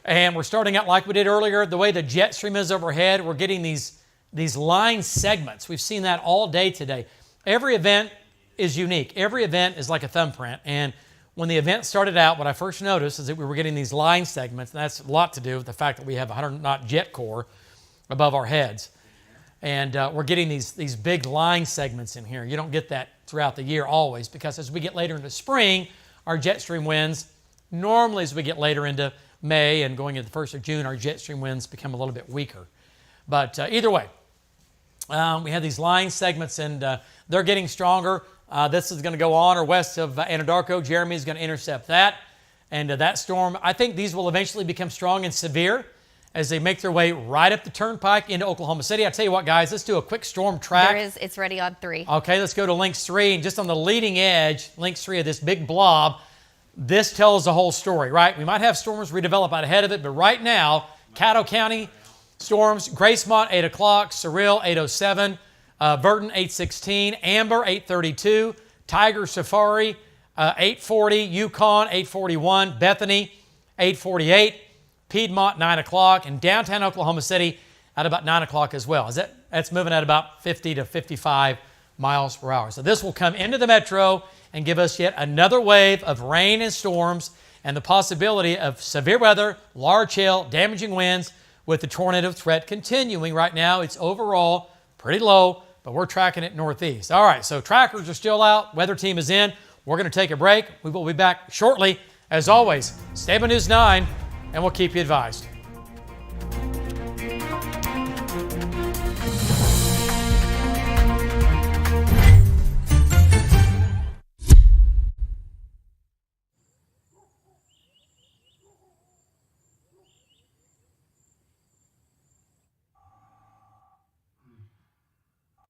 And we're starting out like we did earlier. The way the jet stream is overhead, we're getting these line segments. We've seen that all day today. Every event is unique. Every event is like a thumbprint. And when the event started out, what I first noticed is that we were getting these line segments, and that's a lot to do with the fact that we have a 100-knot jet core above our heads. And we're getting these big line segments in here. You don't get that throughout the year always, because as we get later into spring, our jet stream winds, normally as we get later into May and going into the 1st of June, our jet stream winds become a little bit weaker. But either way, we have these line segments, and they're getting stronger. This is going to go on or west of Anadarko. Jeremy is going to intercept that. And that storm, I think these will eventually become strong and severe as they make their way right up the turnpike into Oklahoma City. I tell you what, guys, let's do a quick storm track. There is. It's ready on 3. Okay, let's go to Links 3. And just on the leading edge, Links 3 of this big blob, this tells the whole story, right? We might have storms redevelop out ahead of it, but right now, Caddo County storms, Gracemont, 8 o'clock, Surreal, 8:07, Burton, 8:16, Amber, 8:32, Tiger Safari, 8:40, Yukon, 8:41, Bethany, 8:48, Piedmont, 9 o'clock, and downtown Oklahoma City at about 9 o'clock as well. That's moving at about 50 to 55 miles per hour. So this will come into the metro and give us yet another wave of rain and storms and the possibility of severe weather, large hail, damaging winds, with the tornado threat continuing. Right now, it's overall pretty low, but we're tracking it northeast. All right, so trackers are still out. Weather team is in. We're going to take a break. We will be back shortly. As always, stay by News 9, and we'll keep you advised.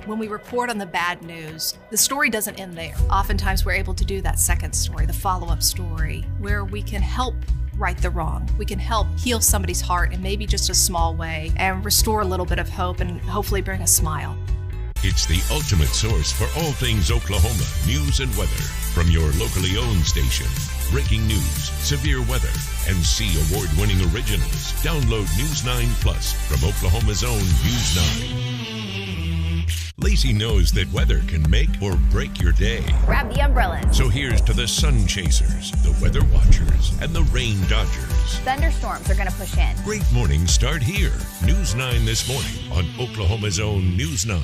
When we report on the bad news, the story doesn't end there. Oftentimes we're able to do that second story, the follow-up story, where we can help right the wrong. We can help heal somebody's heart in maybe just a small way and restore a little bit of hope and hopefully bring a smile. It's the ultimate source for all things Oklahoma news and weather from your locally owned station. Breaking news, severe weather, and see award-winning originals. Download News 9 Plus from Oklahoma's own News 9. Lacey knows that weather can make or break your day. Grab the umbrellas. So here's to the sun chasers, the weather watchers, and the rain dodgers. Thunderstorms are going to push in. Great mornings start here. News 9 this morning on Oklahoma's own News 9.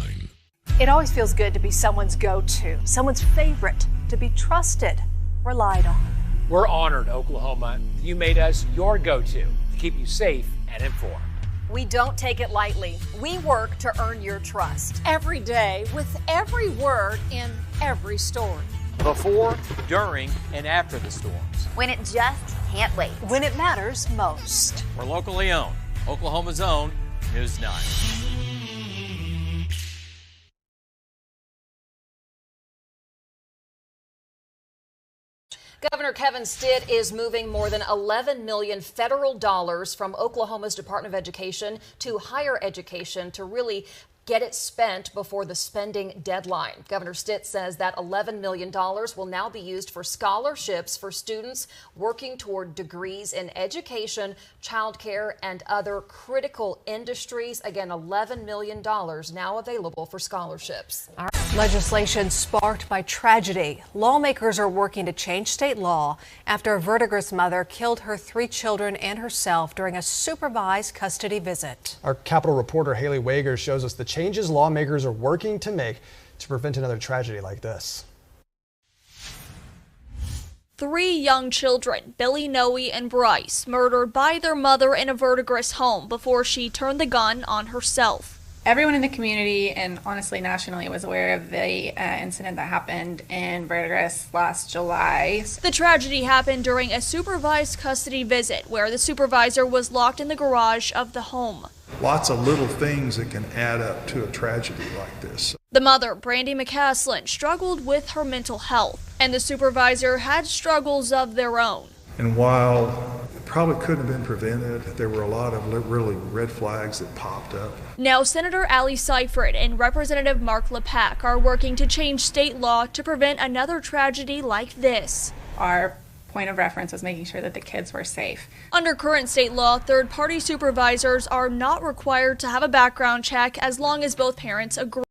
It always feels good to be someone's go-to, someone's favorite, to be trusted, relied on. We're honored, Oklahoma. You made us your go-to to keep you safe and informed. We don't take it lightly. We work to earn your trust every day with every word in every story. Before, during, and after the storms. When it just can't wait. When it matters most. We're locally owned, Oklahoma's own News 9. Governor Kevin Stitt is moving more than $11 million federal dollars from Oklahoma's Department of Education to higher education to really get it spent before the spending deadline. Governor Stitt says that $11 million will now be used for scholarships for students working toward degrees in education, childcare, and other critical industries. Again, $11 million now available for scholarships. Legislation sparked by tragedy. Lawmakers are working to change state law after a verdigris mother killed her 3 children and herself during a supervised custody visit. Our Capitol reporter Haley Wager shows us the changes lawmakers are working to make to prevent another tragedy like this. 3 young children, Billy, Noe, and Bryce, murdered by their mother in a verdigris home before she turned the gun on herself. Everyone in the community and honestly nationally was aware of the incident that happened in Verdigris last July. The tragedy happened during a supervised custody visit where the supervisor was locked in the garage of the home. Lots of little things that can add up to a tragedy like this. The mother, Brandy McCaslin, struggled with her mental health, and the supervisor had struggles of their own. And while it probably couldn't have been prevented, there were a lot of really red flags that popped up. Now, Senator Ali Seifert and Representative Mark LePac are working to change state law to prevent another tragedy like this. Our point of reference was making sure that the kids were safe. Under current state law, third-party supervisors are not required to have a background check as long as both parents agree.